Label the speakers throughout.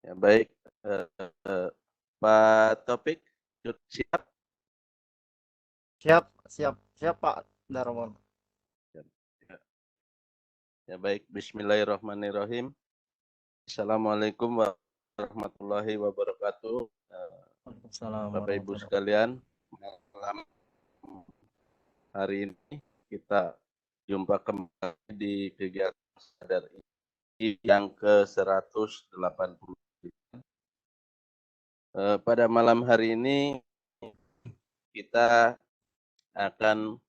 Speaker 1: Ya, baik, eee eee, Pak Taufik, siap?
Speaker 2: Siap, siap, siap Pak Darmon.
Speaker 1: Ya, ya. Ya, baik, bismillahirrahmanirrahim. Assalamualaikum warahmatullahi wabarakatuh.
Speaker 2: Waalaikumsalam
Speaker 1: Bapak Ibu
Speaker 2: warahmatullahi wabarakatuh.
Speaker 1: sekalian, malam hari ini kita jumpa kembali di kegiatan Sadar ini yang ke-180. Pada malam hari ini kita akan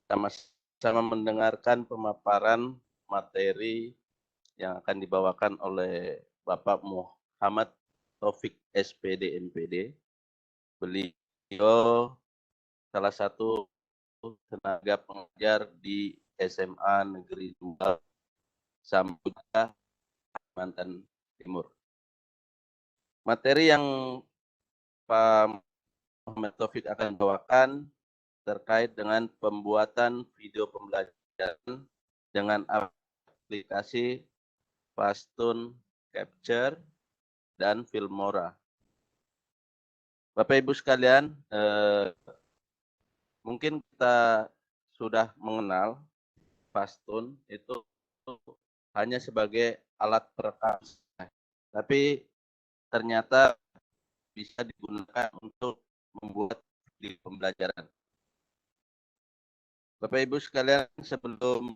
Speaker 1: sama-sama mendengarkan pemaparan materi yang akan dibawakan oleh Bapak Muhammad Taufik SPD MPD. Beliau salah satu tenaga pengajar di SMA Negeri 2 Sambuja, Kalimantan Timur. Materi yang Pak Muhammad Taufik akan bawakan terkait dengan pembuatan video pembelajaran dengan aplikasi Pastun Capture dan Filmora. Bapak Ibu sekalian, mungkin kita sudah mengenal Pastun itu hanya sebagai alat perekam, tapi ternyata bisa digunakan untuk membuat di pembelajaran. Bapak Ibu sekalian, sebelum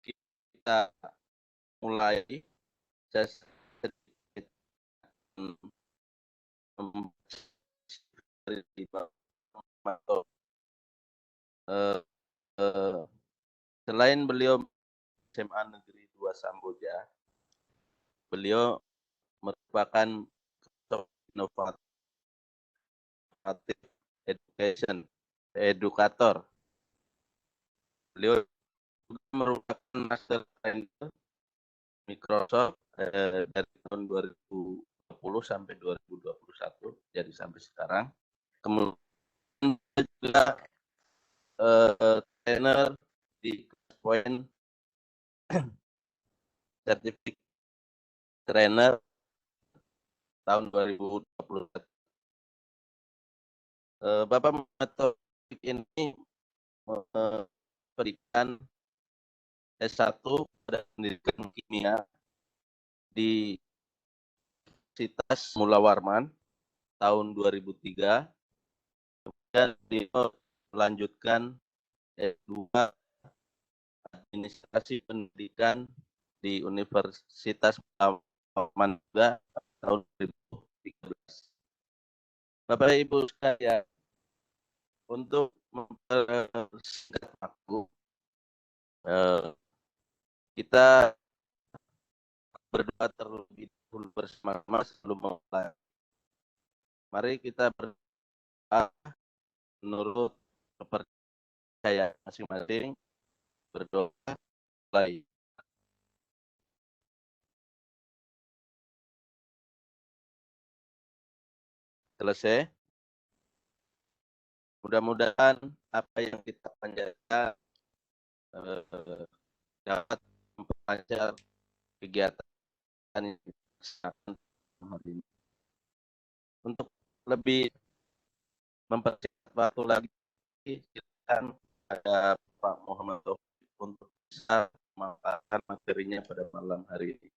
Speaker 1: kita mulai, saya sedikit membaca. Selain beliau SMA Negeri 2 Samboja, beliau merupakan inovatif education edukator. Beliau juga merupakan master trainer Microsoft dari tahun 2020 sampai 2021, jadi sampai sekarang. Kemudian juga trainer di Point Certificate Trainer tahun 2021. Bapak Muhammad Taufik ini memberikan S1 pada pendidikan kimia di Universitas Mula Warman tahun 2003, dan dia melanjutkan S2 Administrasi Pendidikan di Universitas Mula Warman juga tahun 2013. Bapak Ibu sekalian, untuk mempersingkat waktu, kita berdoa terlebih dahulu bersama-sama sebelum memulai. Mari kita berdoa menurut kepercayaan masing-masing, berdoa mulai. Selesai. Mudah-mudahan apa yang kita panjatkan dapat memperlancar kegiatan yang kita laksanakan hari ini. Untuk lebih mempersingkat waktu lagi, silakan ada Pak Muhammad Taufik untuk bisa memaparkan materinya pada malam hari ini.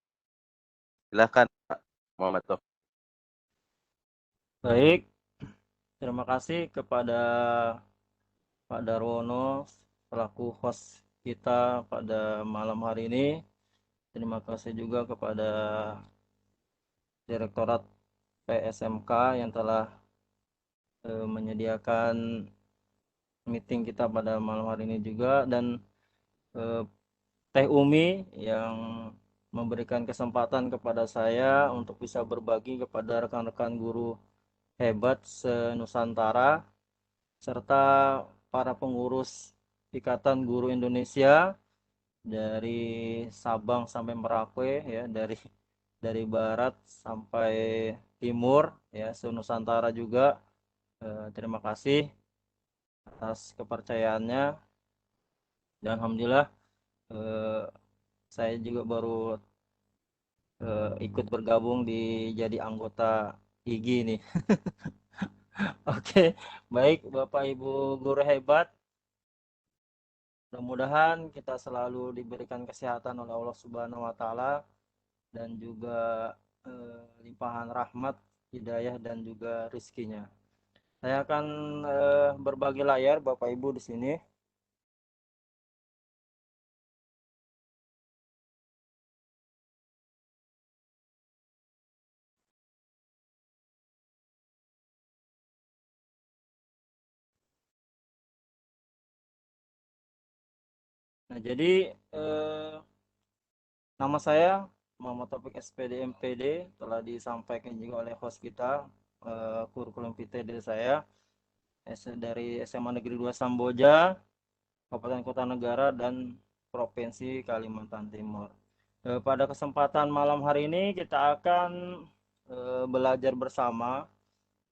Speaker 1: Silakan Pak Muhammad Taufik.
Speaker 2: Baik, terima kasih kepada Pak Darwono selaku host kita pada malam hari ini. Terima kasih juga kepada Direktorat PSMK yang telah menyediakan meeting kita pada malam hari ini juga, dan eh, Teh Umi yang memberikan kesempatan kepada saya untuk bisa berbagi kepada rekan-rekan guru hebat se-Nusantara serta para pengurus Ikatan Guru Indonesia dari Sabang sampai Merauke, ya, dari barat sampai timur, ya, se-Nusantara juga. Terima kasih atas kepercayaannya, dan alhamdulillah, eh, saya juga baru ikut bergabung jadi anggota IGI nih. Oke, baik Bapak Ibu guru hebat. Mudah-mudahan kita selalu diberikan kesehatan oleh Allah Subhanahu wa taala dan juga limpahan rahmat, hidayah dan juga rizkinya. Saya akan berbagi layar Bapak Ibu di sini. Nah, jadi nama saya Muhammad Taufik SPD MPD, telah disampaikan juga oleh host kita kurikulum PTD saya dari SMA Negeri 2 Samboja, Kabupaten Kota Negara dan Provinsi Kalimantan Timur. Pada kesempatan malam hari ini kita akan belajar bersama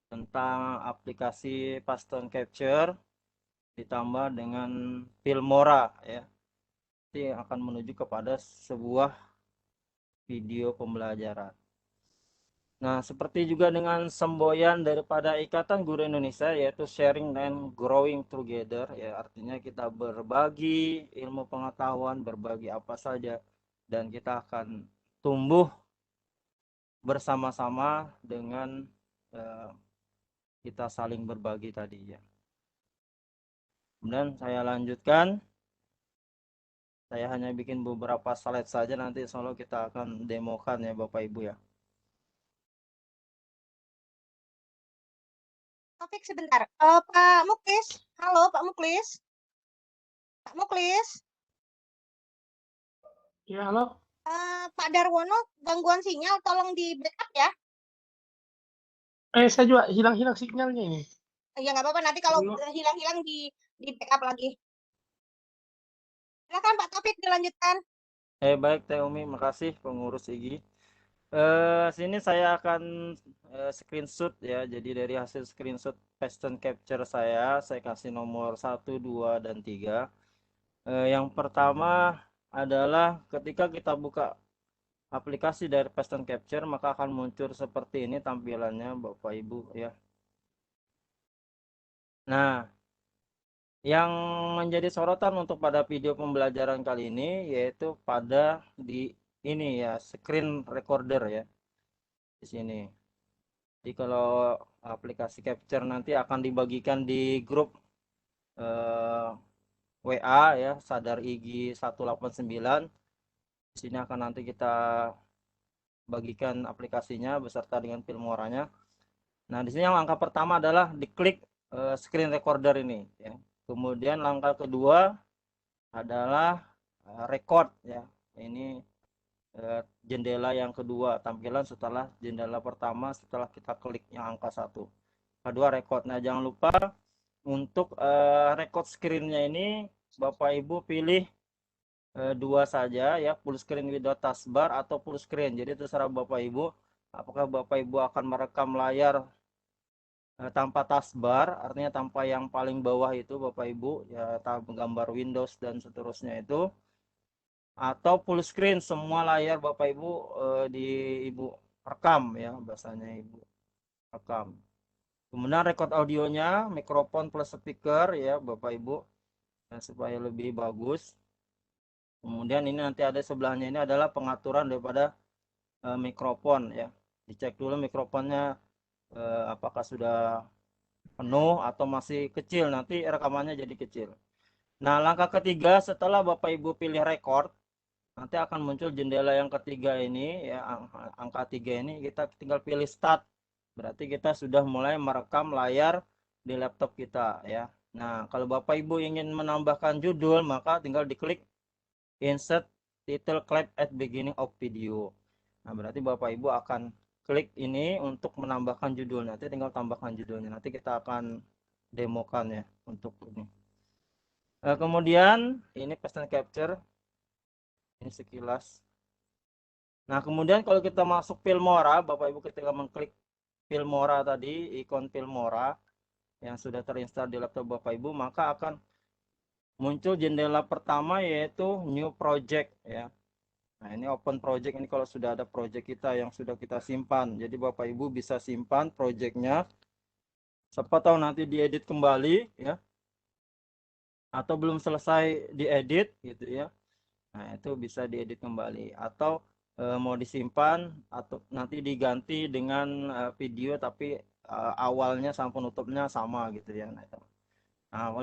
Speaker 2: tentang aplikasi Paston Capture ditambah dengan Filmora ya. Nanti akan menuju kepada sebuah video pembelajaran. Nah, seperti juga dengan semboyan daripada Ikatan Guru Indonesia, yaitu sharing and growing together, ya artinya kita berbagi ilmu pengetahuan, berbagi apa saja, dan kita akan tumbuh bersama-sama dengan eh, kita saling berbagi tadi ya. Kemudian saya lanjutkan, saya hanya bikin beberapa slide saja, nanti insya Allah kita akan demokan ya Bapak Ibu ya.
Speaker 3: Topik sebentar. Pak Muklis. Halo Pak Muklis. Pak Muklis.
Speaker 4: Ya, halo.
Speaker 3: Pak Darwono, gangguan sinyal, tolong di backup ya.
Speaker 4: Saya juga hilang-hilang sinyalnya ini.
Speaker 3: Ya nggak apa-apa, nanti kalau
Speaker 4: Dulu.
Speaker 3: hilang-hilang di backup lagi. Silakan Pak Taufik dilanjutkan.
Speaker 2: Baik Teh Umi, makasih pengurus IGI. Sini saya akan screenshot ya. Jadi dari hasil screenshot Paston Capture saya kasih nomor 1, 2, dan 3. Yang pertama adalah ketika kita buka aplikasi dari Paston Capture, maka akan muncul seperti ini tampilannya Bapak Ibu ya. Nah, yang menjadi sorotan untuk pada video pembelajaran kali ini yaitu pada di ini ya, screen recorder ya. Di sini. Jadi kalau aplikasi capture nanti akan dibagikan di grup WA ya, Sadar IGI 189. Di sini akan nanti kita bagikan aplikasinya beserta dengan filmoranya. Nah, di sini yang langkah pertama adalah diklik screen recorder ini ya. Kemudian langkah kedua adalah record ya. Ini jendela yang kedua, tampilan setelah jendela pertama setelah kita klik yang angka 1. Kedua record. Nah, jangan lupa untuk record screen-nya ini Bapak Ibu pilih 2 saja ya, full screen without taskbar atau full screen. Jadi terserah Bapak Ibu apakah Bapak Ibu akan merekam layar tanpa taskbar, artinya tanpa yang paling bawah itu Bapak Ibu ya, gambar Windows dan seterusnya itu, atau full screen semua layar Bapak Ibu di Ibu rekam ya, bahasanya Ibu rekam. Kemudian record audionya, mikrofon plus speaker ya Bapak Ibu, dan supaya lebih bagus. Kemudian ini nanti ada sebelahnya ini adalah pengaturan daripada mikrofon ya. Dicek dulu mikrofonnya apakah sudah penuh atau masih kecil, nanti rekamannya jadi kecil. Nah, langkah ketiga setelah Bapak Ibu pilih record, nanti akan muncul jendela yang ketiga ini ya, angka 3 ini kita tinggal pilih start. Berarti kita sudah mulai merekam layar di laptop kita ya. Nah, kalau Bapak Ibu ingin menambahkan judul, maka tinggal diklik insert title clip at beginning of video. Nah, berarti Bapak Ibu akan klik ini untuk menambahkan judul. Nanti tinggal tambahkan judulnya. Nanti kita akan demokan ya untuk ini. Kemudian ini Paston Capture. Ini sekilas. Nah, kemudian kalau kita masuk Filmora, Bapak Ibu ketika mengklik Filmora tadi, ikon Filmora yang sudah terinstall di laptop Bapak Ibu, maka akan muncul jendela pertama yaitu New Project ya. Nah, ini open project ini kalau sudah ada project kita yang sudah kita simpan. Jadi Bapak Ibu bisa simpan projectnya. Siapa tahu nanti diedit kembali ya. Atau belum selesai diedit gitu ya. Nah, itu bisa diedit kembali atau mau disimpan atau nanti diganti dengan video tapi awalnya sama penutupnya sama gitu ya. Nah,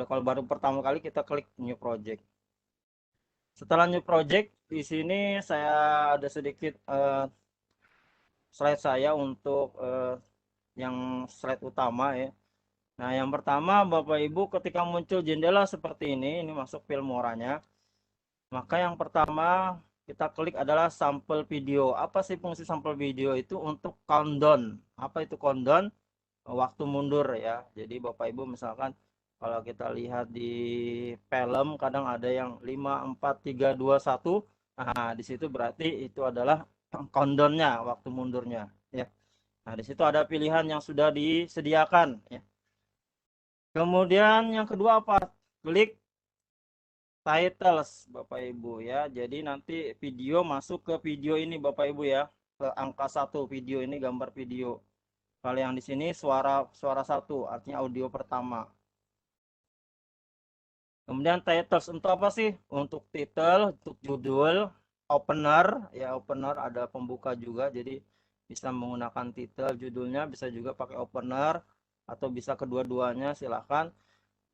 Speaker 2: kalau baru pertama kali kita klik new project. Setelah new project, di sini saya ada sedikit slide saya untuk yang slide utama ya. Nah, yang pertama Bapak Ibu ketika muncul jendela seperti ini masuk Filmoranya. Maka yang pertama kita klik adalah sampel video. Apa sih fungsi sampel video itu? Untuk countdown. Apa itu countdown? Waktu mundur ya. Jadi Bapak Ibu misalkan kalau kita lihat di film kadang ada yang 5, 4, 3, 2, 1. Nah, di situ berarti itu adalah countdown-nya, waktu mundurnya ya. Nah, di situ ada pilihan yang sudah disediakan ya. Kemudian yang kedua apa? Klik titles Bapak Ibu ya. Jadi nanti video masuk ke video ini Bapak Ibu ya. Ke angka 1 video ini gambar video. Kalau yang di sini suara 1 artinya audio pertama. Kemudian titles untuk apa sih? Untuk title, untuk judul, opener ya, opener ada pembuka juga. Jadi bisa menggunakan title judulnya, bisa juga pakai opener atau bisa kedua-duanya silahkan.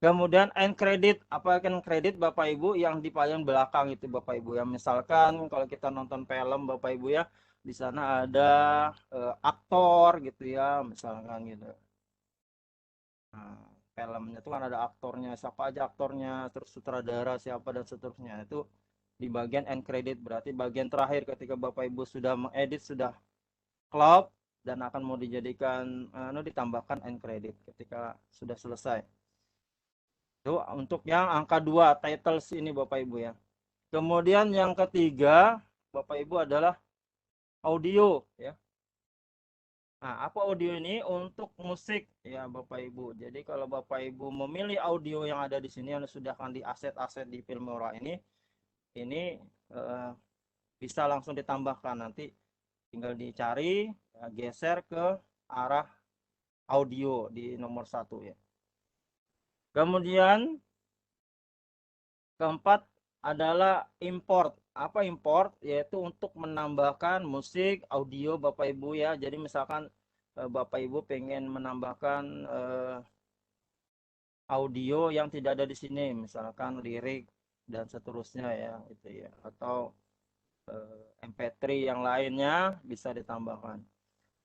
Speaker 2: Kemudian end credit, apa end credit Bapak Ibu yang di paling belakang itu Bapak Ibu ya. Misalkan kalau kita nonton film Bapak Ibu ya, di sana ada aktor gitu ya, misalkan gitu. Nah, filmnya itu kan ada aktornya, siapa aja aktornya, terus sutradara siapa dan seterusnya. Itu di bagian end credit, berarti bagian terakhir ketika Bapak Ibu sudah mengedit, sudah close dan akan mau dijadikan ditambahkan end credit ketika sudah selesai. Itu untuk yang angka 2 titles ini Bapak Ibu ya. Kemudian yang ketiga Bapak Ibu adalah audio ya. Nah, apa audio ini? Untuk musik ya Bapak Ibu. Jadi kalau Bapak Ibu memilih audio yang ada di sini yang sudah akan di aset-aset di Filmora ini bisa langsung ditambahkan, nanti tinggal dicari ya, geser ke arah audio di nomor 1 ya. Kemudian keempat adalah import. Apa import? Yaitu untuk menambahkan musik, audio Bapak Ibu ya. Jadi misalkan Bapak Ibu pengen menambahkan audio yang tidak ada di sini, misalkan lirik dan seterusnya ya, itu ya. Atau MP3 yang lainnya bisa ditambahkan.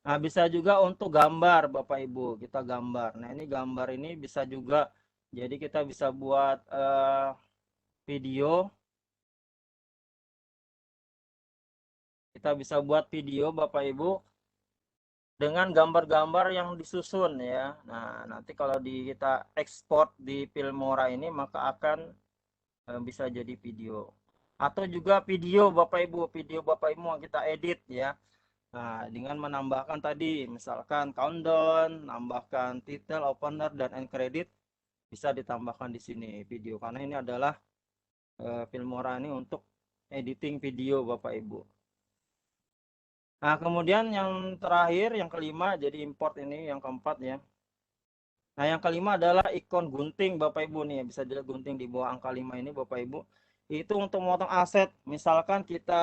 Speaker 2: Nah, bisa juga untuk gambar Bapak Ibu, kita gambar. Nah, ini gambar ini bisa juga, jadi kita bisa buat video. Kita bisa buat video Bapak Ibu dengan gambar-gambar yang disusun ya. Nah, nanti kalau kita ekspor di Filmora ini maka akan bisa jadi video. Atau juga video Bapak Ibu kita edit ya. Nah, dengan menambahkan tadi misalkan countdown, nambahkan title, opener dan end credit bisa ditambahkan di sini video, karena ini adalah Filmora ini untuk editing video Bapak Ibu. Nah, kemudian yang terakhir yang kelima, jadi import ini yang keempat ya. Nah, yang kelima adalah ikon gunting Bapak Ibu nih, bisa dilihat gunting di bawah angka 5 ini Bapak Ibu. Itu untuk memotong aset, misalkan kita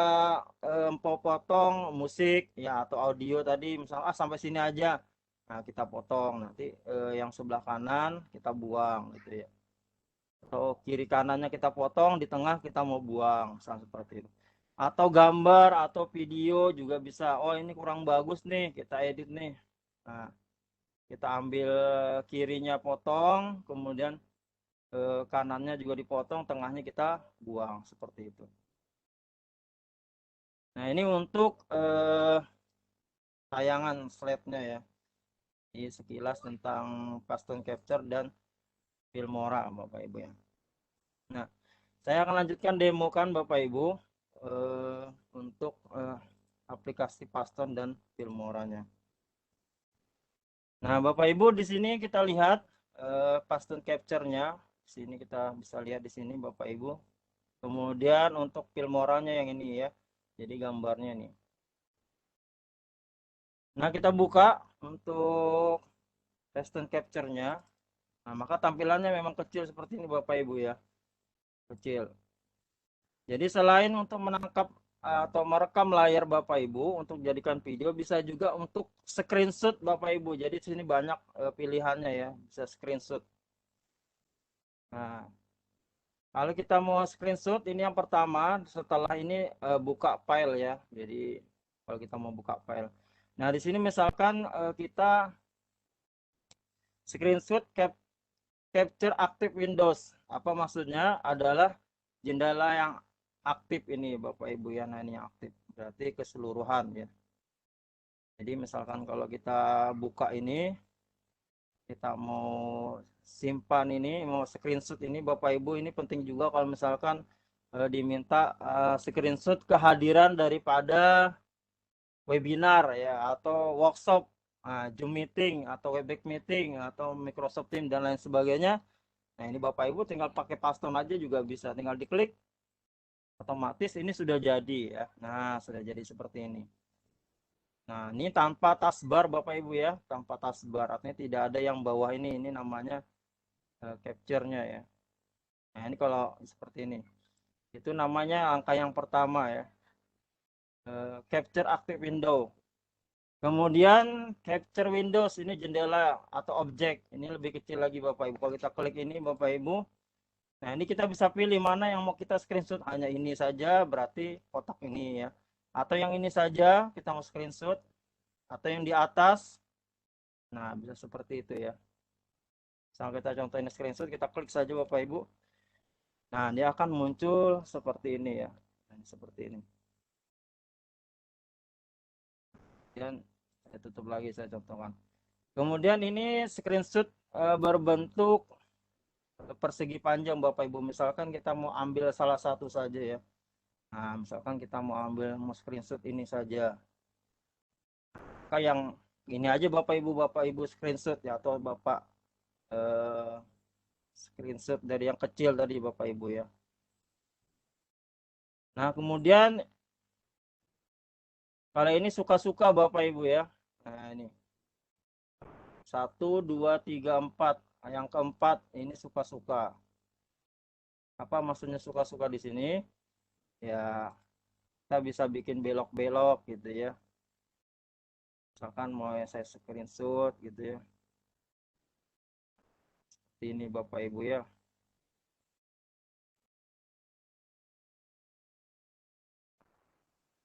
Speaker 2: mau potong musik ya atau audio tadi, misalnya sampai sini aja. Nah, kita potong, nanti yang sebelah kanan kita buang gitu ya. Atau kiri kanannya kita potong, di tengah kita mau buang, seperti itu. Atau gambar atau video juga bisa. Oh, ini kurang bagus nih, kita edit nih. Nah, kita ambil kirinya potong, kemudian kanannya juga dipotong, tengahnya kita buang seperti itu. Nah, ini untuk tayangan slide-nya ya. Ini sekilas tentang custom capture dan Filmora Bapak Ibu ya. Nah, saya akan lanjutkan demo kan Bapak Ibu untuk aplikasi Paston dan Filmoranya. Nah, Bapak Ibu di sini kita lihat Paston capture-nya. Sini kita bisa lihat di sini Bapak Ibu. Kemudian untuk Filmoranya yang ini ya. Jadi gambarnya nih. Nah, kita buka untuk instant capture-nya. Nah, maka tampilannya memang kecil seperti ini Bapak Ibu ya. Kecil. Jadi selain untuk menangkap atau merekam layar Bapak Ibu untuk jadikan video, bisa juga untuk screenshot Bapak Ibu. Jadi sini banyak pilihannya ya, bisa screenshot. Nah, kalau kita mau screenshot, ini yang pertama, setelah ini buka file ya. Jadi kalau kita mau buka file. Nah, di sini misalkan kita screenshot capture active Windows. Apa maksudnya? Adalah jendela yang aktif ini Bapak Ibu ya. Nah, ini yang aktif. Berarti keseluruhan ya. Jadi misalkan kalau kita buka ini, kita mau simpan ini, mau screenshot ini Bapak Ibu, ini penting juga kalau misalkan diminta screenshot kehadiran daripada webinar ya, atau workshop, Zoom meeting atau Webex meeting atau Microsoft Teams dan lain sebagainya. Nah, ini Bapak Ibu tinggal pakai paste aja juga bisa, tinggal diklik, otomatis ini sudah jadi ya. Nah, sudah jadi seperti ini. Nah, ini tanpa taskbar Bapak Ibu ya, tanpa taskbar, artinya tidak ada yang bawah ini namanya capture-nya ya. Nah, ini kalau seperti ini, itu namanya angka yang pertama ya, capture active window. Kemudian capture Windows, ini jendela atau objek, ini lebih kecil lagi Bapak Ibu. Kalau kita klik ini Bapak Ibu, nah ini kita bisa pilih mana yang mau kita screenshot, hanya ini saja berarti kotak ini ya, atau yang ini saja kita mau screenshot, atau yang di atas. Nah, bisa seperti itu ya. Sampai kita contohin screenshot, kita klik saja Bapak Ibu. Nah, dia akan muncul seperti ini ya. Nah, seperti ini. Dan saya tutup lagi, saya contohkan. Kemudian ini screenshot berbentuk persegi panjang Bapak Ibu. Misalkan kita mau ambil salah satu saja ya. Nah, misalkan kita mau screenshot ini saja. Kayak yang ini aja Bapak Ibu screenshot ya, atau Bapak screenshot dari yang kecil tadi Bapak Ibu ya. Nah, kemudian kalau ini suka-suka Bapak Ibu ya. Nah, ini 1, 2, 3, 4. Nah, yang keempat ini suka-suka. Apa maksudnya suka-suka di sini? Ya, kita bisa bikin belok-belok gitu ya. Misalkan mau saya screenshot gitu ya. Seperti ini Bapak Ibu ya.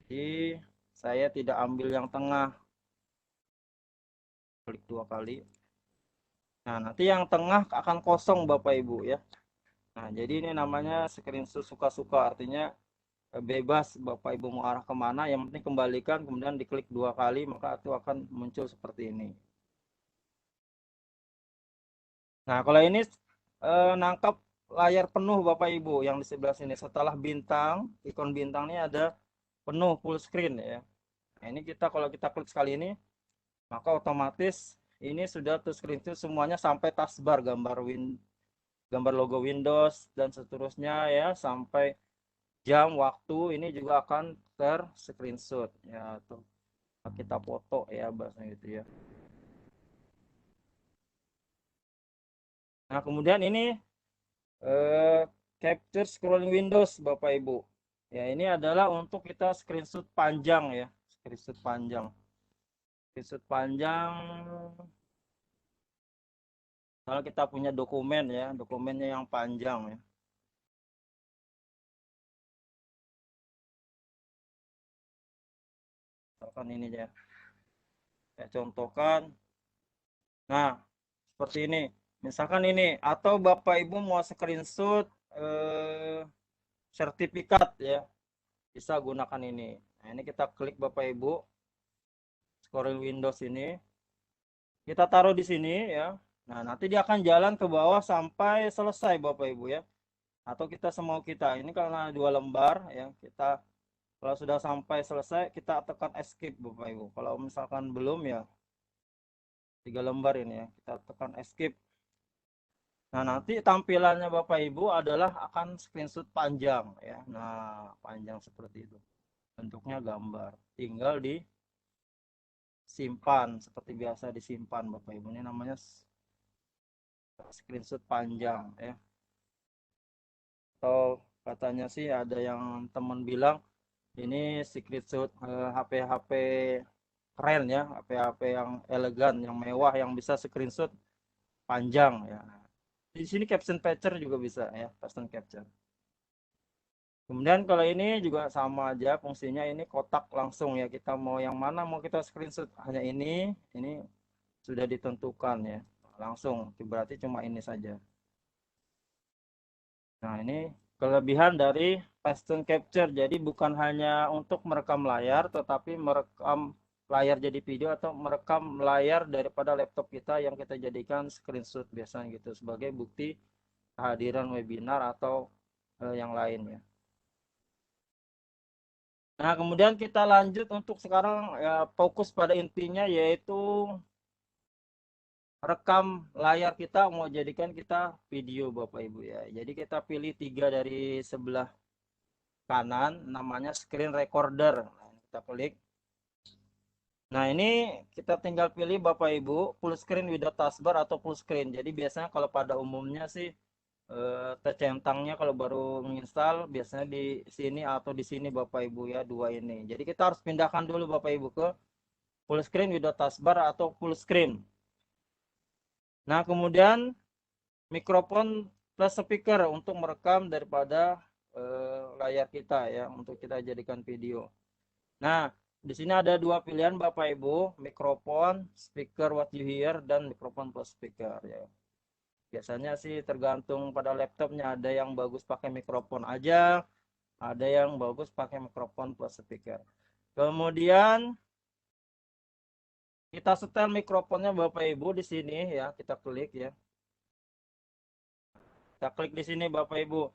Speaker 2: Jadi saya tidak ambil yang tengah. Klik 2 kali. Nah, nanti yang tengah akan kosong Bapak Ibu ya. Nah, jadi ini namanya screenshot suka-suka, artinya bebas Bapak Ibu mau arah kemana, yang penting kembalikan, kemudian diklik 2 kali, maka itu akan muncul seperti ini. Nah, kalau ini nangkap layar penuh Bapak Ibu yang di sebelah sini, setelah bintang, ikon bintang ini ada penuh full screen ya. Nah, ini kalau kita klik sekali ini, maka otomatis ini sudah to screenshot semuanya sampai taskbar, gambar logo Windows dan seterusnya ya, sampai jam, waktu, ini juga akan screenshot ya, tuh kita foto ya bahasanya gitu ya. Nah, kemudian ini capture scrolling Windows Bapak Ibu ya, ini adalah untuk kita screenshot panjang ya, screenshot panjang kalau kita punya dokumen ya, dokumennya yang panjang ya. Misalkan ini ya, saya contohkan. Nah, seperti ini. Misalkan ini, atau Bapak Ibu mau screenshot sertifikat ya, bisa gunakan ini. Nah, ini kita klik Bapak Ibu, scrolling Windows ini, kita taruh di sini ya. Nah, nanti dia akan jalan ke bawah sampai selesai Bapak Ibu ya. Atau kita semau kita. Ini karena 2 lembar ya, kita kalau sudah sampai selesai kita tekan escape Bapak Ibu. Kalau misalkan belum ya 3 lembar ini ya, kita tekan escape. Nah, nanti tampilannya Bapak Ibu adalah akan screenshot panjang ya. Nah, panjang seperti itu. bentuknya gambar. Tinggal disimpan seperti biasa disimpan Bapak Ibu. Ini namanya screenshot panjang ya. Atau katanya sih ada yang teman bilang ini screenshot HP-HP keren ya, HP-HP yang elegan, yang mewah, yang bisa screenshot panjang ya. Di sini caption capture juga bisa ya, caption capture. Kemudian kalau ini juga sama aja fungsinya, ini kotak langsung ya, kita mau yang mana mau kita screenshot, hanya ini sudah ditentukan ya, langsung berarti cuma ini saja. Nah ini kelebihan dari caption capture, jadi bukan hanya untuk merekam layar tetapi merekam layar jadi video atau merekam layar daripada laptop kita yang kita jadikan screenshot biasanya gitu sebagai bukti kehadiran webinar atau yang lainnya. Nah, kemudian kita lanjut untuk sekarang ya, fokus pada intinya yaitu rekam layar kita, mau jadikan kita video Bapak Ibu ya. Jadi kita pilih 3 dari sebelah kanan, namanya screen recorder. Nah, kita klik. Nah, ini kita tinggal pilih Bapak Ibu full screen without taskbar atau full screen. Jadi biasanya kalau pada umumnya sih tercentangnya kalau baru menginstal biasanya di sini atau di sini Bapak Ibu ya, dua ini. Jadi kita harus pindahkan dulu Bapak Ibu ke full screen without taskbar atau full screen. Nah, kemudian mikrofon plus speaker untuk merekam daripada layar kita ya, untuk kita jadikan video. Nah, di sini ada dua pilihan Bapak Ibu, mikrofon, speaker what you hear, dan mikrofon plus speaker ya. Biasanya sih tergantung pada laptopnya, ada yang bagus pakai mikrofon aja, ada yang bagus pakai mikrofon plus speaker. Kemudian kita setel mikrofonnya Bapak Ibu di sini ya, kita klik ya. Kita klik di sini Bapak Ibu.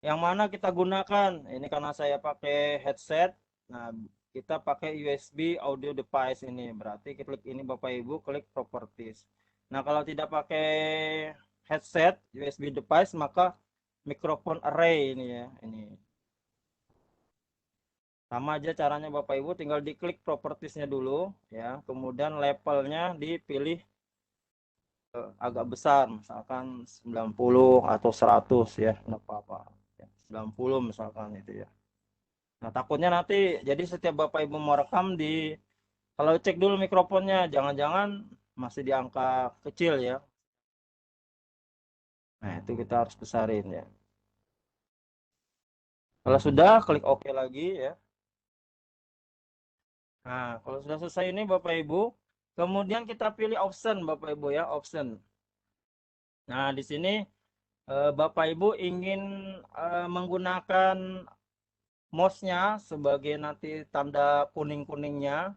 Speaker 2: Yang mana kita gunakan? Ini karena saya pakai headset. Nah, kita pakai USB audio device ini. Berarti klik ini Bapak Ibu, klik properties. Nah, kalau tidak pakai headset USB device maka mikrofon array ini ya, ini. Sama aja caranya Bapak Ibu, tinggal diklik propertiesnya dulu ya. Kemudian levelnya dipilih agak besar, misalkan 90 atau 100 ya, enggak apa-apa. 90 misalkan itu ya. Nah, takutnya nanti jadi setiap Bapak Ibu mau rekam kalau cek dulu mikrofonnya, jangan-jangan masih di angka kecil ya. Nah, itu kita harus besarin ya. Kalau sudah, klik OK lagi ya. Nah, kalau sudah selesai ini Bapak Ibu, kemudian kita pilih option Bapak Ibu ya, option. Nah, di sini Bapak Ibu ingin menggunakan mouse-nya sebagai nanti tanda kuning-kuningnya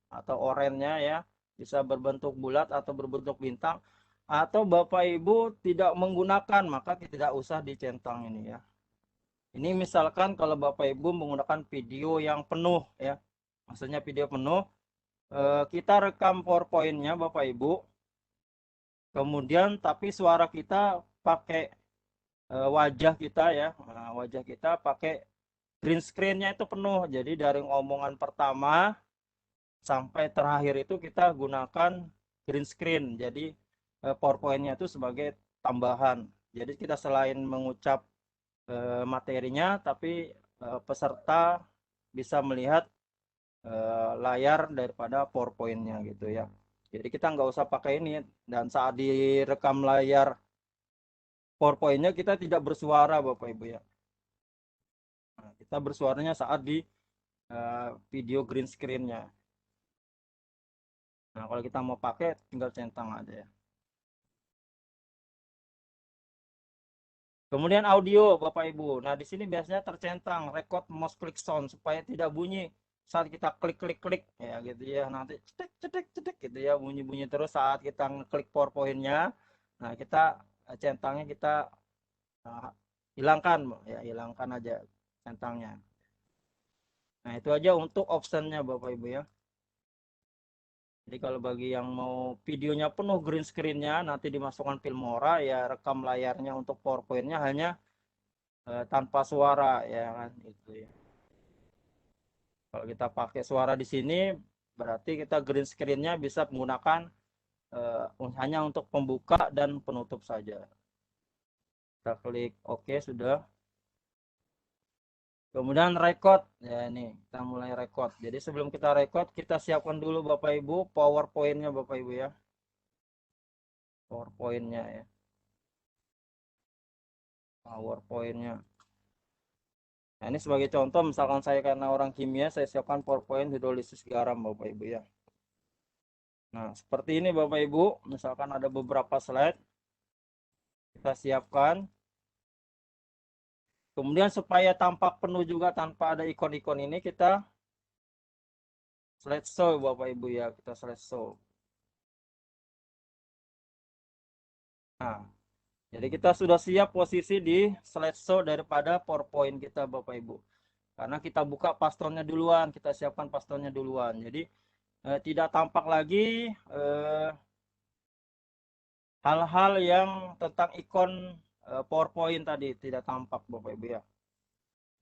Speaker 2: atau oranye ya, bisa berbentuk bulat atau berbentuk bintang, atau Bapak Ibu tidak menggunakan maka tidak usah dicentang ini ya. Ini misalkan kalau Bapak Ibu menggunakan video yang penuh ya, maksudnya video penuh, kita rekam PowerPoint-nya Bapak Ibu, kemudian tapi suara kita pakai wajah kita ya, wajah kita pakai green screen-nya itu penuh, jadi dari omongan pertama sampai terakhir itu kita gunakan green screen. Jadi PowerPoint-nya itu sebagai tambahan. Jadi kita selain mengucap materinya, tapi peserta bisa melihat layar daripada PowerPoint-nya gitu ya. Jadi kita nggak usah pakai ini, dan saat direkam layar PowerPoint-nya kita tidak bersuara Bapak Ibu ya. Nah, kita bersuaranya saat di video green screen-nya. Nah, kalau kita mau pakai tinggal centang aja ya. Kemudian audio Bapak Ibu. Nah, di sini biasanya tercentang record mouse click sound supaya tidak bunyi saat kita klik ya gitu ya. Nanti cetek gitu ya, bunyi-bunyi terus saat kita ngeklik PowerPoint-nya. Nah, kita centangnya kita hilangkan ya, hilangkan aja centangnya. Nah, itu aja untuk optionnya Bapak Ibu ya. Jadi kalau bagi yang mau videonya penuh green screen-nya, nanti dimasukkan Filmora ya, rekam layarnya untuk PowerPoint-nya hanya tanpa suara ya kan itu ya. Kalau kita pakai suara di sini, berarti kita green screen-nya bisa menggunakan hanya untuk pembuka dan penutup saja. Kita klik OK sudah. Kemudian record. Ya ini, kita mulai record. Jadi sebelum kita record, kita siapkan dulu Bapak Ibu PowerPoint-nya Bapak Ibu ya. PowerPoint-nya ya. PowerPoint-nya. Nah, ini sebagai contoh, misalkan saya karena orang kimia, saya siapkan PowerPoint hidrolisis garam Bapak Ibu ya. Nah, seperti ini Bapak Ibu, misalkan ada beberapa slide, kita siapkan. Kemudian supaya tampak penuh juga tanpa ada ikon-ikon ini, kita slideshow Bapak Ibu ya, kita slideshow. Nah, jadi kita sudah siap posisi di slideshow daripada PowerPoint kita Bapak Ibu. Karena kita buka pastonnya duluan, kita siapkan pastonnya duluan. Jadi tidak tampak lagi hal-hal yang tentang ikon PowerPoint tadi, tidak tampak Bapak Ibu ya.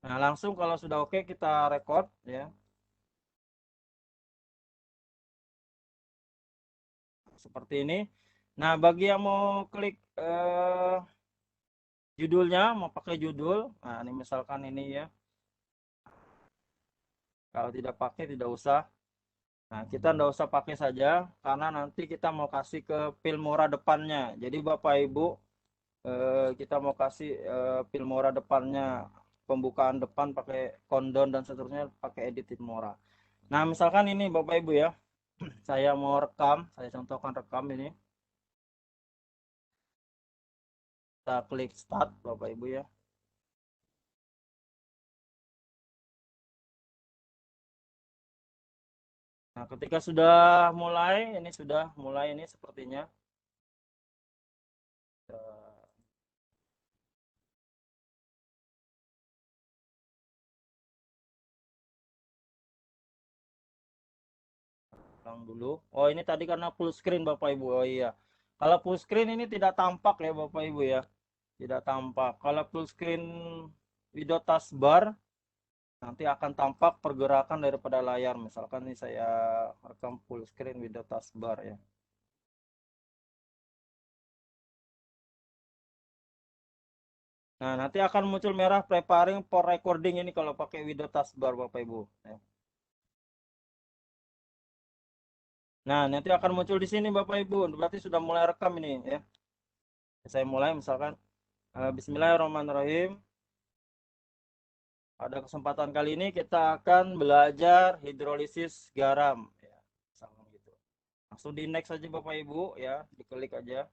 Speaker 2: Nah, langsung kalau sudah oke kita record ya. Seperti ini. Nah, bagi yang mau klik judulnya, mau pakai judul, nah ini misalkan ini ya. Kalau tidak pakai tidak usah. Nah, kita tidak usah pakai saja karena nanti kita mau kasih ke Filmora depannya. Jadi Bapak Ibu, kita mau kasih Filmora depannya, pembukaan depan pakai countdown dan seterusnya pakai edit Filmora. Nah, misalkan ini Bapak Ibu ya. Saya mau rekam, saya contohkan rekam ini. Kita klik start Bapak Ibu ya. Nah, ketika sudah mulai ini sepertinya. Ulang dulu. Oh, ini tadi karena full screen Bapak Ibu. Oh iya. Kalau full screen ini tidak tampak ya Bapak Ibu ya. Tidak tampak. Kalau full screen video taskbar nanti akan tampak pergerakan daripada layar. Misalkan ini saya rekam full screen video taskbar ya. Nah, nanti akan muncul merah preparing for recording ini kalau pakai video taskbar Bapak Ibu ya. Nah, nanti akan muncul di sini Bapak Ibu. Berarti sudah mulai rekam ini ya. Saya mulai misalkan Bismillahirrahmanirrahim. Pada kesempatan kali ini kita akan belajar hidrolisis garam ya. Gitu. Langsung di next saja Bapak Ibu ya, diklik aja.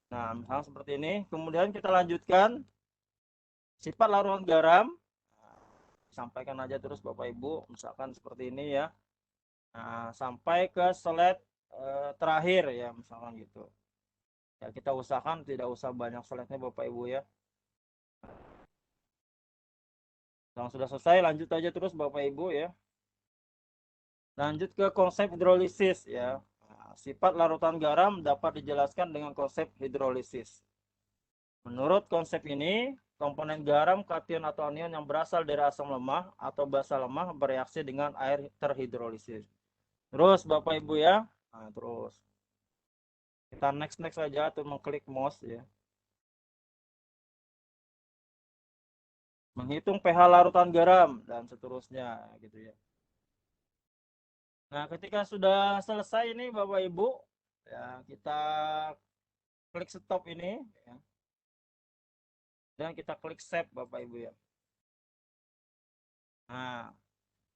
Speaker 2: Nah, misalnya seperti ini. Kemudian kita lanjutkan sifat larutan garam. Sampaikan aja terus Bapak Ibu, misalkan seperti ini ya. Nah, sampai ke slide terakhir ya, misalkan gitu. Ya, kita usahakan tidak usah banyak slide-nya Bapak Ibu ya. Yang sudah selesai, lanjut aja terus Bapak Ibu ya. Lanjut ke konsep hidrolisis ya. Nah, sifat larutan garam dapat dijelaskan dengan konsep hidrolisis. Menurut konsep ini, komponen garam, kation atau anion yang berasal dari asam lemah atau basa lemah bereaksi dengan air terhidrolisis. Terus Bapak Ibu ya. Nah, terus kita next saja atau mengklik mouse ya. Menghitung pH larutan garam dan seterusnya gitu ya. Nah, ketika sudah selesai ini Bapak Ibu, ya kita klik stop ini ya. Dan kita klik save Bapak Ibu ya. Nah,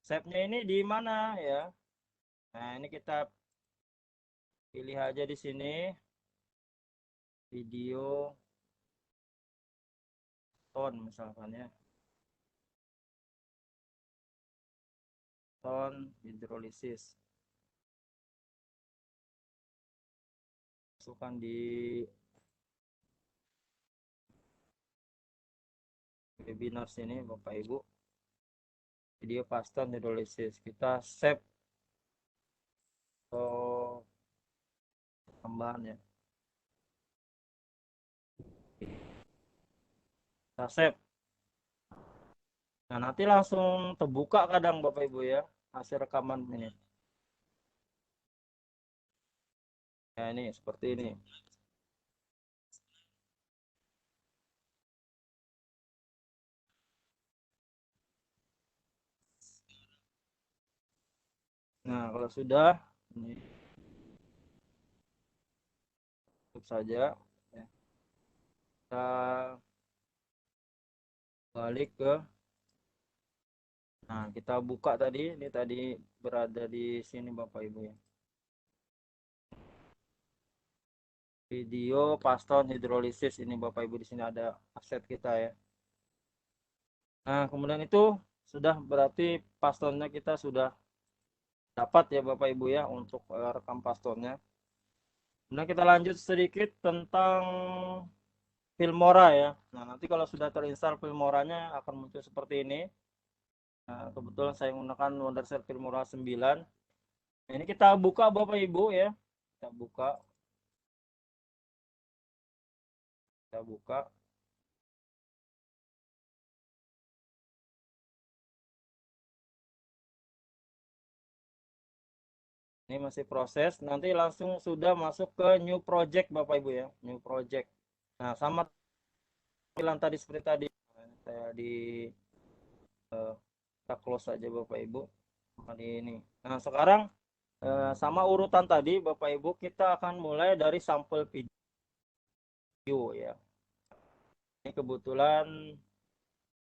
Speaker 2: save-nya ini di mana ya? Nah, ini kita pilih aja di sini video tone misalkan ya. Tone hidrolisis. Masukkan di webinar sini Bapak Ibu. Video paston hidrolisis. Kita save tambahan ya. Kita save. Nah, nanti langsung terbuka kadang Bapak Ibu ya hasil rekaman ini. Ya, ini seperti ini. Nah, kalau sudah ini tutup saja. Ya. Kita balik ke, nah kita buka tadi, ini tadi berada di sini Bapak Ibu ya. Video paston hidrolisis ini Bapak Ibu, di sini ada aset kita ya. Nah, kemudian itu sudah berarti pastonnya kita sudah dapat ya Bapak Ibu ya untuk rekam pastonnya. Kemudian kita lanjut sedikit tentang Filmora ya. Nah, nanti kalau sudah terinstall Filmoranya akan muncul seperti ini. Nah, kebetulan saya menggunakan Wondershare Filmora 9. Nah, ini kita buka Bapak Ibu ya. Kita buka. Kita buka. Ini masih proses. Nanti langsung sudah masuk ke new project Bapak Ibu ya. New project. Nah, sama bilang tadi seperti tadi. Saya di kita close saja Bapak Ibu. Kali ini. Nah, sekarang sama urutan tadi Bapak Ibu, kita akan mulai dari sampel video ya. Ini kebetulan,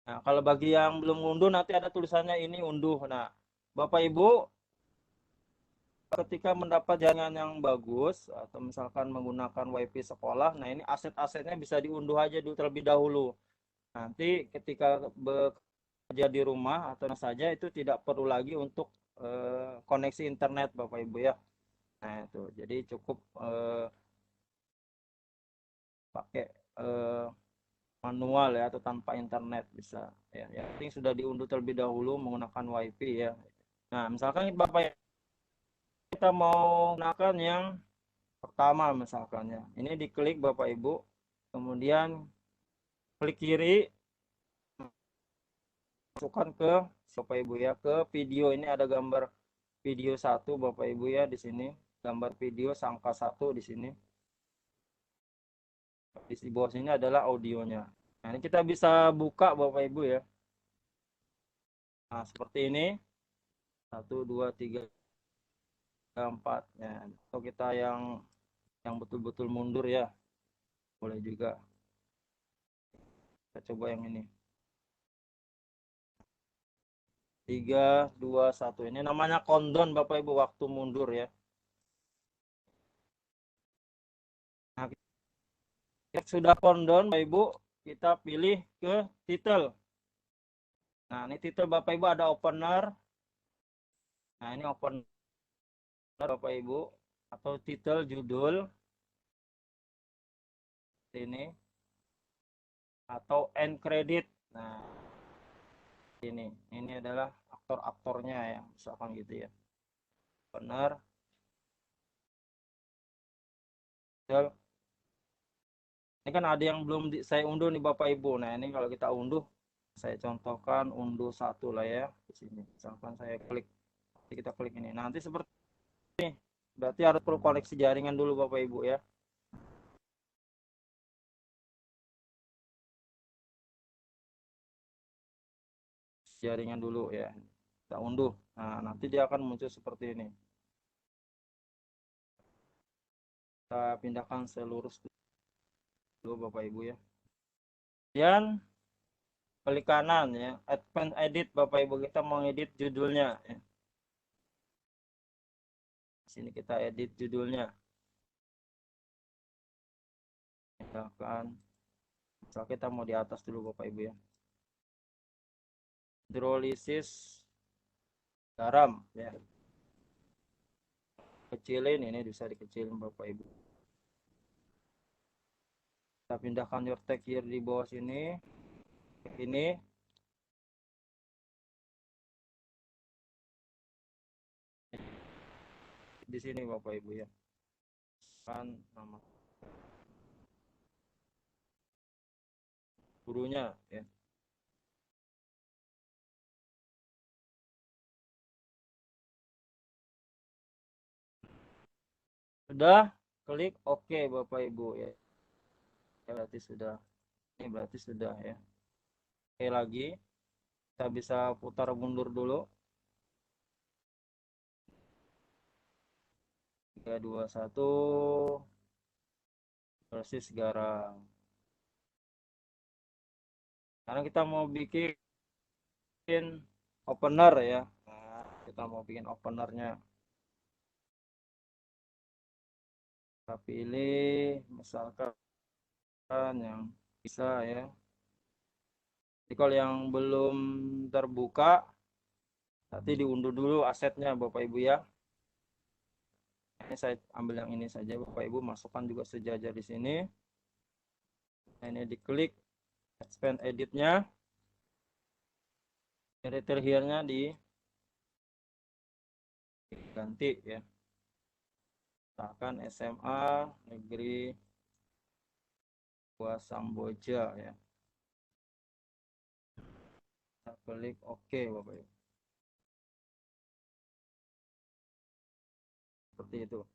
Speaker 2: nah kalau bagi yang belum unduh nanti ada tulisannya ini unduh. Nah, Bapak Ibu ketika mendapat jaringan yang bagus atau misalkan menggunakan WiFi sekolah, nah ini aset-asetnya bisa diunduh aja dulu terlebih dahulu. Nanti ketika bekerja di rumah atau saja itu tidak perlu lagi untuk koneksi internet Bapak Ibu ya. Nah, itu. Jadi cukup pakai manual ya atau tanpa internet bisa ya. Yang penting sudah diunduh terlebih dahulu menggunakan WiFi ya. Nah, misalkan Bapak kita mau gunakan yang pertama misalkan ya. Ini diklik Bapak Ibu, kemudian klik kiri, masukkan ke Bapak Ibu ya ke video. Ini ada gambar video 1 Bapak Ibu ya di sini. Gambar video angka 1 di sini. Di bawah sini adalah audionya. Nah, ini kita bisa buka Bapak Ibu ya. Nah, seperti ini. 1 2 3 4 ya. Atau kita yang betul-betul mundur ya. Boleh juga. Kita coba yang ini. 3 2 1. Ini namanya countdown Bapak Ibu, waktu mundur ya. Nah, kita sudah countdown Bapak Ibu, kita pilih ke title. Nah, ini title Bapak Ibu ada opener. Nah, ini opener Bapak Ibu atau title judul ini atau end credit. Nah, ini adalah aktor-aktornya ya, misalkan gitu ya. Opener. Ini kan ada yang belum saya unduh nih Bapak Ibu. Nah, ini kalau kita unduh, saya contohkan unduh 1 lah ya di sini. Misalkan saya klik, kita klik ini. Nanti seperti ini. Berarti harus perlu koneksi jaringan dulu Bapak Ibu ya. Jaringan dulu ya. Kita unduh. Nah, nanti dia akan muncul seperti ini. Kita pindahkan seluruh dulu Bapak Ibu ya. Kemudian klik kanan ya, advance edit Bapak Ibu, kita mau edit judulnya ya. Di sini kita edit judulnya. Misal kita mau di atas dulu Bapak Ibu ya. Hidrolisis garam ya. Kecilin, ini bisa dikecilin Bapak Ibu. Kita pindahkan your tag here di bawah sini. Ini di sini Bapak Ibu ya. Kan nama gurunya ya. Sudah, klik oke Bapak Ibu ya. Berarti sudah. Ini berarti sudah ya. Oke lagi. Kita bisa putar mundur dulu. 3, 2, 1. Persis garam. Karena kita mau bikin opener ya. Nah, kita mau bikin openernya. Kita pilih misalkan yang bisa ya. Jadi kalau yang belum terbuka, nanti diunduh dulu asetnya Bapak Ibu ya. Ini saya ambil yang ini saja Bapak Ibu, masukkan juga sejajar di sini. Ini diklik expand editnya, editor here-nya diganti ya. Misalkan SMA Negeri 2 Samboja ya. Kita klik oke Bapak Ibu. Seperti itu.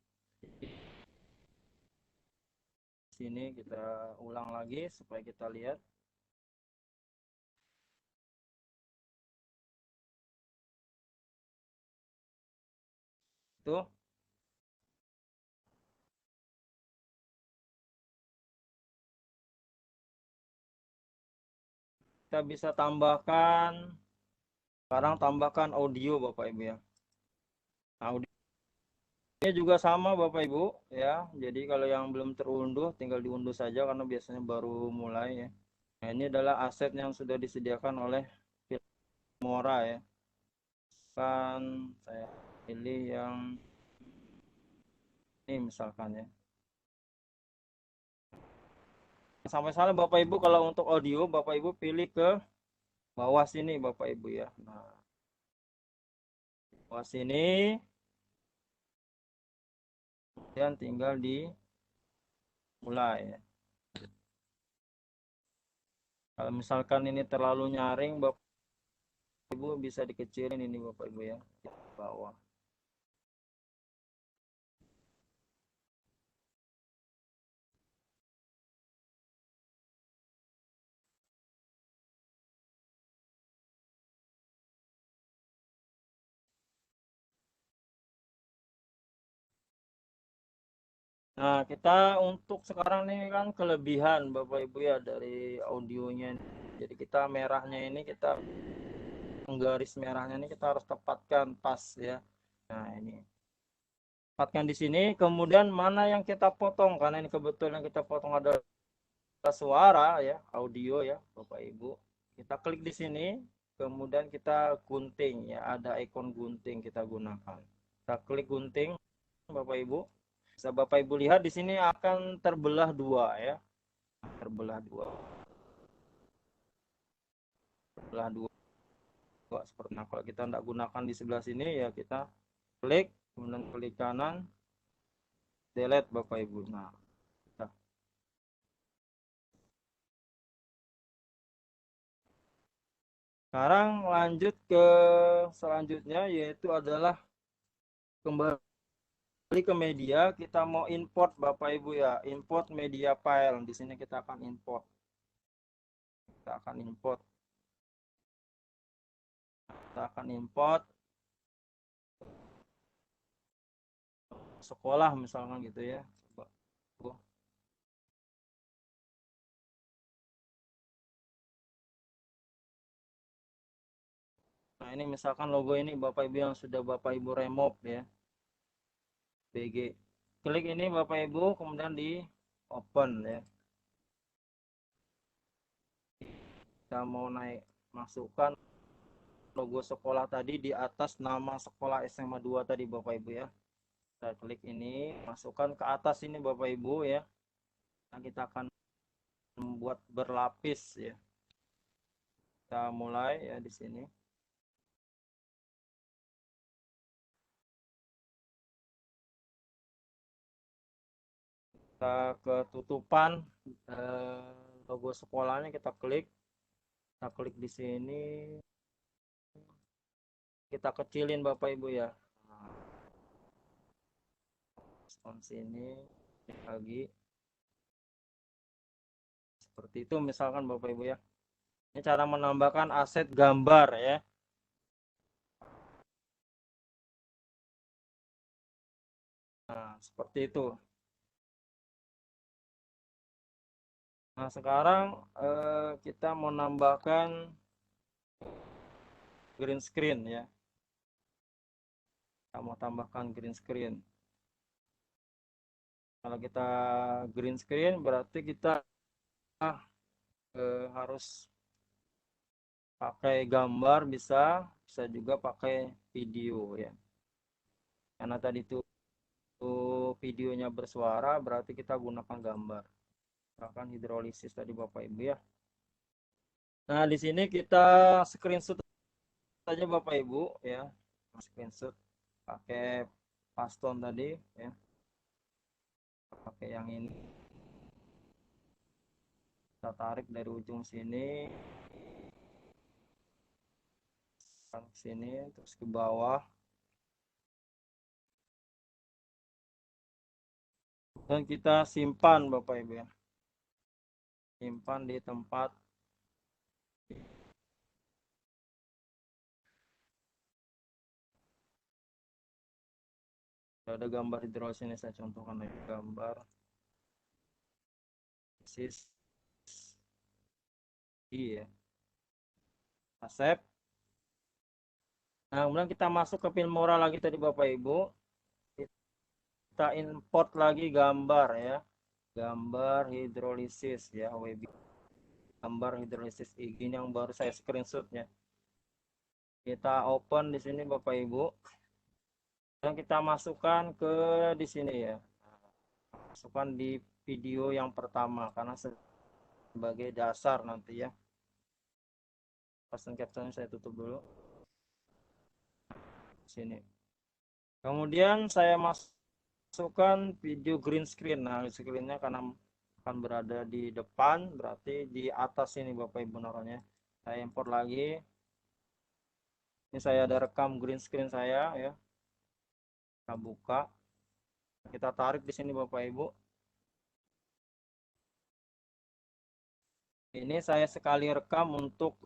Speaker 2: Sini kita ulang lagi supaya kita lihat. Tuh. Kita bisa tambahkan, sekarang tambahkan audio Bapak Ibu ya. Audio juga sama Bapak Ibu ya. Jadi kalau yang belum terunduh tinggal diunduh saja karena biasanya baru mulai ya. Nah, ini adalah aset yang sudah disediakan oleh Filmora ya. Kan saya pilih yang ini misalkan ya. Sampai salah Bapak Ibu kalau untuk audio Bapak Ibu pilih ke bawah sini Bapak Ibu ya. Nah, bawah sini kemudian tinggal dimulai ya. Kalau misalkan ini terlalu nyaring Bapak Ibu bisa dikecilin ini Bapak Ibu ya, di bawah. Nah, kita untuk sekarang nih kan kelebihan Bapak Ibu ya dari audionya. Jadi kita merahnya ini kita garis merahnya ini kita harus tepatkan pas ya. Nah, ini. Tepatkan di sini, kemudian mana yang kita potong karena ini kebetulan kita potong adalah suara ya, audio ya, Bapak Ibu. Kita klik di sini, kemudian kita gunting ya, ada ikon gunting kita gunakan. Kita klik gunting Bapak Ibu. Bisa Bapak Ibu lihat di sini akan terbelah dua ya. Terbelah dua. Terbelah dua. Seperti nah, kalau kita tidak gunakan di sebelah sini ya kita klik, kemudian klik kanan, delete Bapak Ibu. Nah, kita. Sekarang lanjut ke selanjutnya yaitu adalah kembali ke media, kita mau import Bapak Ibu ya, import media file. Di sini kita akan import. Kita akan import. Kita akan import sekolah misalkan gitu ya. Coba. Nah, ini misalkan logo ini Bapak Ibu yang sudah Bapak Ibu remove ya. BG. Klik ini Bapak Ibu, kemudian di open ya. Kita mau naik, masukkan logo sekolah tadi di atas nama sekolah SMA 2 tadi Bapak Ibu ya. Kita klik ini, masukkan ke atas ini Bapak Ibu ya. Nah, kita akan membuat berlapis ya. Kita mulai ya di sini. Kita ketutupan logo sekolahnya kita klik di sini, kita kecilin Bapak Ibu ya. sini lagi seperti itu misalkan Bapak Ibu ya. Ini cara menambahkan aset gambar ya. Nah, seperti itu. Nah, sekarang kita menambahkan green screen ya. Kita mau tambahkan green screen. Kalau kita green screen berarti kita harus pakai gambar, bisa juga pakai video ya. Karena tadi itu videonya bersuara, berarti kita gunakan gambar. Misalkan hidrolisis tadi Bapak Ibu ya. Nah, di sini kita screenshot saja Bapak Ibu ya. Screenshot pakai paston tadi ya. Pakai yang ini. Kita tarik dari ujung sini ke sini terus ke bawah. Dan kita simpan Bapak Ibu ya. Simpan di tempat ada gambar hidrolisis ini, saya contohkan lagi gambar sis ya. Save. Nah, kemudian kita masuk ke Filmora lagi tadi Bapak Ibu. Kita import lagi gambar ya. Gambar hidrolisis ya, WB. Gambar hidrolisis IG ini yang baru saya screenshotnya. Kita open di sini Bapak Ibu. Dan kita masukkan ke di sini ya. Masukkan di video yang pertama karena sebagai dasar nanti ya. Pasang captionnya saya tutup dulu. Sini. Kemudian saya masukkan video green screen. Nah, screennya karena akan berada di depan, berarti di atas ini Bapak Ibu naruhnya. Saya import lagi. Ini saya ada rekam green screen saya ya. Kita buka. Kita tarik di sini Bapak Ibu. Ini saya sekali rekam untuk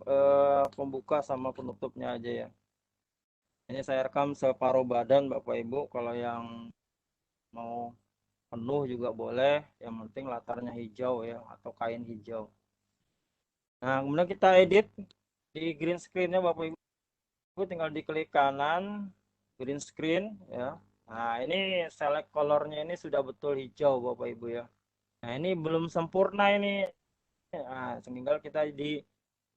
Speaker 2: pembuka sama penutupnya aja ya. Ini saya rekam separuh badan Bapak Ibu. Kalau yang mau penuh juga boleh. Yang penting latarnya hijau ya, atau kain hijau. Nah, kemudian kita edit di green screen-nya Bapak Ibu, tinggal diklik kanan green screen ya. Nah, ini select colornya ini sudah betul hijau Bapak Ibu ya. Nah, ini belum sempurna ini. Nah, tinggal kita di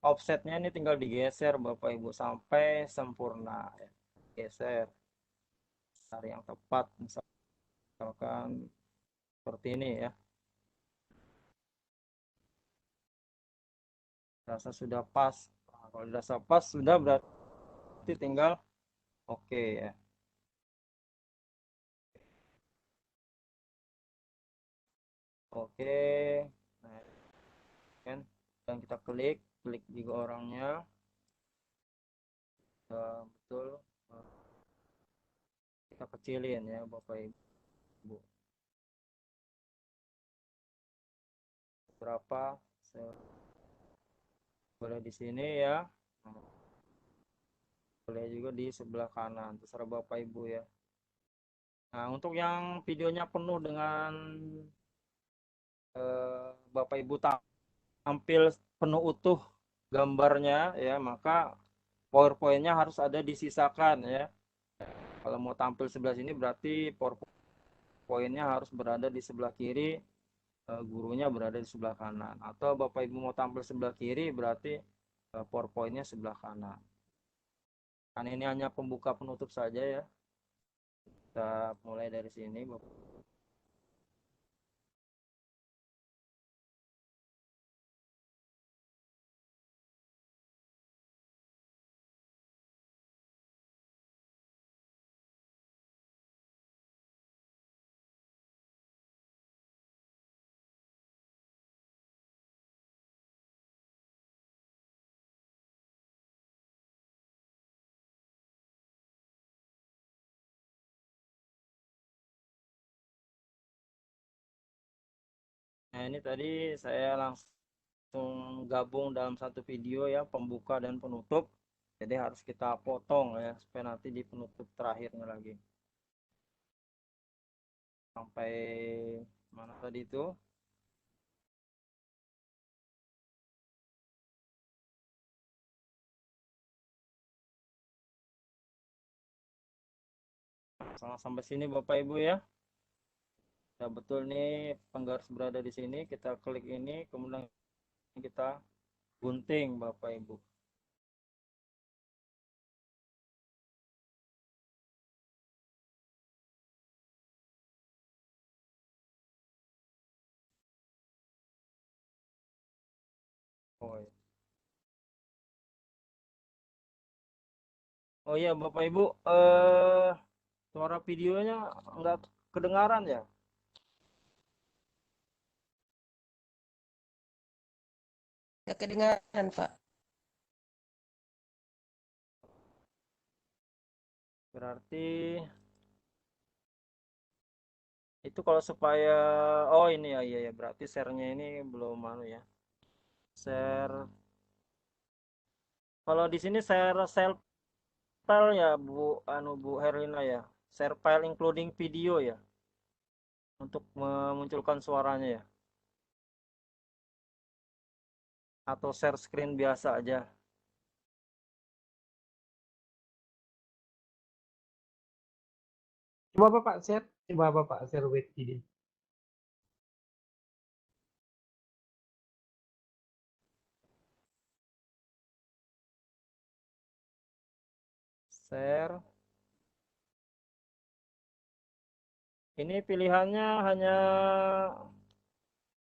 Speaker 2: offsetnya ini tinggal digeser Bapak Ibu sampai sempurna ya. Geser cari yang tepat, misalkan seperti ini ya. Rasa sudah pas. Nah, kalau dirasa pas sudah berarti tinggal oke ya. Oke. Nah, kan dan kita klik juga orangnya. Betul. Kita kecilin ya Bapak Ibu. Berapa? Boleh di sini ya. Boleh juga di sebelah kanan, terserah Bapak Ibu ya. Nah, untuk yang videonya penuh dengan Bapak Ibu tampil penuh utuh gambarnya ya, maka PowerPoint-nya harus ada disisakan ya. Kalau mau tampil sebelah sini berarti PowerPoint-nya harus berada di sebelah kiri, gurunya berada di sebelah kanan. Atau Bapak Ibu mau tampil sebelah kiri berarti PowerPoint-nya sebelah kanan. Kan ini hanya pembuka penutup saja ya. Kita mulai dari sini Bapak. Nah, ini tadi saya langsung gabung dalam satu video ya, pembuka dan penutup. Jadi harus kita potong ya, supaya nanti di penutup terakhirnya lagi. Sampai mana tadi itu? Sampai sini Bapak Ibu ya. Ya betul nih penggaris berada di sini, kita klik ini, kemudian kita gunting Bapak Ibu. Oh, iya. Oh iya Bapak Ibu, suara videonya nggak kedengaran ya?
Speaker 5: Gak kedengaran, Pak.
Speaker 2: Berarti itu kalau supaya, oh ini ya, iya ya, berarti share-nya ini belum anu ya. Share, kalau di sini share file ya Bu Herlina ya. Share file including video ya, untuk memunculkan suaranya ya. Atau share screen biasa aja.
Speaker 4: Coba Bapak share, web video.
Speaker 2: Share. Ini pilihannya hanya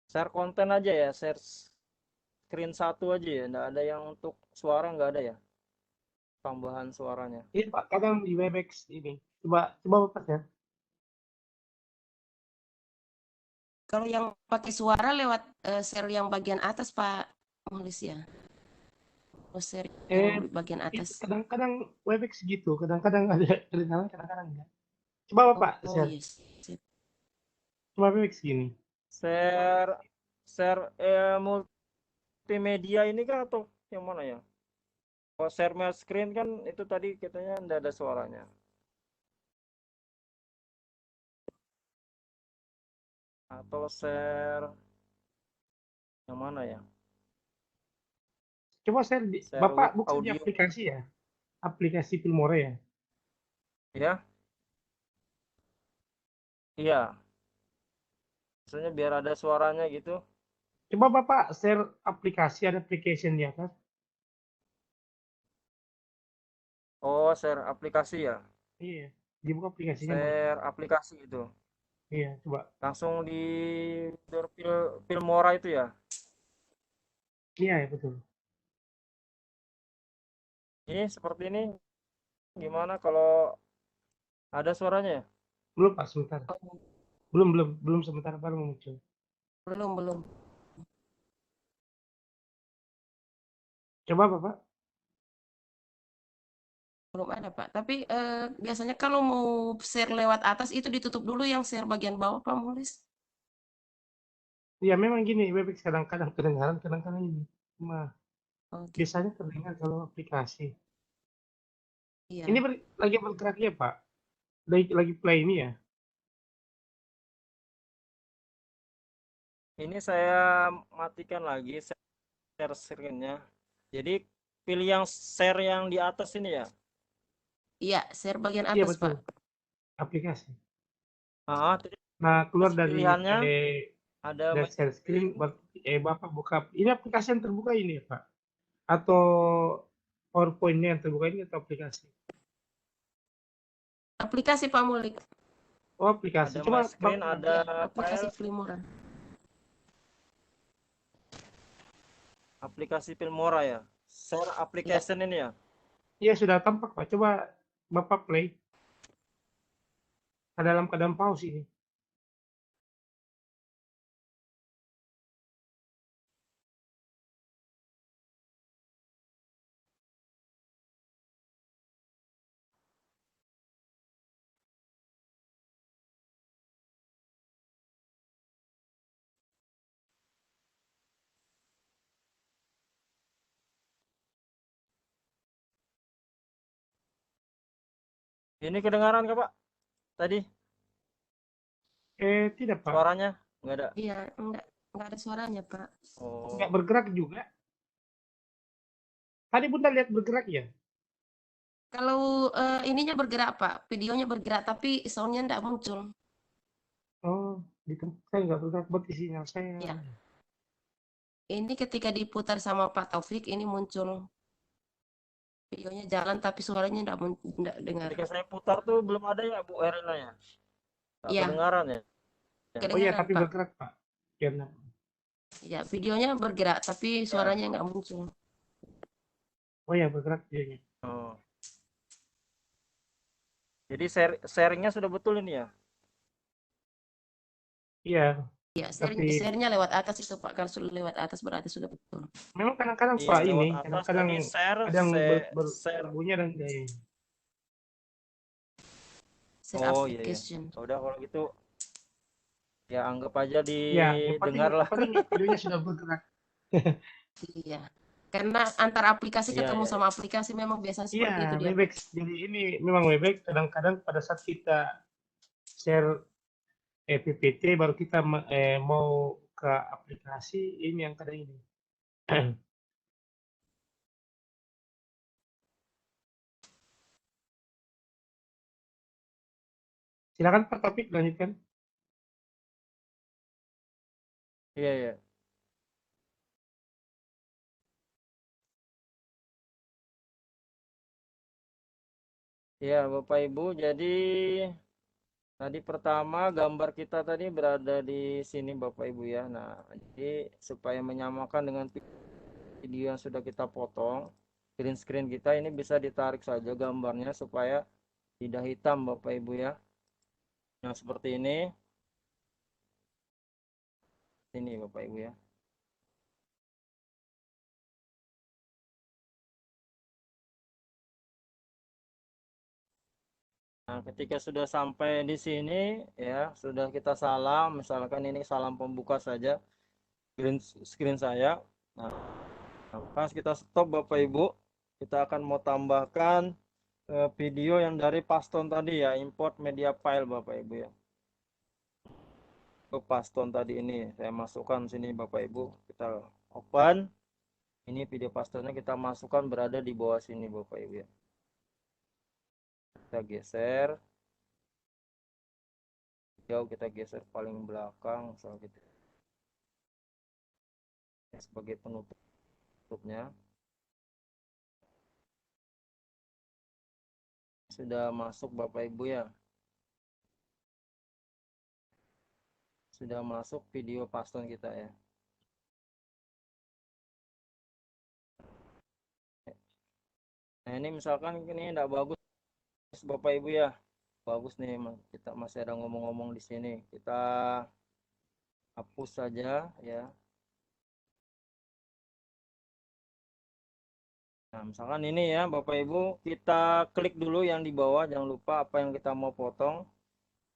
Speaker 2: share konten aja ya, share screen satu aja ya, nggak ada yang untuk suara, nggak ada ya, tambahan suaranya.
Speaker 4: Iya Pak, kadang di Webex ini. Coba Bapak share.
Speaker 5: Kalau yang pakai suara lewat share yang bagian atas, Pak Mulis ya. Oh, share yang di bagian atas.
Speaker 4: Kadang-kadang Webex gitu, kadang-kadang ada kedengaran, kadang-kadang enggak. Coba Bapak
Speaker 5: Oh,
Speaker 4: share.
Speaker 5: yes. Sip.
Speaker 4: Coba Webex gini.
Speaker 2: Share share multimedia ini kan atau yang mana ya? Kalau share my screen kan itu tadi katanya nggak ada suaranya. Atau share yang mana ya?
Speaker 4: Coba share
Speaker 2: Share
Speaker 4: Bapak
Speaker 2: with
Speaker 4: bukan di
Speaker 2: audio
Speaker 4: aplikasi ya? Aplikasi Filmora ya?
Speaker 2: ya? Iya. Maksudnya biar ada suaranya gitu.
Speaker 4: Coba Bapak share aplikasi, ada application di atas.
Speaker 2: Oh, share aplikasi ya.
Speaker 4: Iya, dibuka aplikasinya Bang.
Speaker 2: Share aplikasi itu.
Speaker 4: Iya, coba.
Speaker 2: Langsung di Filmora itu ya.
Speaker 4: Iya, ya, betul.
Speaker 2: Ini seperti ini gimana kalau ada suaranya ya?
Speaker 4: Belum Pak, sebentar.
Speaker 5: Oh,
Speaker 4: Belum sebentar baru muncul.
Speaker 5: belum.
Speaker 4: Coba Bapak.
Speaker 5: Belum ada, Pak. Tapi biasanya kalau mau share lewat atas itu ditutup dulu yang share bagian bawah, Pak Mulis.
Speaker 4: Ya memang gini, Webex kadang-kadang kedengaran, kadang-kadang ini. Cuma
Speaker 5: Oh, gitu.
Speaker 4: biasanya terdengar kalau aplikasi.
Speaker 5: Iya.
Speaker 4: Ini lagi bergerak ya Pak? Lagi play ini ya?
Speaker 2: Ini saya matikan lagi share screen-nya. Jadi pilih yang share yang di atas ini ya.
Speaker 5: Iya, share bagian
Speaker 4: Iya
Speaker 5: atas,
Speaker 4: betul,
Speaker 5: Pak.
Speaker 4: aplikasi.
Speaker 2: Jadi
Speaker 4: Nah, keluar dari
Speaker 2: pilihannya ada
Speaker 4: share screen, Bapak buka. Ini aplikasi yang terbuka ini ya Pak? Atau PowerPoint-nya yang terbuka ini atau aplikasi?
Speaker 5: Aplikasi Pak Mulik.
Speaker 4: Oh, aplikasi.
Speaker 2: ada
Speaker 4: Coba
Speaker 2: my screen,
Speaker 4: Bapak,
Speaker 2: ada
Speaker 5: Ya, aplikasi
Speaker 2: file,
Speaker 5: Filmora.
Speaker 2: aplikasi Filmora ya. Share application ini ya.
Speaker 4: iya sudah tampak Pak. Coba Bapak play. Dalam keadaan pause ini.
Speaker 2: Ini kedengaran nggak Pak? Tadi
Speaker 4: Tidak Pak,
Speaker 2: suaranya nggak ada.
Speaker 5: Iya, enggak ada suaranya, Pak.
Speaker 4: nggak
Speaker 2: Oh,
Speaker 4: bergerak juga. Tadi Bunda lihat bergerak ya?
Speaker 5: Kalau ininya bergerak, Pak, videonya bergerak, tapi soundnya enggak muncul.
Speaker 4: Oh, di tempat saya nggak bergerak, berarti sinyal saya.
Speaker 5: Ya, ini ketika diputar sama Pak Taufik, ini muncul videonya jalan, tapi suaranya enggak dengar.
Speaker 2: ketika saya putar tuh belum ada ya Bu Erina ya? Tak
Speaker 5: Iya,
Speaker 2: kedengaran ya?
Speaker 4: Oh iya,
Speaker 5: kedengaran,
Speaker 4: tapi
Speaker 5: Pak.
Speaker 4: bergerak Pak. Karena
Speaker 5: Ya, videonya bergerak, tapi
Speaker 2: Ya.
Speaker 5: suaranya enggak muncul.
Speaker 4: oh ya bergerak dianya.
Speaker 2: Oh. Jadi sharingnya sudah betul ini ya?
Speaker 4: Iya,
Speaker 5: Ya,
Speaker 4: tapi
Speaker 5: share-nya lewat atas itu, Pak. Kalau sudah lewat atas berarti sudah betul.
Speaker 4: memang kadang-kadang
Speaker 2: Iya,
Speaker 4: Pak
Speaker 2: lewat
Speaker 4: ini,
Speaker 2: atas
Speaker 4: kadang-kadang
Speaker 2: tadi share,
Speaker 4: ada yang
Speaker 2: share.
Speaker 4: berbunyi dan
Speaker 5: Share
Speaker 2: Oh iya ya.
Speaker 5: application.
Speaker 2: Udah kalau gitu ya anggap aja
Speaker 4: ya, yang penting
Speaker 2: didengar lah.
Speaker 4: videonya sudah bergerak.
Speaker 5: Iya. Karena antar aplikasi
Speaker 2: Iya,
Speaker 5: ketemu
Speaker 2: iya,
Speaker 5: sama aplikasi memang biasanya
Speaker 4: Iya,
Speaker 5: seperti itu dia.
Speaker 4: Webex. Jadi ini memang Webex kadang-kadang pada saat kita share PPT baru kita mau ke aplikasi ini yang kadang ini. Silakan Pak Topik lanjutkan.
Speaker 2: Iya, iya. Iya, Bapak Ibu, jadi tadi pertama gambar kita tadi berada di sini Bapak Ibu ya. Nah, jadi supaya menyamakan dengan video yang sudah kita potong, green screen kita ini bisa ditarik saja gambarnya supaya tidak hitam Bapak Ibu ya. Nah, seperti ini. Ini Bapak Ibu ya. Nah, ketika sudah sampai di sini ya, sudah kita salam, misalkan ini salam pembuka saja green screen saya. Nah, pas kita stop Bapak Ibu, kita akan mau tambahkan video yang dari Paston tadi ya, import media file Bapak Ibu ya. Ke Paston tadi ini saya masukkan sini Bapak Ibu, kita open. Ini video Pastonnya kita masukkan berada di bawah sini Bapak Ibu ya. Kita geser, jauh kita geser paling belakang, misal gitu. Sebagai penutupnya sudah masuk Bapak Ibu ya, sudah masuk video Paston kita ya. Nah ini misalkan ini tidak bagus Bapak Ibu ya, bagus nih kita masih ada ngomong-ngomong di sini, kita hapus saja ya. Nah misalkan ini ya Bapak Ibu, kita klik dulu yang di bawah, jangan lupa apa yang kita mau potong,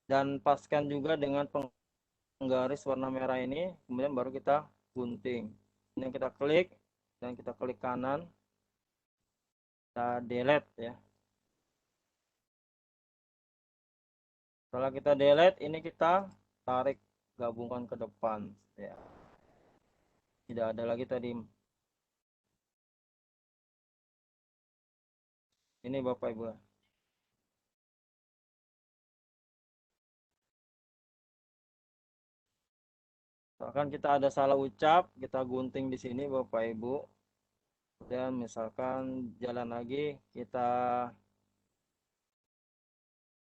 Speaker 2: dan paskan juga dengan penggaris warna merah ini, kemudian baru kita gunting. Ini kita klik dan kita klik kanan, kita delete ya. Setelah kita delete, ini kita tarik, gabungkan ke depan ya. Tidak ada lagi tadi. Ini Bapak Ibu. Misalkan kita ada salah ucap, kita gunting di sini Bapak Ibu. Dan misalkan jalan lagi, kita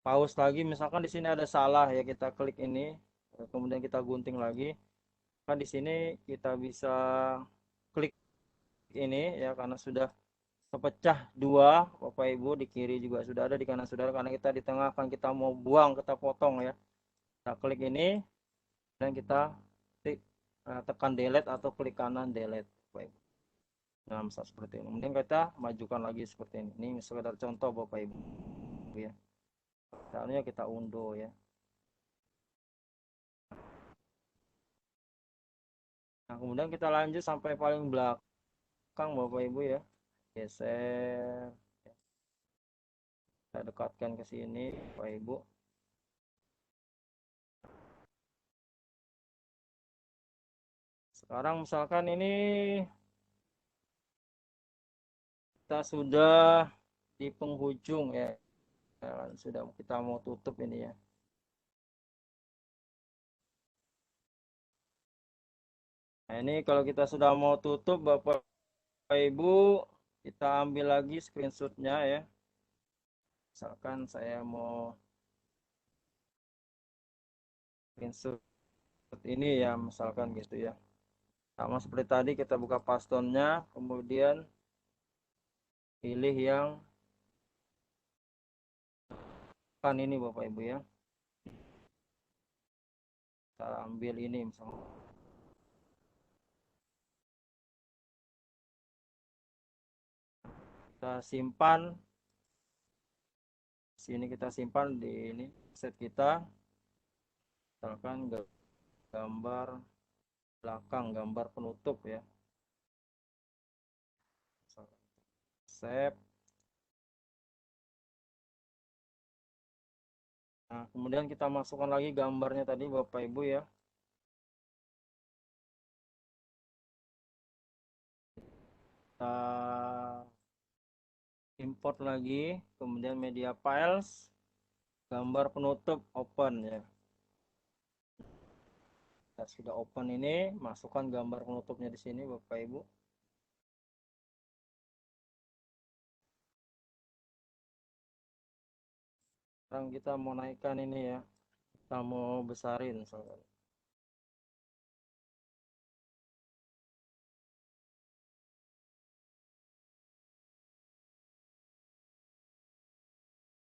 Speaker 2: pause lagi. Misalkan di sini ada salah ya, kita klik ini, kemudian kita gunting lagi. Kan di sini kita bisa klik ini ya, karena sudah kepecah dua Bapak Ibu, di kiri juga sudah ada, di kanan sudah ada, karena kita di tengah kan kita mau buang, kita potong ya. Kita klik ini dan kita tekan delete atau klik kanan delete Bapak Ibu. Nah, misal seperti ini. Kemudian kita majukan lagi seperti ini. Ini sekedar contoh Bapak Ibu ya. Misalnya kita unduh ya. Nah, kemudian kita lanjut sampai paling belakang Bapak Ibu ya. Geser. Kita dekatkan ke sini, Bapak Ibu. Sekarang misalkan ini kita sudah di penghujung ya. Sudah kita mau tutup ini ya. Nah, ini kalau kita sudah mau tutup Bapak Ibu, kita ambil lagi screenshotnya ya. Misalkan saya mau screenshot ini ya, misalkan gitu ya. Sama seperti tadi kita buka pastonnya, kemudian pilih yang kan ini Bapak Ibu ya. Kita ambil ini misalnya. Kita simpan. Sini kita simpan di ini set kita. Misalkan gambar belakang, gambar penutup ya. Save. Nah, kemudian kita masukkan lagi gambarnya tadi Bapak Ibu ya. Kita import lagi, kemudian media files, gambar penutup open ya. Kita sudah open ini, masukkan gambar penutupnya di sini Bapak Ibu. Sekarang kita mau naikkan ini ya. Kita mau besarin misalkan.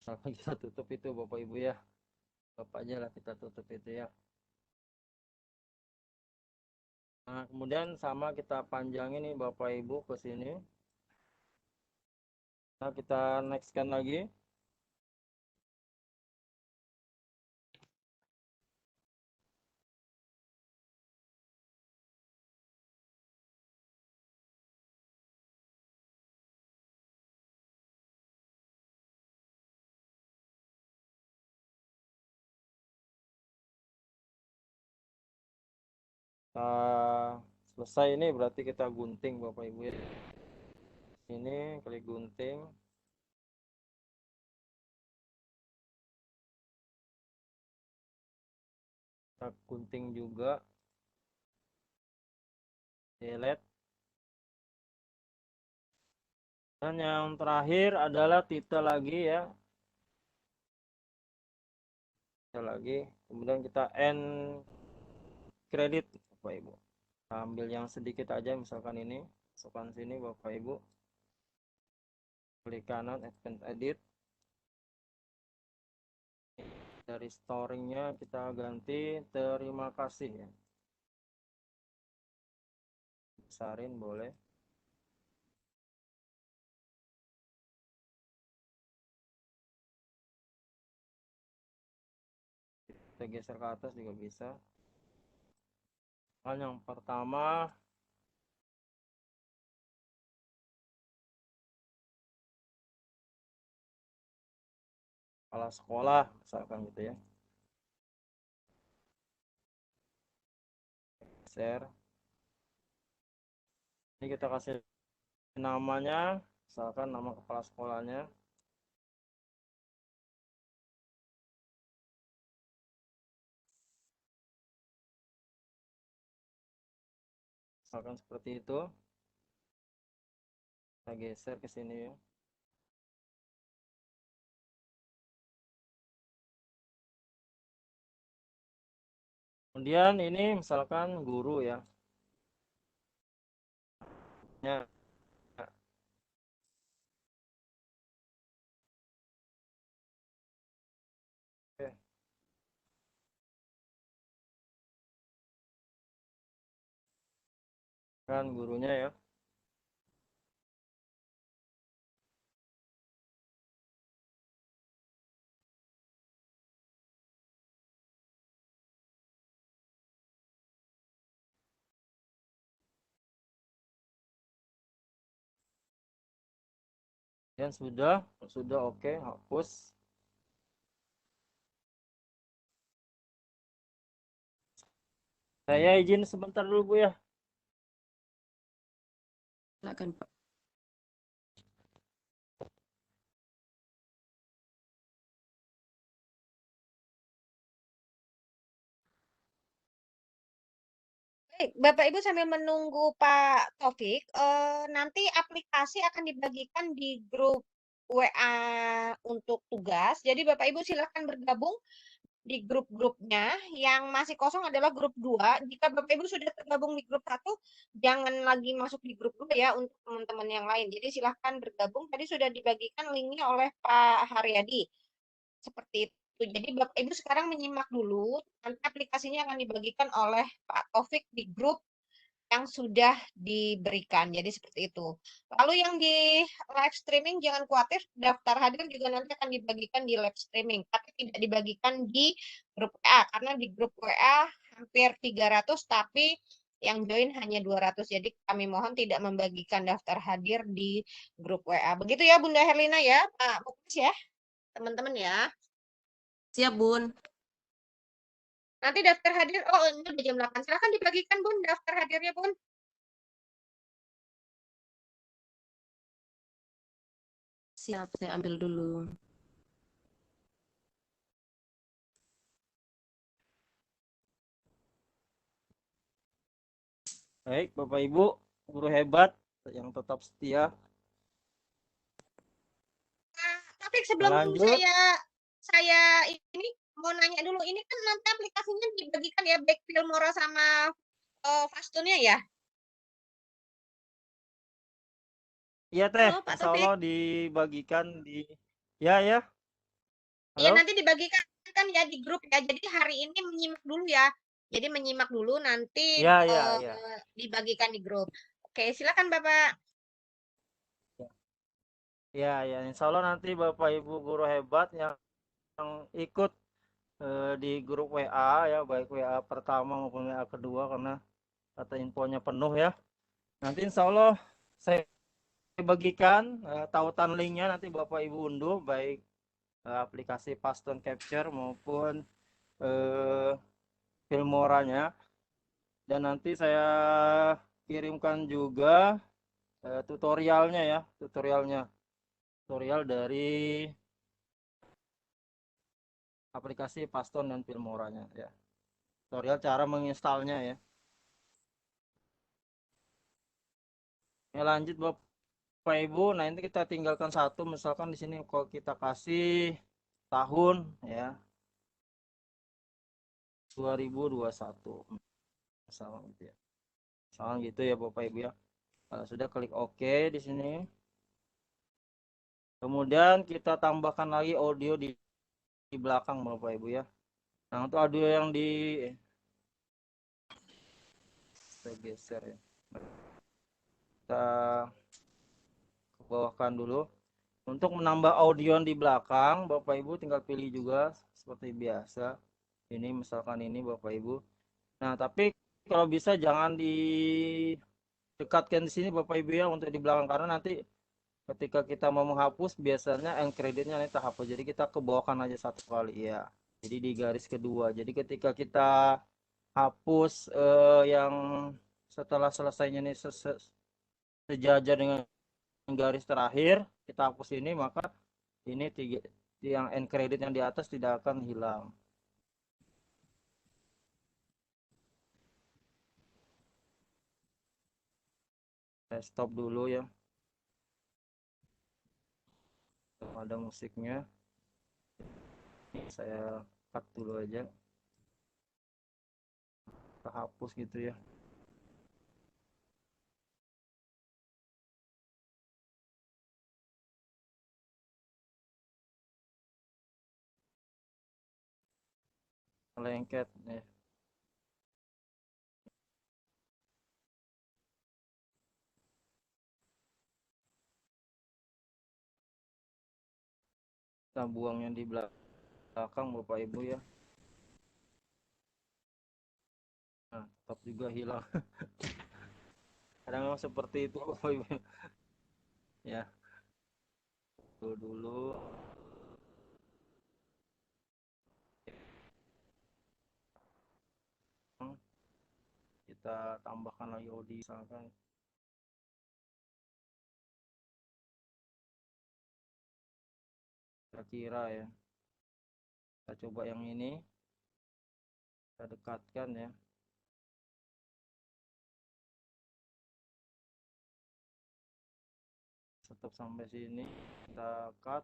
Speaker 2: Misalkan kita tutup itu Bapak Ibu ya. Bapak aja lah kita tutup itu ya. Nah, kemudian sama kita panjangin nih Bapak Ibu ke sini. Nah, kita nextkan lagi. Selesai ini berarti kita gunting Bapak Ibu ya. Ini klik gunting. Kita gunting juga. Delete. Dan yang terakhir adalah titel lagi ya. Titel lagi. Kemudian kita end credit Bapak Ibu. Ambil yang sedikit aja misalkan ini. Masukkan sini Bapak Ibu. Klik kanan advance edit. Dari storingnya kita ganti terima kasih ya. Besarin boleh. Kita geser ke atas juga bisa. Yang pertama kepala sekolah misalkan gitu ya. Share. Ini kita kasih namanya, misalkan nama kepala sekolahnya. Misalkan seperti itu. Kita geser ke sini ya. Kemudian ini misalkan guru ya. Ya. Oke. Kan gurunya ya. Dan sudah oke, hapus. Saya izin sebentar dulu Bu ya.
Speaker 5: Silakan Pak.
Speaker 3: Baik, Bapak Ibu sambil menunggu Pak Taufik, nanti aplikasi akan dibagikan di grup WA untuk tugas. Jadi Bapak Ibu silakan bergabung di grup-grupnya. Yang masih kosong adalah grup 2. Jika Bapak Ibu sudah tergabung di grup 1, jangan lagi masuk di grup 2 ya untuk teman-teman yang lain. Jadi silahkan bergabung. Tadi sudah dibagikan linknya oleh Pak Haryadi. Seperti itu. Jadi Bapak Ibu sekarang menyimak dulu. Nanti aplikasinya akan dibagikan oleh Pak Taufik di grup yang sudah diberikan. Jadi seperti itu. Lalu yang di live streaming jangan khawatir, daftar hadir juga nanti akan dibagikan di live streaming, tapi tidak dibagikan di grup WA karena di grup WA hampir 300 tapi yang join hanya 200. Jadi kami mohon tidak membagikan daftar hadir di grup WA. Begitu ya Bunda Herlina ya, Pak Muklis ya, teman-teman ya.
Speaker 5: Siap Bun.
Speaker 3: Nanti daftar hadir, oh ini udah jam 8. Silahkan dibagikan Bun, daftar hadirnya Bun.
Speaker 5: Siap, saya ambil dulu.
Speaker 2: Baik, Bapak Ibu, guru hebat yang tetap setia.
Speaker 3: Tapi sebelum
Speaker 2: Lanjut.
Speaker 3: saya ini mau nanya dulu, ini kan nanti aplikasinya dibagikan ya baik Filmora sama Fastunnya ya?
Speaker 2: Iya Teh,
Speaker 3: Halo Pak
Speaker 2: insya
Speaker 3: Taufik.
Speaker 2: Allah dibagikan di ya.
Speaker 3: Iya
Speaker 2: Halo.
Speaker 3: nanti dibagikan kan ya di grup ya. Jadi hari ini menyimak dulu ya. Jadi menyimak dulu nanti
Speaker 2: Ya.
Speaker 3: dibagikan di grup. Oke, silakan Bapak.
Speaker 2: Ya, insya Allah nanti Bapak Ibu guru hebat yang ikut di grup WA ya, baik WA pertama maupun WA kedua karena kata infonya penuh ya. Nanti insya Allah saya bagikan tautan linknya, nanti Bapak Ibu unduh baik aplikasi Paston Capture maupun Filmoranya, dan nanti saya kirimkan juga tutorial dari aplikasi Paston dan Filmoranya ya, tutorial cara menginstalnya ya. Lanjut Bapak Ibu, nah ini kita tinggalkan satu, misalkan di sini kalau kita kasih tahun ya 2021 misalkan gitu ya. Misalkan gitu ya Bapak Ibu ya. Sudah klik OK di sini. Kemudian kita tambahkan lagi audio di belakang Bapak Ibu ya. Nah, untuk audio yang saya geser ya. Kita bawahkan dulu. Untuk menambah audio di belakang, Bapak Ibu tinggal pilih juga seperti biasa. Ini misalkan ini Bapak Ibu. Nah, tapi kalau bisa jangan didekatkan di sini Bapak Ibu ya untuk di belakang, karena nanti ketika kita mau menghapus biasanya end creditnya nanti terhapus. Jadi kita kebawahkan aja satu kali ya. Jadi di garis kedua. Jadi ketika kita hapus yang setelah selesainya ini sejajar dengan garis terakhir, kita hapus ini, maka ini yang end credit yang di atas tidak akan hilang. Saya stop dulu ya. Ada musiknya. Saya cut dulu aja. Kita hapus gitu ya. Lengket ya. Kita buangnya di belakang Bapak Ibu ya. Nah, tetap juga hilang. Kadang memang seperti itu Bapak Ibu ya. dulu. Kita tambahkan lagi Audi misalkan. Kira-kira ya. Kita coba yang ini. Kita dekatkan ya. Stop sampai sini. Kita cut.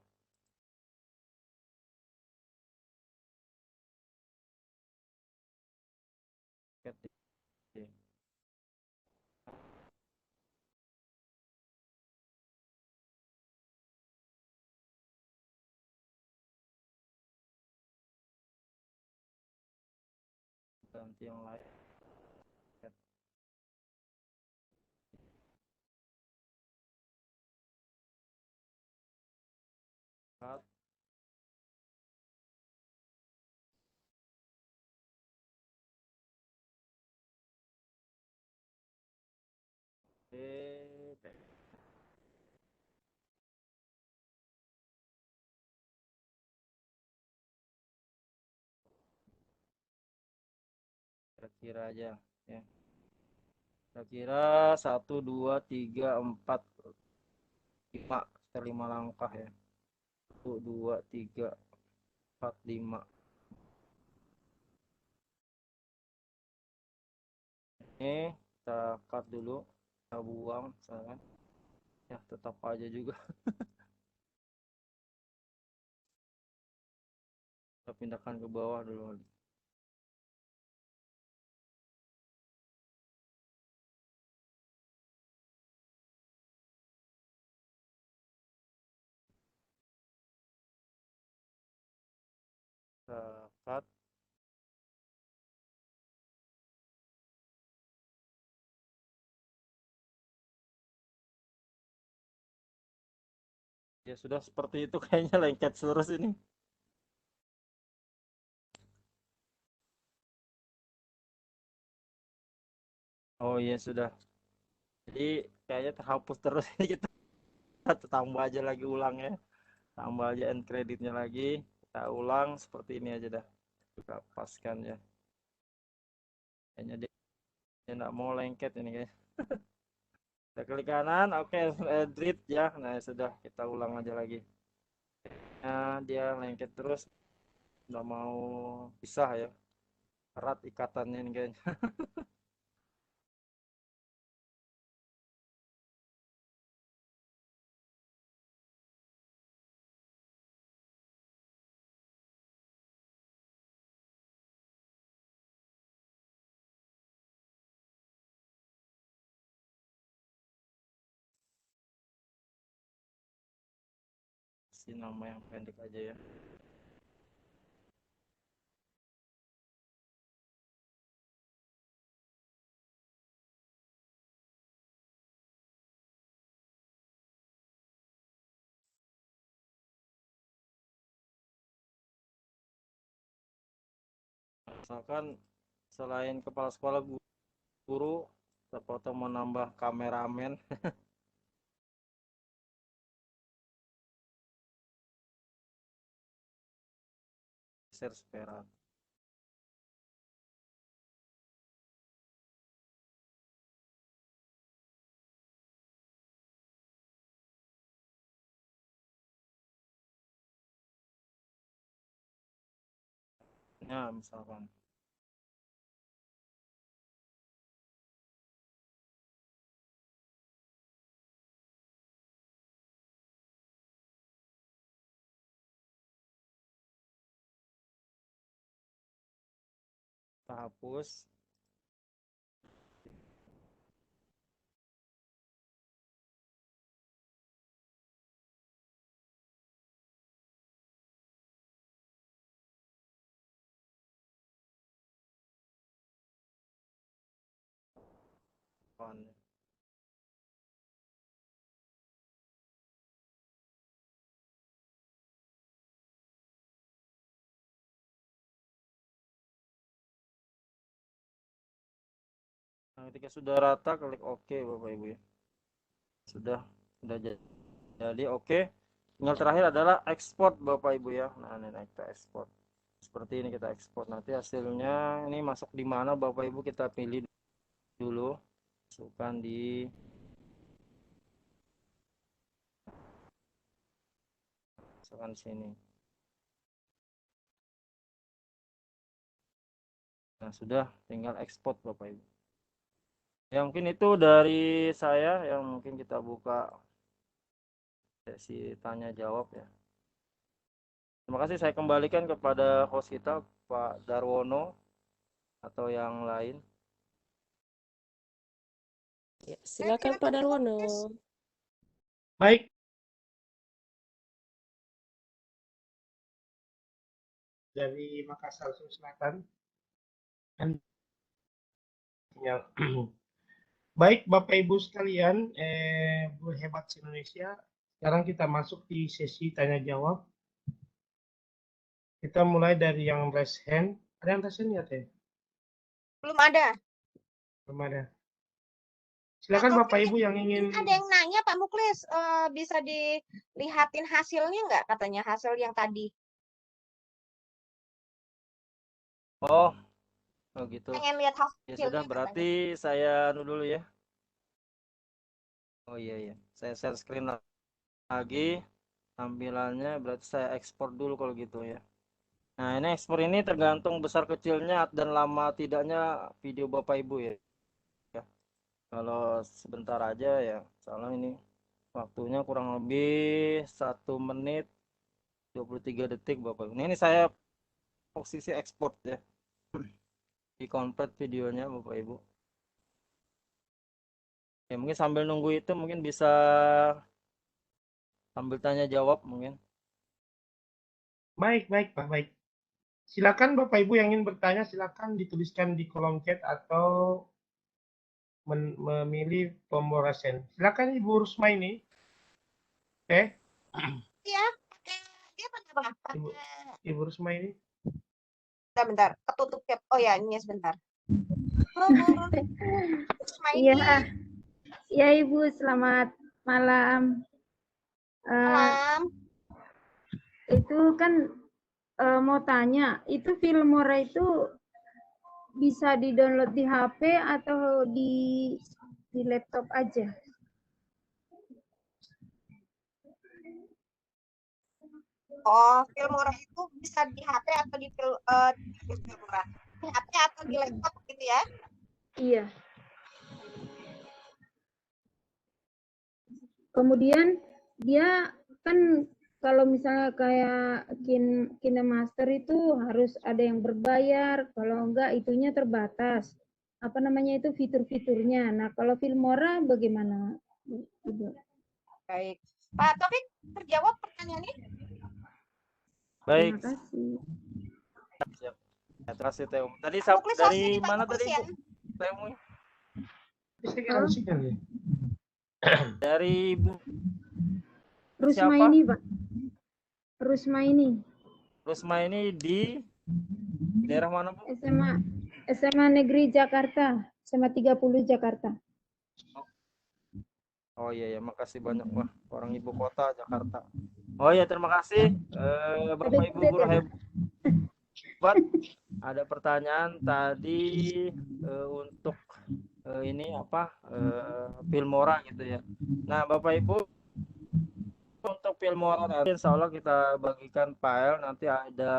Speaker 2: Oke. Ganti yang lain. Cut. Oke. Kira-kira aja ya. Kira-kira 1, 2, 3, 4, 5. Sekitar 5 langkah ya. 1, 2, 3, 4, 5. Ini kita cut dulu. Kita buang misalkan. Ya tetap aja juga. Kita pindahkan ke bawah dulu. Kita cut. Ya sudah seperti itu kayaknya lengket lurus ini. Oh iya sudah. Jadi kayaknya terhapus terus ini kita tambah aja lagi ulang ya. Tambah aja end kreditnya lagi. Kita ulang seperti ini aja dah. Kita paskan ya. Kayaknya dia nggak mau lengket ini guys. Kita klik kanan, oke, edit ya. Nah sudah, kita ulang aja lagi. Nah, dia lengket terus, nggak mau pisah ya. Erat ikatannya ini guys. Si nama yang pendek aja ya. Misalkan selain kepala sekolah guru, foto mau nambah kameramen. Share sepera. Nah, misalkan. Kita hapus. Nah, ketika sudah rata, klik OK Bapak Ibu ya. Sudah jadi oke. Tinggal terakhir adalah ekspor Bapak Ibu ya. Nah, ini kita ekspor. Seperti ini kita ekspor. Nanti hasilnya ini masuk di mana Bapak Ibu kita pilih dulu. Masukkan di sini. Nah, sudah tinggal ekspor Bapak Ibu. Ya, mungkin itu dari saya yang mungkin kita buka sesi tanya jawab ya. Terima kasih, saya kembalikan kepada host kita Pak Darwono atau yang lain.
Speaker 5: Ya, silakan Pak Darwono.
Speaker 4: Baik. Dari Makassar Sulawesi Selatan. Ya. Baik Bapak Ibu sekalian, guru hebat Indonesia. Sekarang kita masuk di sesi tanya jawab. Kita mulai dari yang raise hand. Ada yang raise hand ya, Teh?
Speaker 3: Belum ada.
Speaker 4: Belum ada. Silakan Bapak Ibu yang ingin.
Speaker 3: Ada yang nanya Pak Muklis, bisa dilihatin hasilnya nggak, katanya hasil yang tadi?
Speaker 2: Oh gitu.
Speaker 3: Pengen lihat
Speaker 2: Ya
Speaker 3: hasilnya.
Speaker 2: sudah, berarti saya dulu ya. Oh iya. Saya share screen lagi tampilannya, berarti saya ekspor dulu kalau gitu ya. Nah, ini ekspor ini tergantung besar kecilnya dan lama tidaknya video Bapak Ibu ya. Kalau sebentar aja ya, soalnya ini waktunya kurang lebih 1 menit 23 detik Bapak Ibu. Ini saya posisi ekspor ya. Di convert videonya Bapak Ibu. Ya, mungkin sambil nunggu itu mungkin bisa sambil tanya jawab mungkin.
Speaker 4: Baik Pak, baik. Silakan Bapak Ibu yang ingin bertanya, silakan dituliskan di kolom chat atau memilih tombol raise hand. Silakan Ibu Rusmaini.
Speaker 3: Iya, dia pakai apa?
Speaker 4: Ibu Rusmaini.
Speaker 3: Bentar, ketutup cap. Oh ya, ini sebentar.
Speaker 6: Iya, ya Ibu, selamat malam.
Speaker 3: Malam.
Speaker 6: Itu kan mau tanya, itu Filmora itu bisa di-download di HP atau di laptop aja?
Speaker 3: Oh, Filmora itu bisa di HP atau di Filmora? Di HP atau di laptop gitu ya?
Speaker 6: Iya. Kemudian dia kan kalau misalnya kayak KineMaster itu harus ada yang berbayar, kalau enggak itunya terbatas. Apa namanya itu fitur-fiturnya. Nah, kalau Filmora bagaimana, Ibu?
Speaker 3: Baik. Pak Taufik, terjawab pertanyaannya?
Speaker 2: Baik.
Speaker 6: Terima kasih.
Speaker 2: Siap. Terima kasih Teo. Tadi dari mana tadi Ibu? Teo. Dari Ibu
Speaker 6: Rusmaini, Pak. Rusmaini
Speaker 2: di daerah mana, Bu?
Speaker 6: SMA Negeri Jakarta, SMA 30 Jakarta.
Speaker 2: Oh iya, makasih banyak Pak. Orang ibu kota Jakarta. Oh iya, terima kasih Bapak Ibu guru hebat. Ada pertanyaan tadi untuk ini apa Filmora gitu ya. Nah, Bapak Ibu, untuk Filmora nanti insya Allah kita bagikan file, nanti ada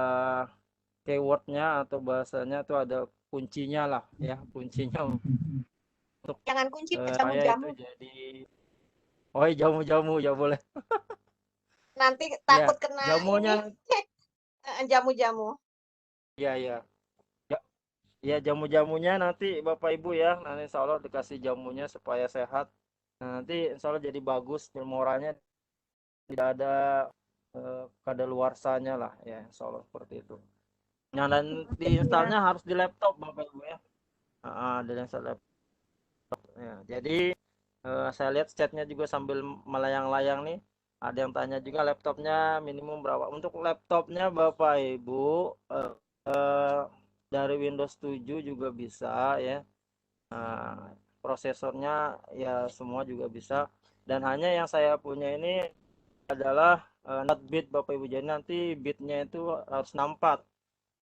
Speaker 2: keywordnya atau bahasanya tuh ada kuncinya lah ya, kuncinya untuk
Speaker 3: jangan kunci jamu-jamu.
Speaker 2: Jadi oh jamu-jamu ya boleh.
Speaker 3: Nanti takut
Speaker 2: ya,
Speaker 3: kena
Speaker 2: jamunya
Speaker 3: jamu-jamu.
Speaker 2: Iya. Ya, jamu-jamunya nanti Bapak Ibu ya, nanti insya Allah dikasih jamunya supaya sehat. Nah, nanti insya Allah jadi bagus, Filmoranya tidak ada kadaluarsanya lah ya, insya Allah seperti itu. Nah, dan diinstalnya harus di laptop Bapak Ibu ya. Ada yang laptop. Ya, jadi saya lihat chatnya juga sambil melayang-layang nih. Ada yang tanya juga laptopnya minimum berapa. Untuk laptopnya Bapak Ibu dari Windows 7 juga bisa ya. Prosesornya ya semua juga bisa. Dan hanya yang saya punya ini adalah not bit Bapak Ibu. Jadi nanti bitnya itu harus 64.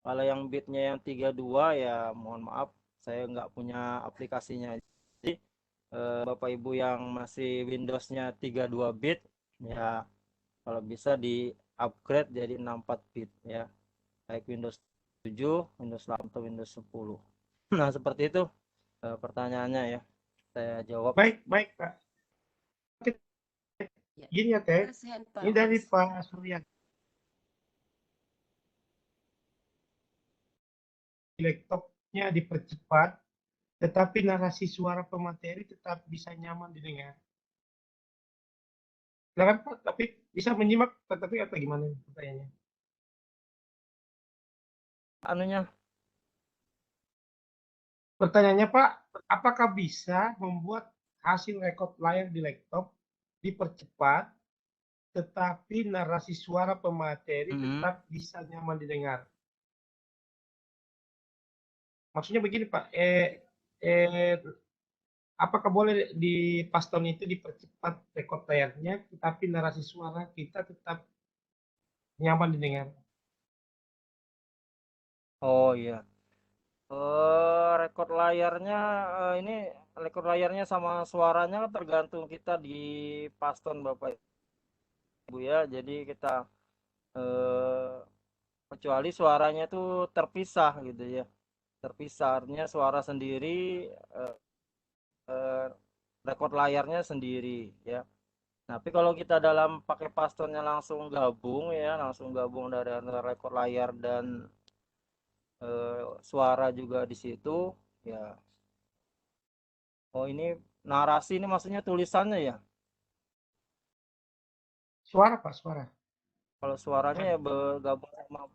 Speaker 2: Kalau yang bitnya yang 32 ya mohon maaf saya nggak punya aplikasinya. Jadi Bapak Ibu yang masih Windows-nya 32 bit ya kalau bisa di upgrade jadi 64 bit ya. Baik Windows 7, Windows 8 atau Windows 10. Nah, seperti itu pertanyaannya ya. Saya jawab.
Speaker 4: Baik, baik Pak.
Speaker 5: Ya,
Speaker 4: Gini ya Teh,
Speaker 5: raise hand, Pak
Speaker 4: ini dari
Speaker 5: Mulis.
Speaker 4: Pak Surya. Laptopnya dipercepat, tetapi narasi suara pemateri tetap bisa nyaman didengar. Silakan Pak, tapi bisa menyimak tetapi atau gimana pertanyaannya?
Speaker 2: Anunya
Speaker 4: Pertanyaannya Pak, apakah bisa membuat hasil rekod layar di laptop dipercepat, tetapi narasi suara pemateri tetap bisa nyaman didengar? Maksudnya begini Pak, apakah boleh di Paston itu dipercepat rekod layarnya, tetapi narasi suara kita tetap nyaman didengar?
Speaker 2: Oh iya. Rekod layarnya ini rekod layarnya sama suaranya kan tergantung kita di Paston Bapak Ibu ya. Jadi kita eh, kecuali suaranya itu terpisah gitu ya. Terpisah artinya suara sendiri, eh, rekod layarnya sendiri ya. Tapi kalau kita dalam pakai Pastonnya langsung gabung ya, langsung gabung dari antara rekod layar dan suara juga di situ ya. Oh ini narasi ini maksudnya tulisannya ya.
Speaker 4: Suara Pak, suara.
Speaker 2: Kalau suaranya ya bergabung sama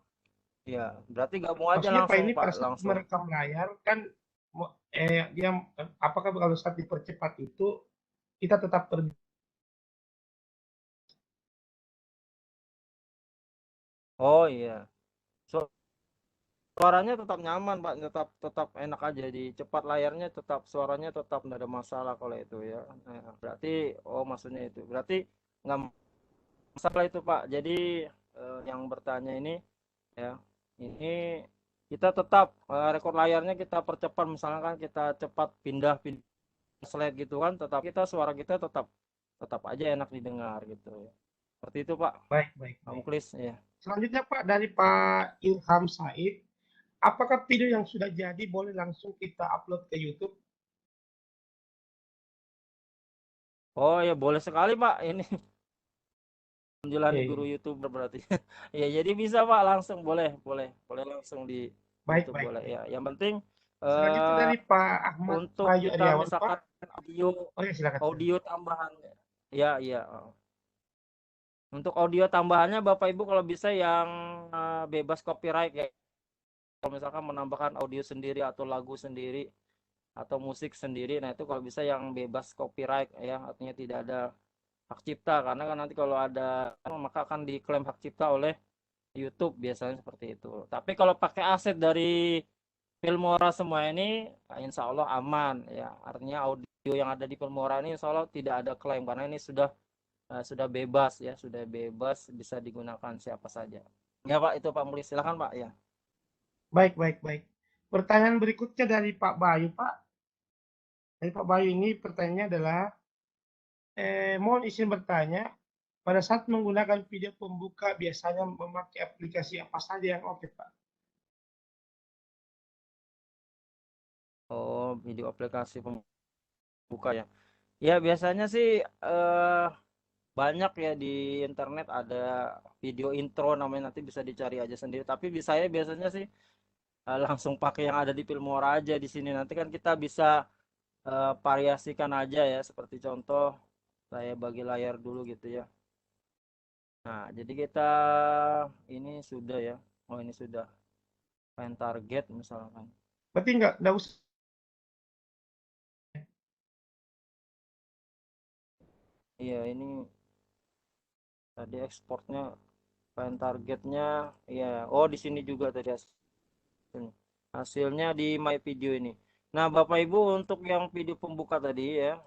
Speaker 2: ya, berarti gabung aja
Speaker 4: Maksudnya Pak
Speaker 2: langsung
Speaker 4: ini
Speaker 2: Pak,
Speaker 4: pada saat
Speaker 2: langsung.
Speaker 4: merekam layar kan dia apakah kalau saat dipercepat itu kita tetap
Speaker 2: Oh iya. Suaranya tetap nyaman Pak, tetap tetap enak aja di cepat layarnya tetap suaranya tetap tidak ada masalah kalau itu ya. Nah, berarti oh maksudnya itu. Berarti nggak masalah itu Pak. Jadi yang bertanya ini ya, ini kita tetap rekor layarnya kita percepat misalnya kan kita cepat pindah slide gitu kan, tetap kita suara kita tetap tetap aja enak didengar gitu ya. Seperti itu Pak.
Speaker 4: baik, baik,
Speaker 2: Pak
Speaker 4: baik.
Speaker 2: Muklis ya.
Speaker 4: Selanjutnya Pak dari Pak Ilham Said, apakah video yang sudah jadi boleh langsung kita upload ke YouTube?
Speaker 2: Oh ya boleh sekali Pak ini menjalani
Speaker 4: Iya,
Speaker 2: guru
Speaker 4: iya.
Speaker 2: YouTuber berarti. Ya jadi bisa Pak langsung boleh langsung di
Speaker 4: Baik,
Speaker 2: YouTube
Speaker 4: baik,
Speaker 2: boleh
Speaker 4: baik.
Speaker 2: ya. Yang penting
Speaker 4: Selanjutnya
Speaker 2: eh
Speaker 4: dari Pak Ahmad
Speaker 2: untuk
Speaker 4: Bayu
Speaker 2: kita
Speaker 4: Aryawan Pak.
Speaker 2: misalkan audio
Speaker 4: Oh ya silakan.
Speaker 2: audio tambahan ya iya. Untuk audio tambahannya Bapak Ibu kalau bisa yang bebas copyright ya. Kalau misalkan menambahkan audio sendiri atau lagu sendiri atau musik sendiri, nah itu kalau bisa yang bebas copyright ya, artinya tidak ada hak cipta karena kan nanti kalau ada maka akan diklaim hak cipta oleh YouTube biasanya seperti itu. Tapi kalau pakai aset dari Filmora semua ini, insya Allah aman ya. Artinya audio yang ada di Filmora ini insya Allah tidak ada klaim karena ini sudah bebas ya, sudah bebas bisa digunakan siapa saja. Ya Pak, itu Pak Mulis silakan Pak ya.
Speaker 4: Baik, baik, baik. Pertanyaan berikutnya dari Pak Bayu Pak. Dari Pak Bayu ini pertanyaannya adalah, mohon izin bertanya, pada saat menggunakan video pembuka biasanya memakai aplikasi apa saja yang oke Pak?
Speaker 2: Oh, video aplikasi pembuka ya. Ya biasanya sih banyak ya di internet ada video intro namanya nanti bisa dicari aja sendiri. Tapi saya biasanya sih langsung pakai yang ada di Filmora aja di sini. Nanti kan kita bisa variasikan aja ya. Seperti contoh saya bagi layar dulu gitu ya. Nah, jadi kita ini sudah ya. Oh, ini sudah main target misalkan.
Speaker 4: Berarti nggak usah.
Speaker 2: Iya, ini tadi ekspornya main targetnya ya. Oh, di sini juga tadi hasilnya di my video ini. Nah, Bapak Ibu untuk yang video pembuka tadi ya,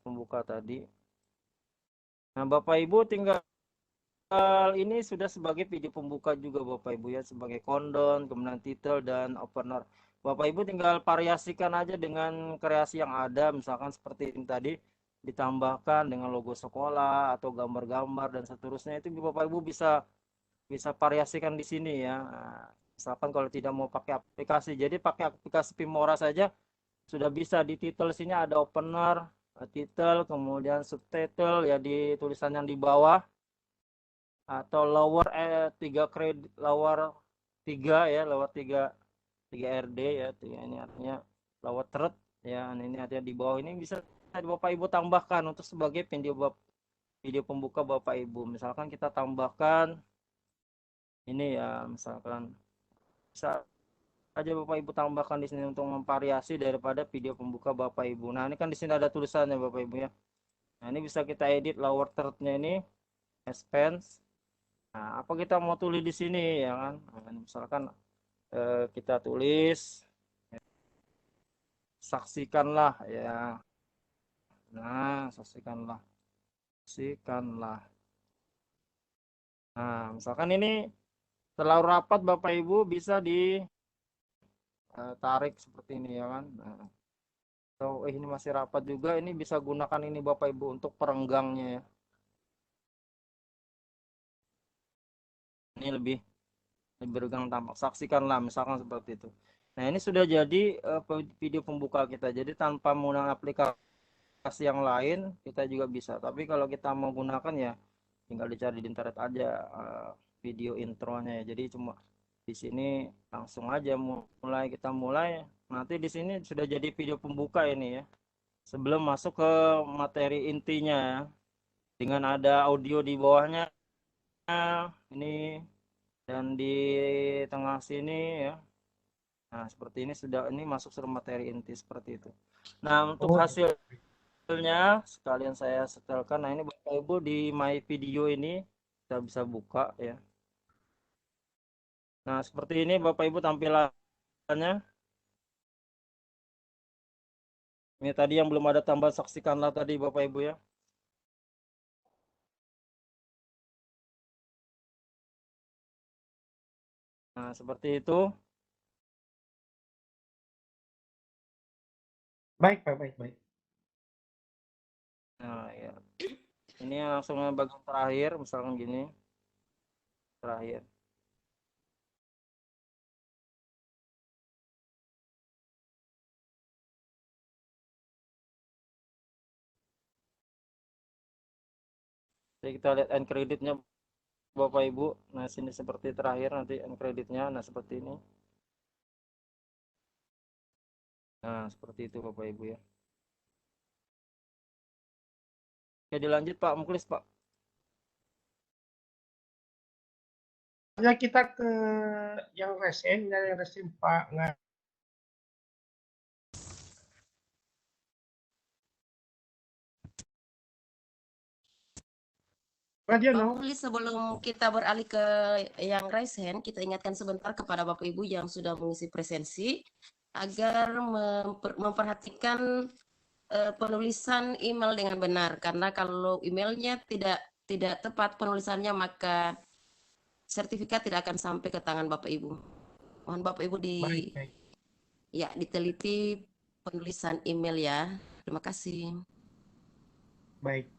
Speaker 2: pembuka tadi. Nah, Bapak Ibu tinggal ini sudah sebagai video pembuka juga Bapak Ibu ya, sebagai kondon, kemudian title dan opener. Bapak Ibu tinggal variasikan aja dengan kreasi yang ada, misalkan seperti ini tadi ditambahkan dengan logo sekolah atau gambar-gambar dan seterusnya, itu Bapak Ibu bisa variasikan di sini ya. Nah, misalkan kalau tidak mau pakai aplikasi, jadi pakai aplikasi Filmora saja sudah bisa. Di title sini ada opener, title, kemudian subtitle ya di tulisan yang di bawah, atau lower 3 kredit, lower 3 ya, lower 3 RD ya, ini artinya lower third ya, ini artinya di bawah. Ini bisa Bapak Ibu tambahkan untuk sebagai video pembuka Bapak Ibu. Misalkan kita tambahkan ini ya, misalkan bisa aja Bapak Ibu tambahkan di sini untuk memvariasi daripada video pembuka Bapak Ibu. Nah, ini kan di sini ada tulisannya Bapak Ibu ya. Nah, ini bisa kita edit lower third-nya ini, expense. Nah, apa kita mau tulis di sini ya kan? Nah, misalkan kita tulis saksikanlah ya. Nah, saksikanlah. Nah, misalkan ini terlalu rapat Bapak Ibu, bisa ditarik seperti ini ya kan. Nah, atau ini masih rapat juga, ini bisa gunakan ini Bapak Ibu untuk perenggangnya ya. Ini lebih bergang tampak, saksikanlah misalkan seperti itu. Nah, ini sudah jadi video pembuka kita. Jadi tanpa menggunakan aplikasi yang lain kita juga bisa. Tapi kalau kita mau gunakan ya tinggal dicari di internet aja video intronya ya. Jadi cuma di sini langsung aja kita mulai. Nanti di sini sudah jadi video pembuka ini ya. Sebelum masuk ke materi intinya ya. Dengan ada audio di bawahnya ini dan di tengah sini ya. Nah, seperti ini sudah, ini masuk ke materi inti seperti itu. Nah, untuk hasilnya sekalian saya setelkan. Nah, ini Bapak Ibu di my video ini kita bisa buka ya. Nah, seperti ini Bapak Ibu tampilannya. Ini tadi yang belum ada tambah, saksikanlah tadi Bapak Ibu ya. Nah, seperti itu.
Speaker 4: Baik.
Speaker 2: Nah, ya. Ini langsung bagian terakhir, misalkan gini. Terakhir. Jadi kita lihat end creditnya Bapak Ibu. Nah, sini seperti terakhir nanti end creditnya. Nah, seperti ini. Nah, seperti itu Bapak Ibu ya. Oke, dilanjut Pak Muklis, Pak.
Speaker 4: Ya, kita ke yang resen, Pak.
Speaker 5: Pak Muklis, sebelum kita beralih ke yang raise hand, kita ingatkan sebentar kepada Bapak Ibu yang sudah mengisi presensi agar memperhatikan penulisan email dengan benar, karena kalau emailnya tidak tepat penulisannya, maka sertifikat tidak akan sampai ke tangan Bapak Ibu. Mohon Bapak Ibu
Speaker 4: Baik.
Speaker 5: Ya, diteliti penulisan email ya. Terima kasih.
Speaker 4: Baik.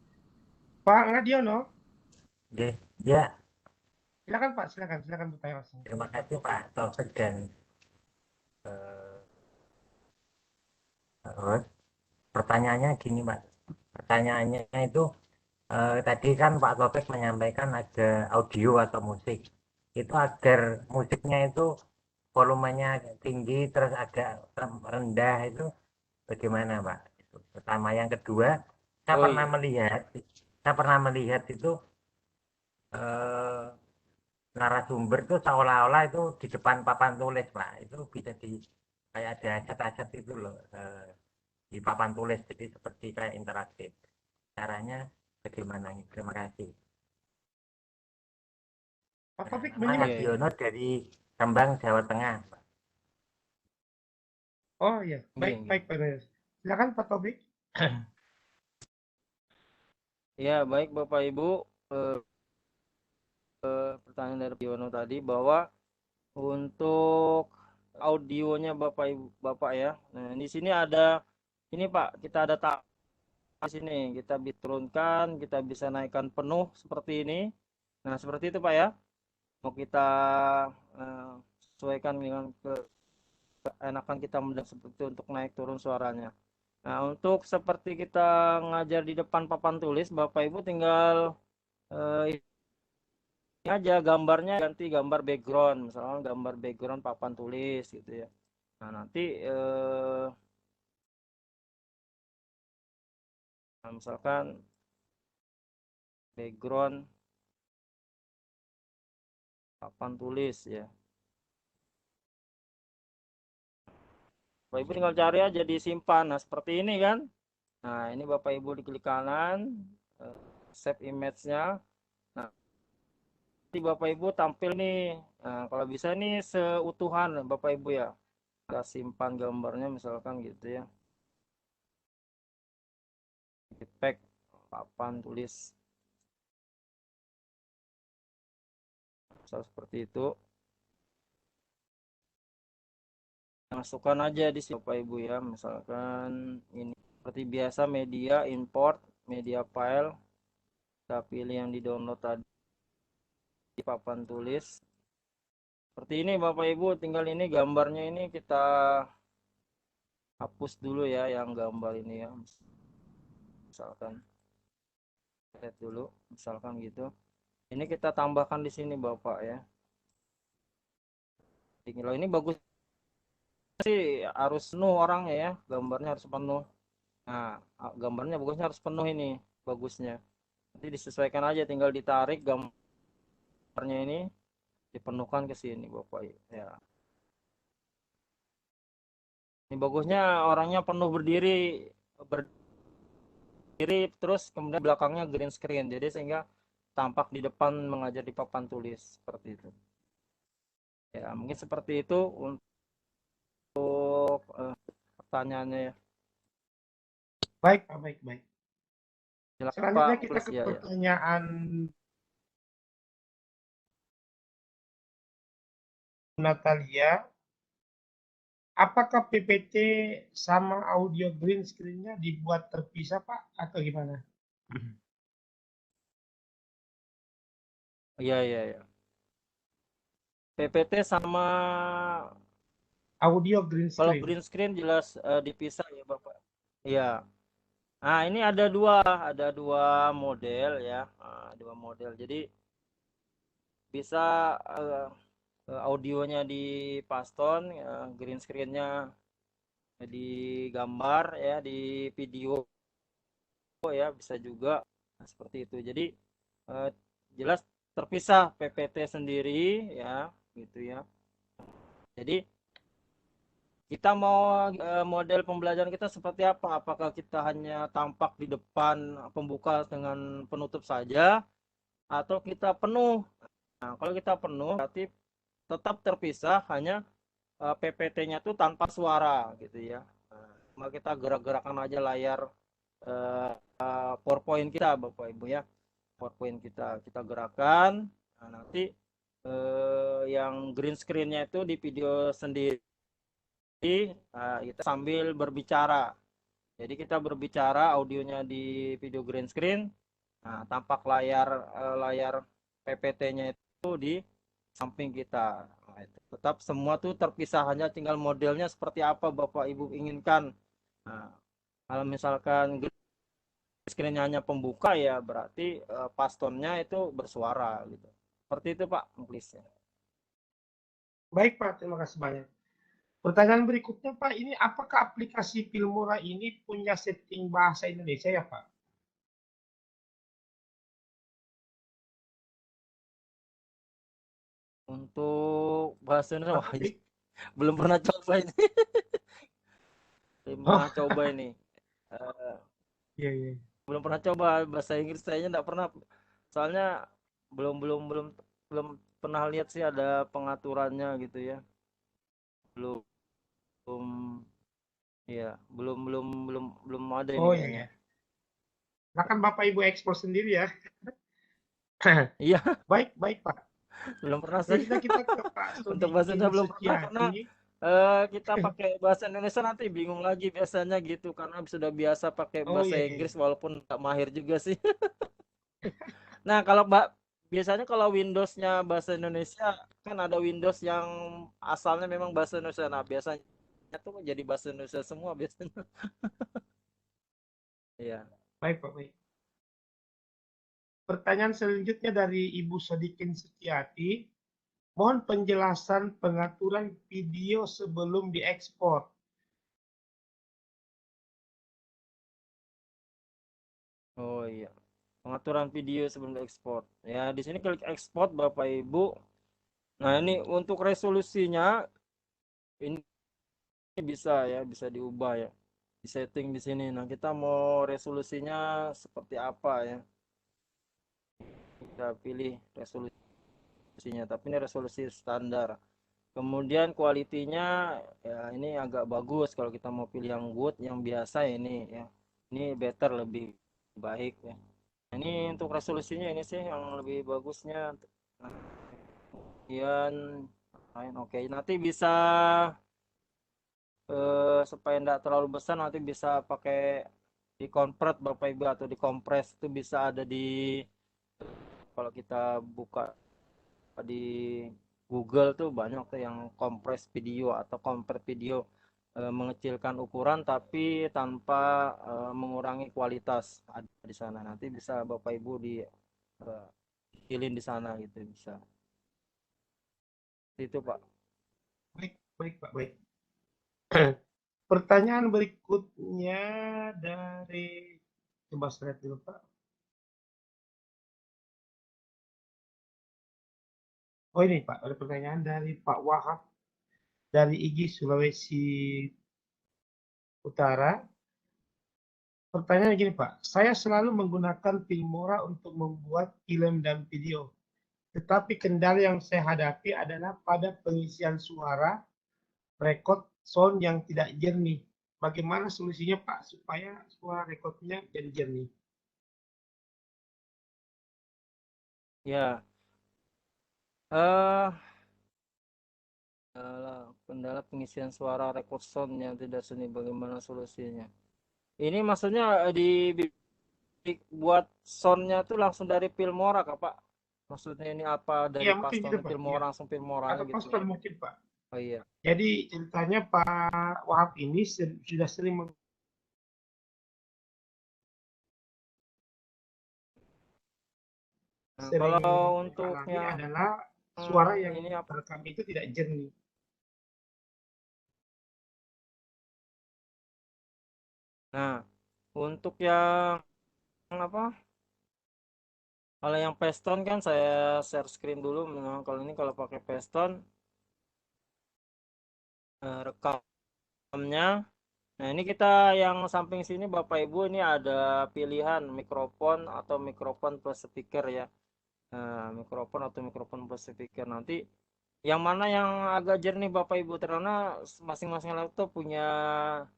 Speaker 4: Pak Ngadiono.
Speaker 7: Ya.
Speaker 4: Silakan Pak, silakan bertanya langsung.
Speaker 7: Terima kasih Pak Taufik dan pertanyaannya gini Pak. Pertanyaannya itu tadi kan Pak Taufik menyampaikan ada audio atau musik. Itu agar musiknya itu volumenya tinggi terus agak rendah, itu bagaimana Pak? Itu pertama. Yang kedua, saya pernah melihat itu narasumber itu seolah-olah itu di depan papan tulis Pak. Itu bisa kayak ada acat-acat itu loh di papan tulis, jadi seperti kayak interaktif. Caranya bagaimana? Terima kasih.
Speaker 4: Pak Taufik
Speaker 7: Mas Diono dari Rembang, Jawa Tengah.
Speaker 4: Oh iya, baik Pak. Silakan Pak Taufik.
Speaker 2: Ya, baik Bapak Ibu. pertanyaan dari Yono tadi bahwa untuk audionya Bapak Ibu Bapak ya. Nah, di sini ada ini Pak, kita ada di sini kita turunkan, kita bisa naikkan penuh seperti ini. Nah, seperti itu Pak ya. Mau kita sesuaikan dengan keenakan kita mendengar seperti itu untuk naik turun suaranya. Nah, untuk seperti kita ngajar di depan papan tulis, Bapak Ibu tinggal ini aja gambarnya ganti gambar background, misalnya gambar background papan tulis gitu ya. Nah, nanti misalkan background papan tulis ya. Bapak Ibu tinggal cari aja disimpan. Nah, seperti ini kan. Nah, ini Bapak Ibu diklik kanan, save image-nya. Nah, nanti Bapak Ibu tampil nih. Nah, kalau bisa nih seutuhan Bapak Ibu ya. Kita simpan gambarnya misalkan gitu ya. Pack papan tulis. Misal seperti itu. Masukkan aja di sini Bapak Ibu ya. Misalkan ini seperti biasa media import, media file. Kita pilih yang di download tadi di papan tulis. Seperti ini Bapak Ibu, tinggal ini gambarnya ini kita hapus dulu ya yang gambar ini ya. Misalkan lihat dulu, misalkan gitu. Ini kita tambahkan di sini Bapak ya. Kalau ini bagus sih harus penuh orangnya ya, gambarnya harus penuh. Nah, gambarnya bagusnya harus penuh ini, bagusnya. Nanti disesuaikan aja, tinggal ditarik gambarnya ini, dipenuhkan ke sini Bapak ya. Ini bagusnya orangnya penuh berdiri terus kemudian belakangnya green screen, jadi sehingga tampak di depan mengajar di papan tulis seperti itu. Ya, mungkin seperti itu untuk pertanyaannya ya.
Speaker 4: Baik, Pak, baik.
Speaker 2: Silakan
Speaker 4: Selanjutnya
Speaker 2: Pak,
Speaker 4: kita ke
Speaker 2: ya.
Speaker 4: pertanyaan Natalia. Apakah PPT sama audio green screen-nya dibuat terpisah, Pak, atau gimana?
Speaker 2: Iya. PPT sama
Speaker 4: Audio green
Speaker 2: kalau
Speaker 4: screen.
Speaker 2: green screen jelas dipisah ya Bapak. Iya. Nah, ini ada dua model ya. Dua model. Jadi bisa audionya di paston, green screen-nya di gambar ya, di video ya bisa juga. Nah, seperti itu. Jadi jelas terpisah PPT sendiri ya, gitu ya. Jadi kita mau model pembelajaran kita seperti apa? Apakah kita hanya tampak di depan pembuka dengan penutup saja atau kita penuh? Nah, kalau kita penuh berarti tetap terpisah, hanya PPT-nya itu tanpa suara gitu ya. Nah, kita gerak-gerakan aja layar PowerPoint kita Bapak Ibu ya. PowerPoint kita gerakan. Nah, nanti yang green screen-nya itu di video sendiri. Kita sambil berbicara. Jadi kita berbicara, audionya di video green screen. Nah, tampak layar PPT-nya itu di samping kita. Nah, itu. Tetap semua tuh terpisah, hanya tinggal modelnya seperti apa Bapak Ibu inginkan. Nah, kalau misalkan green screen-nya hanya pembuka ya berarti pastonnya itu bersuara gitu. Seperti itu Pak, please ya.
Speaker 4: Baik Pak, terima kasih banyak. Pertanyaan berikutnya Pak, ini apakah aplikasi Filmora ini punya setting bahasa Indonesia ya Pak?
Speaker 2: Untuk bahasa Indonesia belum pernah coba ini. Belum pernah coba ini.
Speaker 4: Iya.
Speaker 2: Belum pernah coba bahasa Inggris, kayaknya enggak pernah. Soalnya belum pernah lihat sih ada pengaturannya gitu ya. Belum ya, belum ada ini
Speaker 4: Oh
Speaker 2: kayaknya.
Speaker 4: iya. Silakan Bapak Ibu ekspor sendiri ya.
Speaker 2: Iya,
Speaker 4: Baik, baik Pak.
Speaker 2: belum pernah sih.
Speaker 4: Selanjutnya kita ke Pak
Speaker 2: Untuk bahasa
Speaker 4: Sodikin
Speaker 2: Sunda belum pernah karena
Speaker 4: Setiati.
Speaker 2: kita pakai bahasa Indonesia nanti bingung lagi biasanya gitu karena sudah biasa pakai
Speaker 4: Oh
Speaker 2: bahasa
Speaker 4: iya, iya.
Speaker 2: Inggris walaupun nggak mahir juga sih. Nah, kalau biasanya kalau Windows-nya bahasa Indonesia kan ada Windows yang asalnya memang bahasa Indonesia. Nah, biasanya tuh jadi bahasa Indonesia semua biasanya. Iya.
Speaker 4: Baik Pak, baik. Pertanyaan selanjutnya dari Ibu Sodikin Setiati. Mohon penjelasan pengaturan video sebelum diekspor.
Speaker 2: Oh iya. Pengaturan video sebelum ekspor. Ya, di sini klik ekspor Bapak Ibu. Nah, ini untuk resolusinya ini bisa ya, bisa diubah ya. Di setting di sini. Nah, kita mau resolusinya seperti apa ya? Kita pilih resolusinya, tapi ini resolusi standar. Kemudian kualitinya ya ini agak bagus kalau kita mau pilih yang good, yang biasa ini ya. Ini better lebih baik ya. Ini untuk resolusinya ini sih yang lebih bagusnya. Nah, kemudian oke, nanti bisa supaya tidak terlalu besar nanti bisa pakai di convert Bapak Ibu atau di kompres itu bisa ada di kalau kita buka di Google tuh banyak tuh yang kompres video atau convert video mengecilkan ukuran tapi tanpa mengurangi kualitas ada di sana. Nanti bisa Bapak Ibu di pilih di sana gitu bisa. Itu Pak.
Speaker 4: Baik, baik Pak, baik. Pertanyaan berikutnya dari, coba saya lihat dulu Pak. Oh ini Pak, ada pertanyaan dari Pak Wahab dari IGI Sulawesi Utara. Pertanyaan gini Pak, saya selalu menggunakan Filmora untuk membuat film dan video. Tetapi kendala yang saya hadapi adalah pada pengisian suara, rekod sound yang tidak jernih. Bagaimana solusinya Pak supaya suara rekodnya jadi jernih?
Speaker 2: Ya. Eh kendala pengisian suara record sound yang tidak seni bagaimana solusinya? Ini maksudnya buat soundnya tuh langsung dari Filmora Kak Pak? Maksudnya ini apa dari
Speaker 4: Iya mungkin gitu
Speaker 2: Paston
Speaker 4: Pak.
Speaker 2: Filmora
Speaker 4: Iya.
Speaker 2: langsung Filmora
Speaker 4: Atau
Speaker 2: gitu?
Speaker 4: custom mungkin Pak.
Speaker 2: Oh iya.
Speaker 4: Jadi ceritanya Pak Wahab ini sudah sering
Speaker 2: Nah,
Speaker 4: sering
Speaker 2: kalau
Speaker 4: mengalami
Speaker 2: untuknya
Speaker 4: adalah suara yang
Speaker 2: ini apa?
Speaker 4: terekam itu tidak jernih.
Speaker 2: Nah, untuk yang apa? Kalau yang Paston kan saya share screen dulu. Memang kalau ini kalau pakai Paston rekamnya. Nah, ini kita yang samping sini Bapak Ibu ini ada pilihan mikrofon atau mikrofon plus speaker ya. Nah, mikrofon atau mikrofon plus speaker nanti yang mana yang agak jernih Bapak Ibu karena masing-masing laptop punya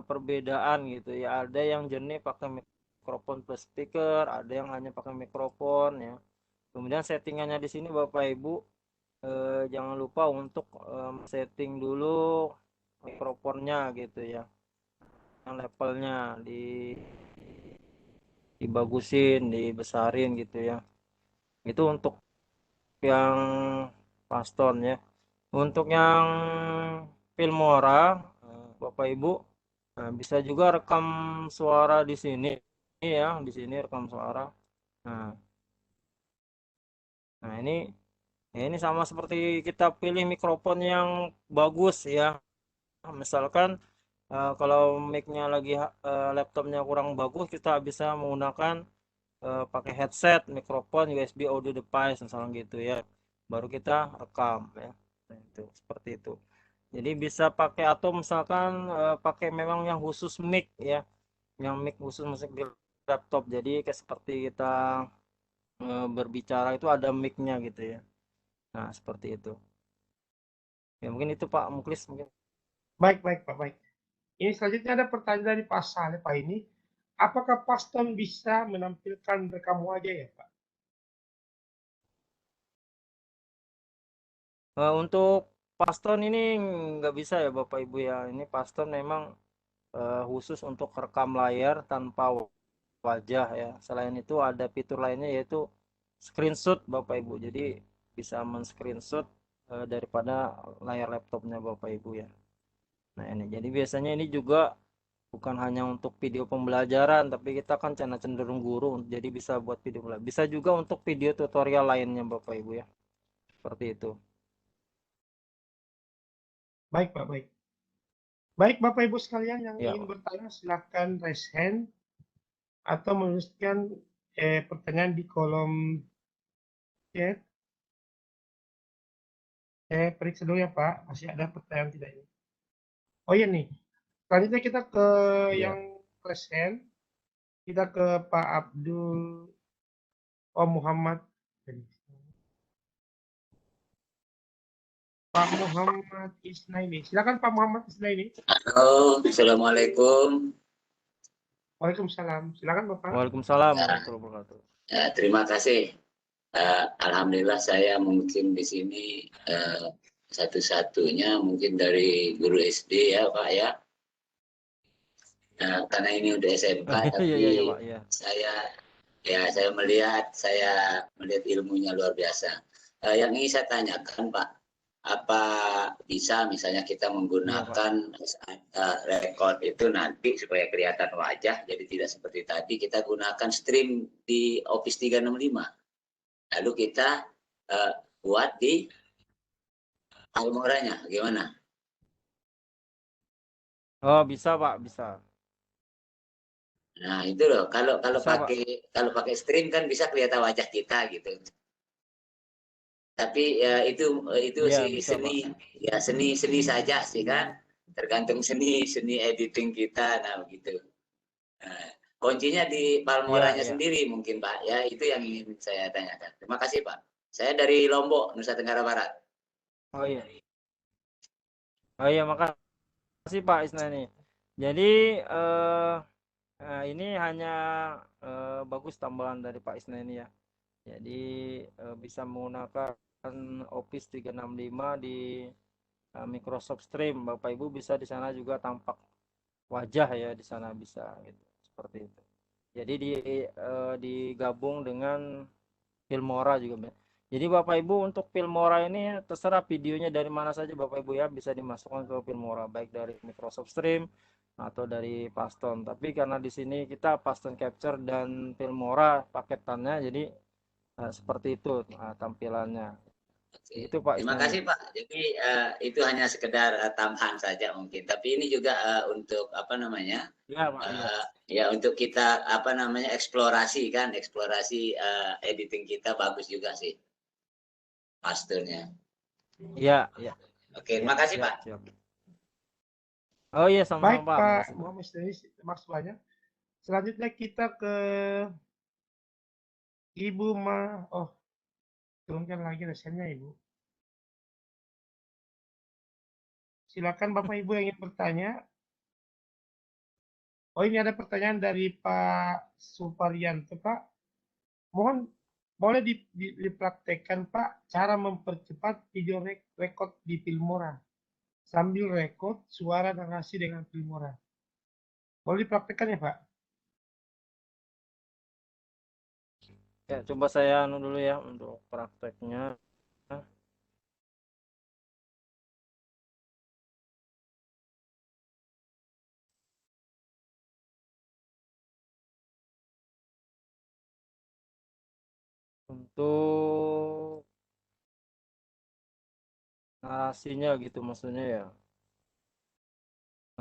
Speaker 2: perbedaan gitu ya. Ada yang jernih pakai mikrofon plus speaker, ada yang hanya pakai mikrofon ya. Kemudian settingannya di sini Bapak Ibu jangan lupa untuk setting dulu mikrofonnya gitu ya. Yang levelnya dibagusin, dibesarin gitu ya. Itu untuk yang Paston ya. Untuk yang Filmora, Bapak Ibu, nah, bisa juga rekam suara di sini ya, di sini rekam suara. Nah, nah ini sama seperti kita pilih mikrofon yang bagus ya. Misalkan kalau mic-nya lagi laptopnya kurang bagus, kita bisa menggunakan pakai headset, mikrofon, USB audio device misalnya gitu ya. Baru kita rekam ya. Nah, itu seperti itu. Jadi bisa pakai atau misalkan pakai memang yang khusus mic ya, yang mic khusus musik di laptop. Jadi kayak seperti kita berbicara itu ada mic-nya gitu ya. Nah, seperti itu. Ya mungkin itu Pak Muklis mungkin.
Speaker 4: Baik, baik Pak, baik. Ini selanjutnya ada pertanyaan dari Pak Saleh Pak ini. Apakah Paston bisa menampilkan rekam wajah ya Pak?
Speaker 2: Untuk Paston ini nggak bisa ya Bapak Ibu ya. Ini Paston memang khusus untuk rekam layar tanpa wajah ya. Selain itu ada fitur lainnya yaitu screenshot Bapak Ibu. Jadi bisa men-screenshot daripada layar laptopnya Bapak Ibu ya. Nah ini jadi biasanya ini juga bukan hanya untuk video pembelajaran, tapi kita kan channel cenderung guru, jadi bisa buat video pembelajaran. Bisa juga untuk video tutorial lainnya Bapak Ibu ya. Seperti itu.
Speaker 4: Baik, Pak, baik. Baik, Bapak Ibu sekalian yang
Speaker 2: Ya,
Speaker 4: ingin
Speaker 2: Pak.
Speaker 4: bertanya silahkan raise hand atau menuliskan pertanyaan di kolom chat. Periksa dulu ya Pak, masih ada pertanyaan tidak ini? Oh iya nih, selanjutnya kita ke
Speaker 2: Ya.
Speaker 4: yang raise hand. Kita ke Pak Abdul Muhammad. Pak Muhammad Isnaini. Silakan Pak Muhammad Isnaini.
Speaker 8: Halo, Assalamualaikum.
Speaker 4: Waalaikumsalam. Silakan Bapak.
Speaker 2: Waalaikumsalam
Speaker 8: Ya,
Speaker 2: warahmatullahi wabarakatuh.
Speaker 8: terima kasih. Alhamdulillah saya mungkin di sini satu-satunya mungkin dari guru SD ya Pak ya. Karena ini udah SMK tapi
Speaker 2: Iya, Pak, ya.
Speaker 8: saya melihat ilmunya luar biasa. Yang ingin saya tanyakan Pak, apa bisa misalnya kita menggunakan record itu nanti supaya kelihatan wajah, jadi tidak seperti tadi kita gunakan stream di Office 365 lalu kita buat di Filmora-nya gimana?
Speaker 2: Oh, bisa Pak, bisa.
Speaker 8: Nah itu loh, kalau
Speaker 2: Bisa, Pak.
Speaker 8: pakai stream kan bisa kelihatan wajah kita gitu. Tapi ya itu
Speaker 2: Iya,
Speaker 8: sih
Speaker 2: bisa,
Speaker 8: seni
Speaker 2: Pak.
Speaker 8: ya seni saja sih kan, tergantung seni editing kita. Nah begitu. Nah, kuncinya di Filmora-nya
Speaker 2: Iya.
Speaker 8: sendiri mungkin Pak ya, itu yang ingin saya tanyakan. Terima kasih Pak. Saya dari Lombok, Nusa Tenggara Barat.
Speaker 2: Oh iya. Oh iya, makasih Pak Isnani. Jadi ini hanya bagus tambahan dari Pak Isnani ya. Jadi bisa menggunakan Office 365 di Microsoft Stream. Bapak Ibu bisa di sana juga tampak wajah ya, di sana bisa gitu. Seperti itu. Jadi digabung dengan Filmora juga. Jadi Bapak Ibu untuk Filmora ini terserah videonya dari mana saja Bapak Ibu ya, bisa dimasukkan ke Filmora baik dari Microsoft Stream atau dari Paston. Tapi karena di sini kita Paston Capture dan Filmora paketannya, jadi seperti itu tampilannya.
Speaker 8: Oke.
Speaker 2: Itu Pak
Speaker 8: Terima
Speaker 2: Isnani.
Speaker 8: kasih Pak. Jadi itu hanya sekedar tambahan saja mungkin. Tapi ini juga untuk apa namanya?
Speaker 2: Ya, Pak.
Speaker 8: Ya untuk kita apa namanya eksplorasi editing kita bagus juga sih pasturnya.
Speaker 2: Iya.
Speaker 8: Oke, terima kasih Pak.
Speaker 2: Siap. Oh iya, sama-sama
Speaker 4: Baik
Speaker 2: Pak.
Speaker 4: Pak
Speaker 2: Makasih,
Speaker 4: Muhammad Isnaini, terima kasih banyak. Selanjutnya kita ke Ibu turunkan lagi rasennya Ibu. Silakan Bapak Ibu yang ingin bertanya. Oh ini ada pertanyaan dari Pak Suparyanto Pak. Mohon boleh dipraktekkan Pak cara mempercepat video record di Filmora sambil record suara narasi dengan Filmora. Boleh dipraktekkan ya Pak?
Speaker 2: Ya, coba saya dulu ya untuk prakteknya. Untuk narasinya gitu maksudnya ya.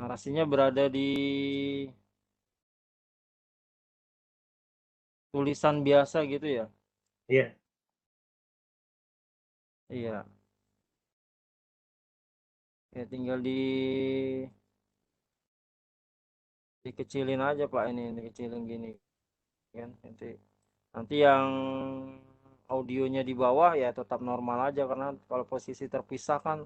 Speaker 2: Narasinya berada di tulisan biasa gitu ya.
Speaker 4: Iya.
Speaker 2: Iya. Ya tinggal dikecilin aja Pak, ini dikecilin gini kan. Nanti yang audionya di bawah ya tetap normal aja, karena kalau posisi terpisah kan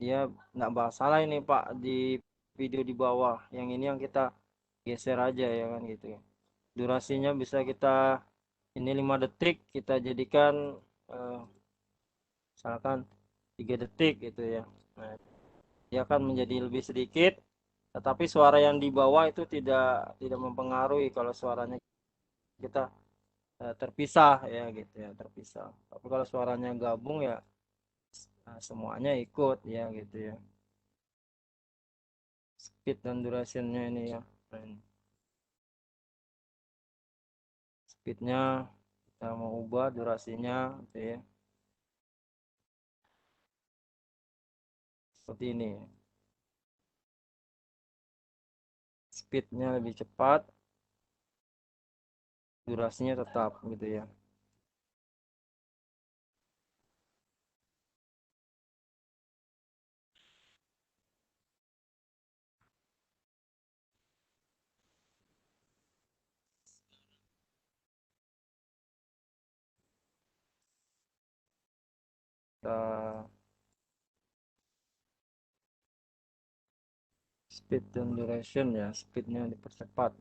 Speaker 2: dia nggak masalah ini Pak di video di bawah. Yang ini yang kita geser aja ya kan gitu ya. Durasinya bisa kita ini 5 detik kita jadikan misalkan 3 detik gitu ya. Nah, dia akan menjadi lebih sedikit, tetapi suara yang di bawah itu tidak mempengaruhi kalau suaranya kita terpisah ya gitu ya, terpisah. Tapi kalau suaranya gabung ya semuanya ikut ya gitu ya. Speed dan durationnya ini ya. Speednya kita mau ubah durasinya gitu ya. Seperti ini. Speednya lebih cepat, durasinya tetap gitu ya. Speed dan duration ya, speednya dipercepat.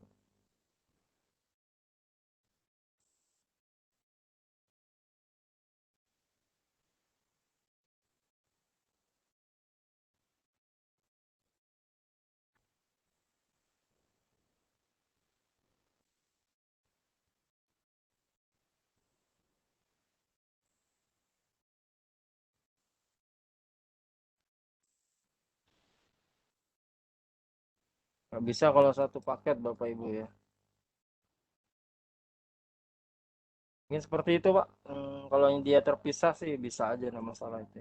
Speaker 2: Nggak bisa kalau satu paket Bapak Ibu ya. Mungkin seperti itu Pak. Kalau yang dia terpisah sih bisa aja, nggak masalah itu.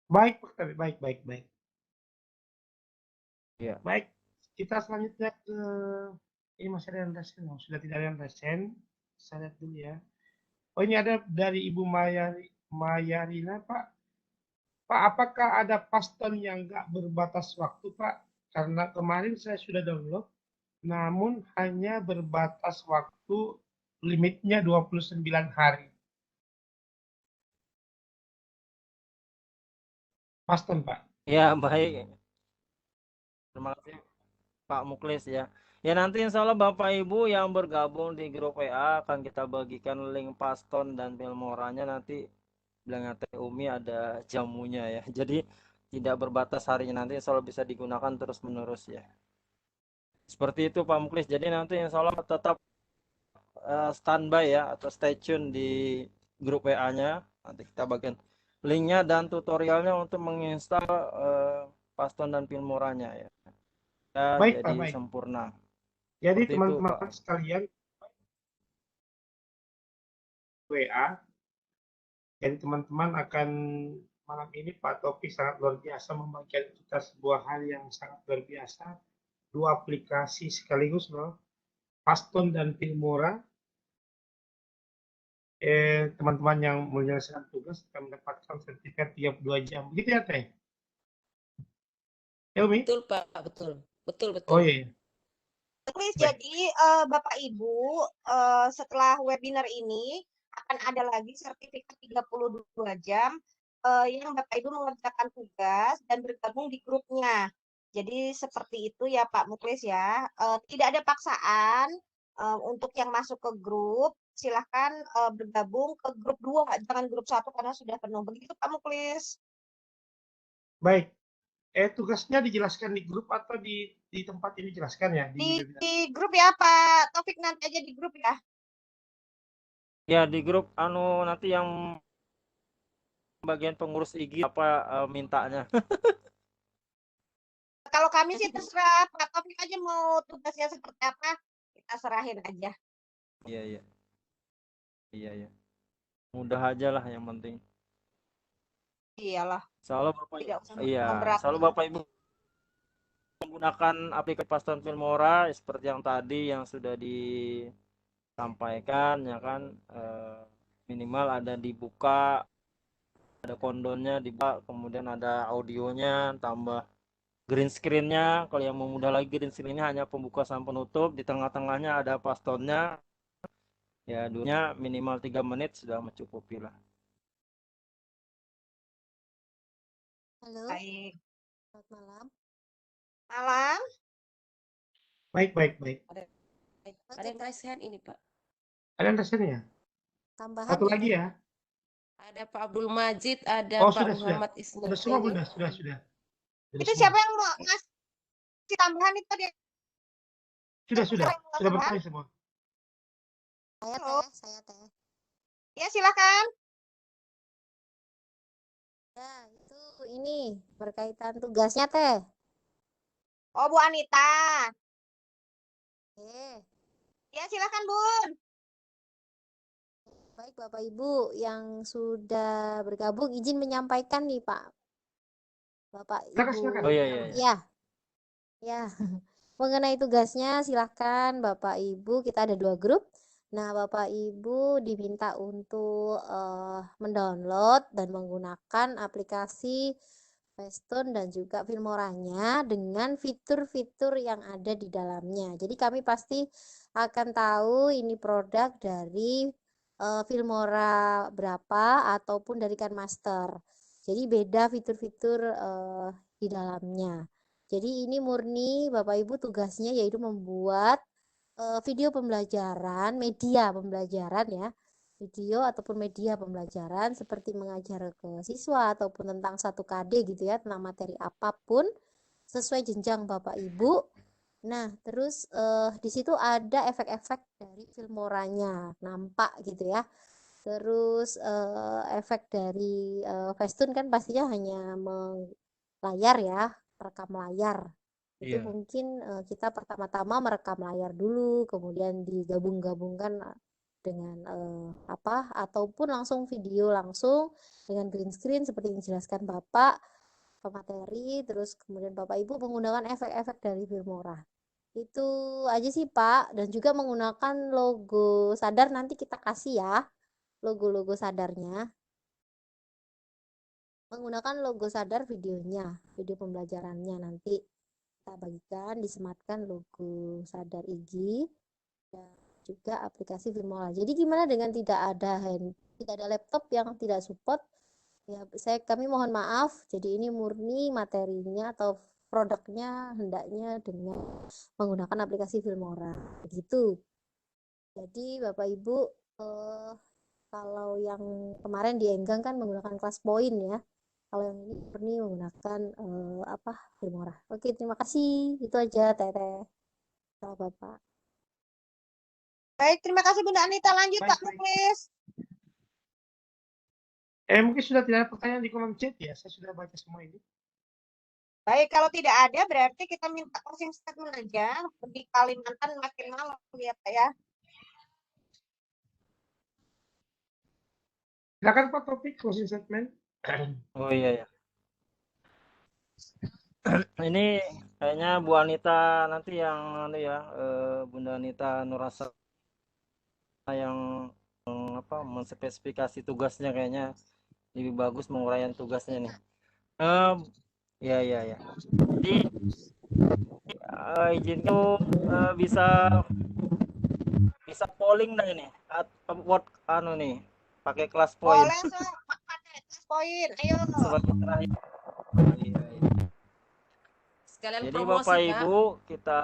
Speaker 4: Baik, Pak Kabit. Baik, baik, baik.
Speaker 2: Iya.
Speaker 4: Baik, kita selanjutnya ke ini masih ada yang resen. Oh, sudah tidak ada yang resen. Saya lihat dulu ya. Oh, ini ada dari Ibu Mayarina, Pak. Pak, apakah ada paston yang nggak berbatas waktu, Pak? Karena kemarin saya sudah download, namun hanya berbatas waktu limitnya 29 hari. Paston, Pak.
Speaker 2: Ya, baik. Terima kasih Pak Muklis ya. Ya nanti insya Allah Bapak Ibu yang bergabung di grup WA akan kita bagikan link Paston dan Filmoranya nanti bilangnya Teh Umi ada jamunya ya. Jadi tidak berbatas harinya, nanti insya Allah bisa digunakan terus menerus ya. Seperti itu Pak Muklis. Jadi nanti insya Allah tetap standby ya atau stay tune di grup WA-nya. Nanti kita bagian linknya dan tutorialnya untuk menginstal Paston dan Filmoranya ya.
Speaker 4: Baik,
Speaker 2: Jadi
Speaker 4: Pak, baik.
Speaker 2: sempurna.
Speaker 4: Jadi
Speaker 2: Seperti itu,
Speaker 4: teman-teman
Speaker 2: Pak.
Speaker 4: sekalian, WA, jadi teman-teman akan malam ini Pak Topi sangat luar biasa membagikan kita sebuah hal yang sangat luar biasa. 2 aplikasi sekaligus loh, Paston dan Filmora. Teman-teman yang menyelesaikan tugas akan mendapatkan sertifikat 32 jam. Begitu ya, Teh? Ya, Umi?
Speaker 5: Betul, Pak. Betul. Betul,
Speaker 4: Oh
Speaker 5: betul.
Speaker 4: iya.
Speaker 3: Please,
Speaker 4: Baik.
Speaker 3: jadi Bapak Ibu setelah webinar ini akan ada lagi sertifikat 32 jam yang Bapak Ibu mengerjakan tugas dan bergabung di grupnya. Jadi seperti itu ya Pak Muklis ya. Tidak ada paksaan untuk yang masuk ke grup, silahkan bergabung ke grup 2, jangan grup 1 karena sudah penuh. Begitu Pak Muklis.
Speaker 4: Baik. Tugasnya dijelaskan di grup atau di tempat ini dijelaskan ya?
Speaker 3: Di grup ya Pak Taufik, nanti aja di grup ya.
Speaker 2: Ya di grup nanti yang bagian pengurus IG apa mintanya.
Speaker 3: Kalau kami sih terserah Pak Taufik aja mau tugasnya seperti apa, kita serahin aja.
Speaker 2: Iya, iya. Iya, iya. Mudah aja lah yang penting.
Speaker 3: Iyalah,
Speaker 2: Soalnya Bapak
Speaker 3: tidak usah
Speaker 2: iya,
Speaker 3: memberatkan.
Speaker 2: soalnya Bapak Ibu menggunakan aplikasi Paston Filmora seperti yang tadi yang sudah disampaikan ya kan, minimal ada dibuka, ada kondonnya dibuka, kemudian ada audionya, tambah green screen-nya. Kalau yang mau mudah lagi, green screen-nya hanya pembuka sama penutup, di tengah-tengahnya ada Pastonnya. Ya, dulunya minimal 3 menit sudah mencukupi lah.
Speaker 5: Halo,
Speaker 3: Baik.
Speaker 5: selamat malam.
Speaker 3: Malam.
Speaker 4: Baik, baik, baik.
Speaker 5: Ada yang raise hand ini, Pak.
Speaker 4: Ada yang resennya?
Speaker 5: Tambahan
Speaker 4: Satu
Speaker 5: ya,
Speaker 4: lagi
Speaker 5: Pak?
Speaker 4: ya.
Speaker 5: Ada Pak Abdul Majid, ada
Speaker 4: Oh,
Speaker 5: Pak
Speaker 4: sudah.
Speaker 5: Muhammad
Speaker 4: Sudah semua,
Speaker 5: Ismail.
Speaker 4: Bunda, sudah. Sudah
Speaker 3: Itu
Speaker 4: semua.
Speaker 3: siapa yang mau ngasih tambahan itu dia?
Speaker 4: Sudah
Speaker 3: Tambahan?
Speaker 4: bertanya semua.
Speaker 3: Saya teh. Ya, silakan.
Speaker 9: Ya, itu ini berkaitan tugasnya teh.
Speaker 3: Oh, Bu Anita.
Speaker 9: Oke.
Speaker 3: Ya, silakan, Bun.
Speaker 9: Baik Bapak Ibu yang sudah bergabung izin menyampaikan nih Pak. Bapak
Speaker 4: Silakan.
Speaker 9: Ibu.
Speaker 2: Oh iya.
Speaker 9: Ya. Ya. Mengenai tugasnya silahkan Bapak Ibu, kita ada 2 grup. Nah, Bapak Ibu diminta untuk mendownload dan menggunakan aplikasi Facetune dan juga Filmoranya dengan fitur-fitur yang ada di dalamnya. Jadi kami pasti akan tahu ini produk dari Filmora berapa ataupun dari KineMaster. Jadi beda fitur-fitur di dalamnya. Jadi ini murni Bapak Ibu tugasnya yaitu membuat video pembelajaran, media pembelajaran ya. Video ataupun media pembelajaran seperti mengajar ke siswa ataupun tentang 1KD gitu ya, tentang materi apapun sesuai jenjang Bapak Ibu. Nah, terus di situ ada efek-efek dari Filmoranya, nampak gitu ya. Terus efek dari Facetune kan pastinya hanya layar ya, rekam layar. Itu
Speaker 2: Iya.
Speaker 9: mungkin kita pertama-tama merekam layar dulu, kemudian digabung-gabungkan dengan ataupun langsung video langsung dengan green screen seperti yang dijelaskan Bapak pemateri, terus kemudian Bapak Ibu menggunakan efek-efek dari Filmora. Itu aja sih Pak, dan juga menggunakan logo sadar nanti kita kasih ya, logo-logo sadarnya. Menggunakan logo sadar videonya, video pembelajarannya nanti kita bagikan, disematkan logo sadar IG dan juga aplikasi Filmora. Jadi gimana dengan tidak ada laptop yang tidak support? Ya, kami mohon maaf. Jadi ini murni materinya atau produknya hendaknya dengan menggunakan aplikasi Filmora. Begitu. Jadi Bapak Ibu kalau yang kemarin di Enggang kan menggunakan kelas poin ya. Kalau yang ini murni menggunakan Filmora. Oke, terima kasih. Itu aja Teteh. Sama Bapak.
Speaker 3: Baik, terima kasih Bunda Anita. Lanjut Pak Muklis.
Speaker 4: Mungkin sudah tidak ada pertanyaan di kolom chat ya. Saya sudah baca semua ini.
Speaker 3: Baik, kalau tidak ada berarti kita minta closing statement aja. Di Kalimantan makin malam ya Pak ya.
Speaker 4: Silakan Pak Topik closing statement.
Speaker 2: Oh iya. Ini kayaknya Bu Anita nanti yang Bunda Anita Nurasa yang menspesifikasi tugasnya kayaknya lebih bagus menguraikan tugasnya nih. Ya. Jadi izinku bisa polling dah ini. Nih pakai kelas poin.
Speaker 3: Boleh pakai kelas poin. Ayo.
Speaker 2: Sebagai terakhir. Iya.
Speaker 5: Sekalian
Speaker 2: Jadi
Speaker 5: promosi,
Speaker 2: Bapak
Speaker 5: Kak.
Speaker 2: Ibu kita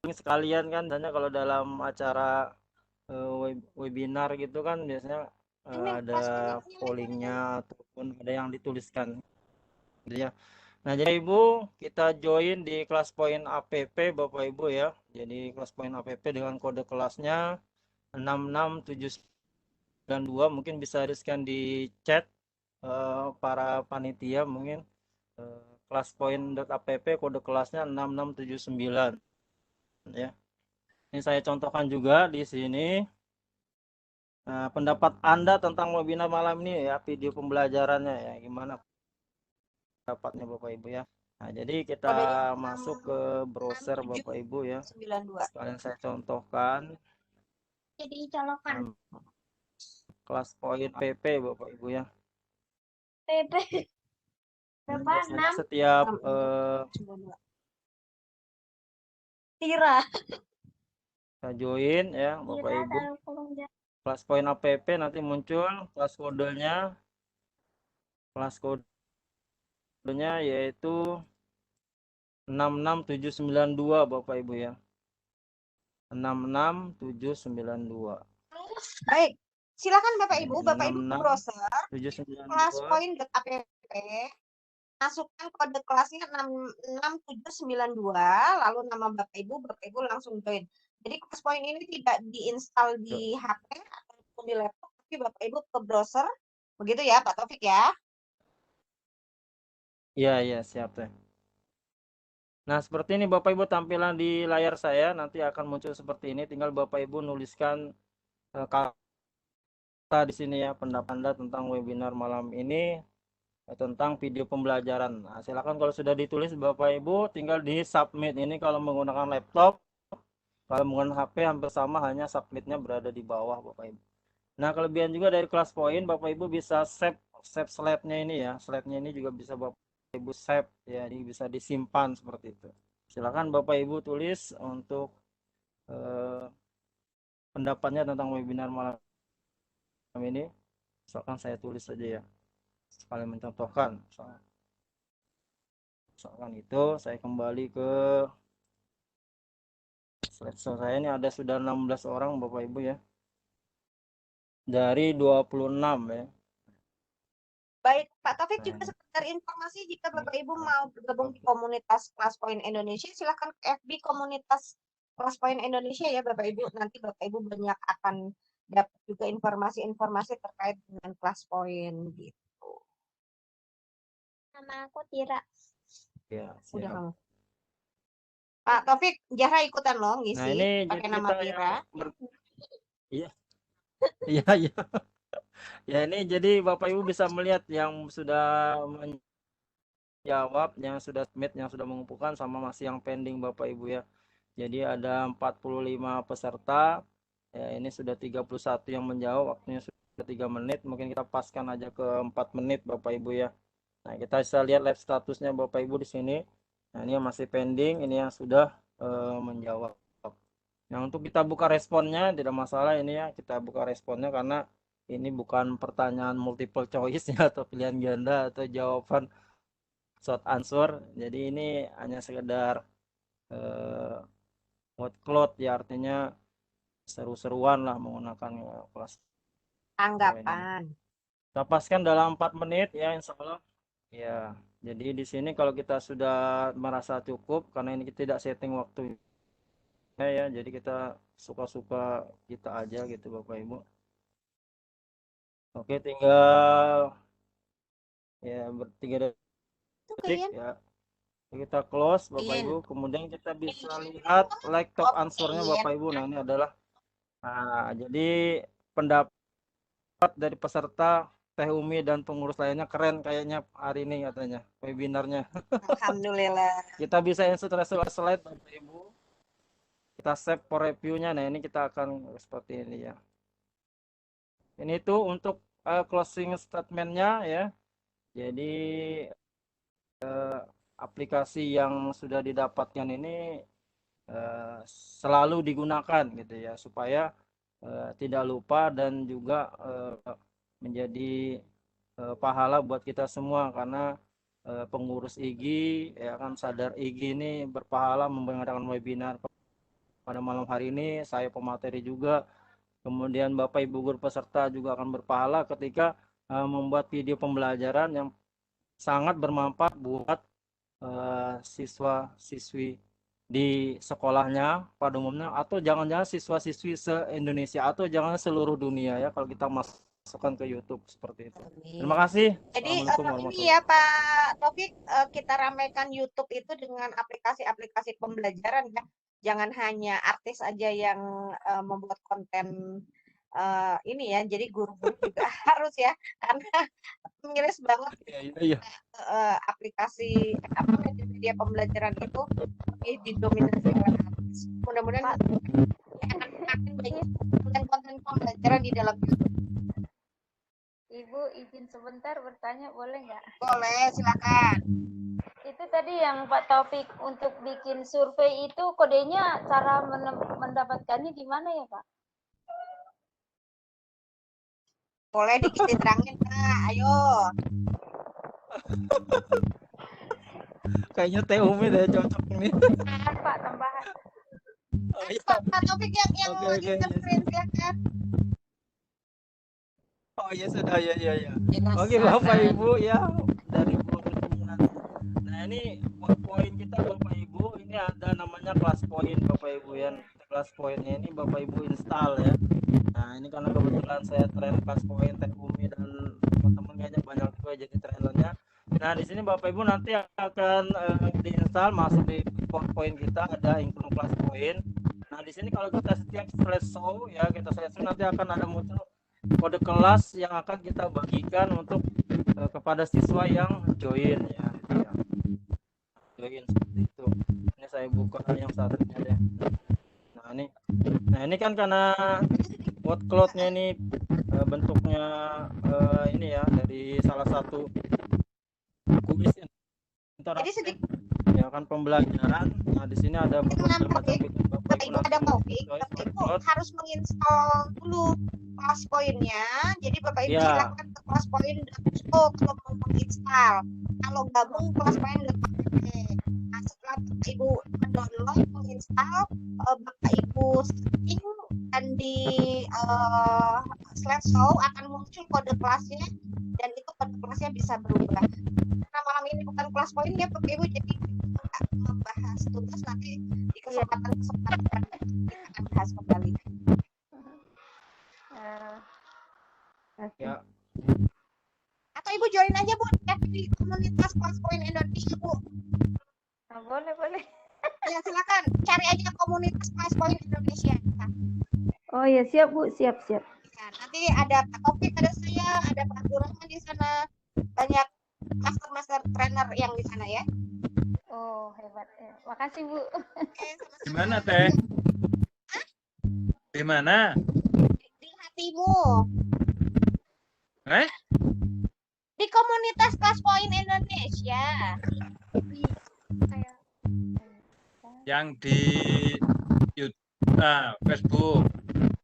Speaker 2: sekalian kan, tanya kalau dalam acara webinar gitu kan biasanya ada pollingnya ataupun ada yang dituliskan gitu ya. Nah, jadi Ibu kita join di kelas poin APP Bapak Ibu ya. Jadi kelas poin APP dengan kode kelasnya 66792, mungkin bisa di-scan di chat para panitia mungkin kelas poin.app kode kelasnya 6679 ya. Ini saya contohkan juga di sini. Pendapat Anda tentang webinar malam ini ya, video pembelajarannya ya, gimana pendapatnya Bapak Ibu ya. Nah, jadi kita masuk ke browser Bapak Ibu ya.
Speaker 3: 92.
Speaker 2: Sekalian saya contohkan.
Speaker 3: Jadi colokan.
Speaker 2: Kelas poin PP Bapak Ibu ya.
Speaker 3: PP. Berapa? 6.
Speaker 2: Setiap
Speaker 3: Tira.
Speaker 2: kita join ya Bapak Ibu. Kelas poin APP nanti muncul kelas kodenya. Kelas kodenya yaitu 66792 Bapak Ibu ya. 66792.
Speaker 3: Baik, silakan Bapak Ibu.
Speaker 2: Ini
Speaker 3: Bapak Ibu ke
Speaker 2: 66
Speaker 3: browser
Speaker 2: 792
Speaker 3: classpoint.app, masukkan kode kelasnya 66792, lalu nama Bapak Ibu langsung join. Jadi Classpoint ini tidak diinstal di HP ataupun di laptop, tapi Bapak Ibu ke browser, begitu ya Pak Taufik ya?
Speaker 2: Iya, siap teh. Nah, seperti ini Bapak Ibu tampilan di layar saya, nanti akan muncul seperti ini. Tinggal Bapak Ibu nuliskan kata di sini ya, pendapat Anda tentang webinar malam ini, tentang video pembelajaran. Nah, silakan kalau sudah ditulis Bapak Ibu tinggal di submit. Ini kalau menggunakan laptop, kalau menggunakan HP hampir sama, hanya submitnya berada di bawah Bapak Ibu. Nah, kelebihan juga dari Classpoint, Bapak Ibu bisa save slide-nya ini ya. Slide-nya ini juga bisa Bapak Ibu save ya, ini bisa disimpan seperti itu. Silakan Bapak Ibu tulis untuk pendapatnya tentang webinar malam ini. Misalkan saya tulis saja ya, sekali mencontohkan. Misalkan itu saya kembali ke slide saya, ini ada sudah 16 orang Bapak Ibu ya, dari 26 ya.
Speaker 3: Baik, Pak Taufik juga sekedar informasi, jika Bapak Ibu mau bergabung di komunitas Classpoint Indonesia, silahkan ke FB komunitas Classpoint Indonesia ya Bapak Ibu. Nanti Bapak Ibu banyak akan dapat juga informasi-informasi terkait dengan Classpoint gitu.
Speaker 9: Nama aku Tira.
Speaker 2: Ya,
Speaker 3: Udah
Speaker 2: siap.
Speaker 3: kamu. Pak Taufik, Zahra ikutan loh ngisi
Speaker 2: Nah, ini
Speaker 3: pakai
Speaker 2: jadi
Speaker 3: nama
Speaker 2: kita
Speaker 3: Tira.
Speaker 2: Iya. Iya. Ya, ini jadi Bapak Ibu bisa melihat yang sudah menjawab, yang sudah submit, yang sudah mengumpulkan, sama masih yang pending Bapak Ibu ya. Jadi ada 45 peserta. Ya, ini sudah 31 yang menjawab, waktunya sudah 3 menit. Mungkin kita paskan aja ke 4 menit Bapak Ibu ya. Nah, kita bisa lihat live statusnya Bapak Ibu di sini. Nah, ini yang masih pending, ini yang sudah menjawab. Nah, untuk kita buka responnya tidak masalah ini ya, kita buka responnya karena ini bukan pertanyaan multiple choice ya, atau pilihan ganda atau jawaban short answer. Jadi ini hanya sekedar word cloud ya, artinya seru-seruan lah menggunakan kelas.
Speaker 3: Tanggapan.
Speaker 2: Kita paskan dalam 4 menit ya, insya Allah. Ya, jadi di sini kalau kita sudah merasa cukup, karena ini kita tidak setting waktu ya, jadi kita suka-suka kita aja gitu Bapak Ibu. Oke, tinggal ya 3 detik ya, kita close Bapak Ibu. Kemudian kita bisa lihat like top answernya Bapak Ibu. Nah, ini adalah jadi pendapat dari peserta Teh Umi dan pengurus lainnya keren kayaknya hari ini katanya webinarnya.
Speaker 3: Alhamdulillah.
Speaker 2: Kita bisa insert slide Bapak Ibu, kita save for reviewnya. Nah, ini kita akan seperti ini ya. Ini tuh untuk closing statementnya ya. Jadi aplikasi yang sudah didapatkan ini selalu digunakan gitu ya, supaya tidak lupa dan juga menjadi pahala buat kita semua, karena pengurus IGI ya kan, sadar IGI ini berpahala mengadakan webinar pada malam hari ini. Saya pemateri juga, kemudian Bapak Ibu guru peserta juga akan berpahala ketika membuat video pembelajaran yang sangat bermanfaat buat siswa-siswi di sekolahnya pada umumnya, atau jangan-jangan siswa-siswi se-Indonesia, atau jangan seluruh dunia ya, kalau kita masukkan ke YouTube seperti itu. Terima kasih.
Speaker 3: Jadi ini ya Pak Taufik, kita ramaikan YouTube itu dengan aplikasi-aplikasi pembelajaran ya. Jangan hanya artis aja yang membuat konten ini ya, jadi guru-guru juga harus ya, karena miris banget aplikasi media pembelajaran itu didominasi oleh artis. Mudah-mudahan akan banyak konten-konten pembelajaran di dalam YouTube.
Speaker 6: Ibu izin sebentar bertanya, boleh nggak?
Speaker 3: Boleh, silakan.
Speaker 6: Itu tadi yang Pak Taufik untuk bikin survei itu kodenya, cara mendapatkannya gimana ya Pak?
Speaker 3: Boleh diterangin Kak, ayo.
Speaker 2: Kayaknya Teh Umi deh cocok nih.
Speaker 6: Pak, tambahan.
Speaker 3: Pak Taufik yang screen silakan.
Speaker 2: Oh ya sudah ya.
Speaker 5: Jenazah
Speaker 2: Oke Bapak
Speaker 5: dan
Speaker 2: Ibu ya dari pengurusnya. Nah ini buat poin kita Bapak Ibu, ini ada namanya kelas poin Bapak Ibu ya. Kelas poinnya ini Bapak Ibu install ya. Nah ini karena kebetulan saya train kelas poin Teh Umi dan teman-teman kayaknya banyak juga jadi trainernya. Nah di sini Bapak Ibu nanti akan diinstal, masuk di poin kita ada include kelas poin. Nah di sini kalau kita setiap slash show ya, kita slash show nanti akan ada muncul kode kelas yang akan kita bagikan untuk kepada siswa yang join ya, join seperti itu. Ini saya buka yang satunya deh. Nah ini kan karena word cloud-nya ini bentuknya ini ya dari salah satu kuis interaktif ya kan pembelajaran. Nah di sini ada berbagai macam fitur Bapak Ibu
Speaker 3: ada Taufik, Bapak Ibu harus menginstal dulu kelas poinnya. Jadi Bapak Ibu silakan ke kelas poin.info kalau mau menginstal. Kalau gabung kelas poin.pp. Nah setelah Bapak Ibu mendownload, menginstal, Bapak Ibu setting dan di slash show akan muncul kode kelasnya dan itu kode kelasnya bisa berubah. Karena malam ini bukan kelas poin ya Bapak Ibu, jadi membahas tugas nanti di kesempatan kita akan bahas kembali.
Speaker 6: Ya.
Speaker 3: Atau Ibu join aja Bu di komunitas kelas poin Indonesia Bu.
Speaker 6: Boleh.
Speaker 3: Ya silakan cari aja komunitas kelas poin Indonesia.
Speaker 6: Oh ya siap Bu, siap.
Speaker 3: Ya, nanti ada Pak Taufik, ada saya, ada Pak Abdurrahman di sana, banyak master trainer yang di sana ya.
Speaker 6: Oh hebat. Makasih Bu.
Speaker 10: Di mana Teh? Di mana?
Speaker 3: Di hatimu. Di komunitas kelas poin Indonesia.
Speaker 10: Yang di YouTube, Facebook.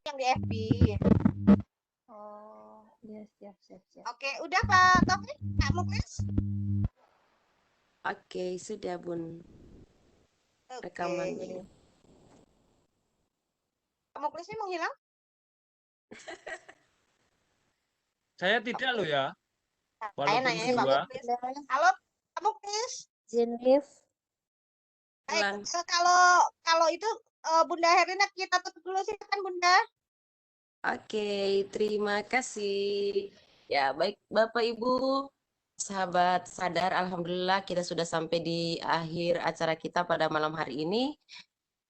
Speaker 3: Yang di FB.
Speaker 6: Oh ya siap.
Speaker 3: Oke, udah Pak Taufik, Kak Muklis?
Speaker 5: Oke, sudah Bun. Rekamannya.
Speaker 3: Kak Muklisnya menghilang?
Speaker 10: Saya tidak loh ya.
Speaker 3: Saya
Speaker 10: Walaupun
Speaker 3: nanya Pak
Speaker 10: berdua.
Speaker 3: Muklis. Halo Kak Muklis.
Speaker 9: Jenif.
Speaker 3: Baik, kalau itu Bunda Herlina kita tutup dulu silakan Bunda.
Speaker 5: Oke, terima kasih. Ya, baik Bapak Ibu, sahabat sadar, alhamdulillah kita sudah sampai di akhir acara kita pada malam hari ini.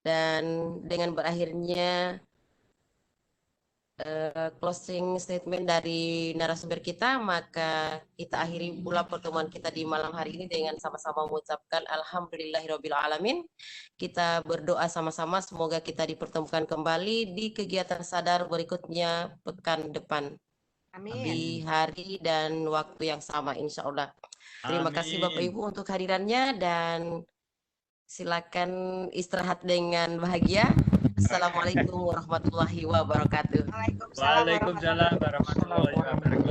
Speaker 5: Dan dengan berakhirnya closing statement dari narasumber kita, maka kita akhiri pula pertemuan kita di malam hari ini dengan sama-sama mengucapkan alhamdulillahirabbil alamin. Kita berdoa sama-sama semoga kita dipertemukan kembali di kegiatan sadar berikutnya pekan depan.
Speaker 3: Amin.
Speaker 5: Di hari dan waktu yang sama insya Allah. Terima kasih Bapak Ibu untuk hadirannya dan silakan istirahat dengan bahagia. Assalamualaikum warahmatullahi wabarakatuh.
Speaker 10: Waalaikumsalam warahmatullahi wabarakatuh.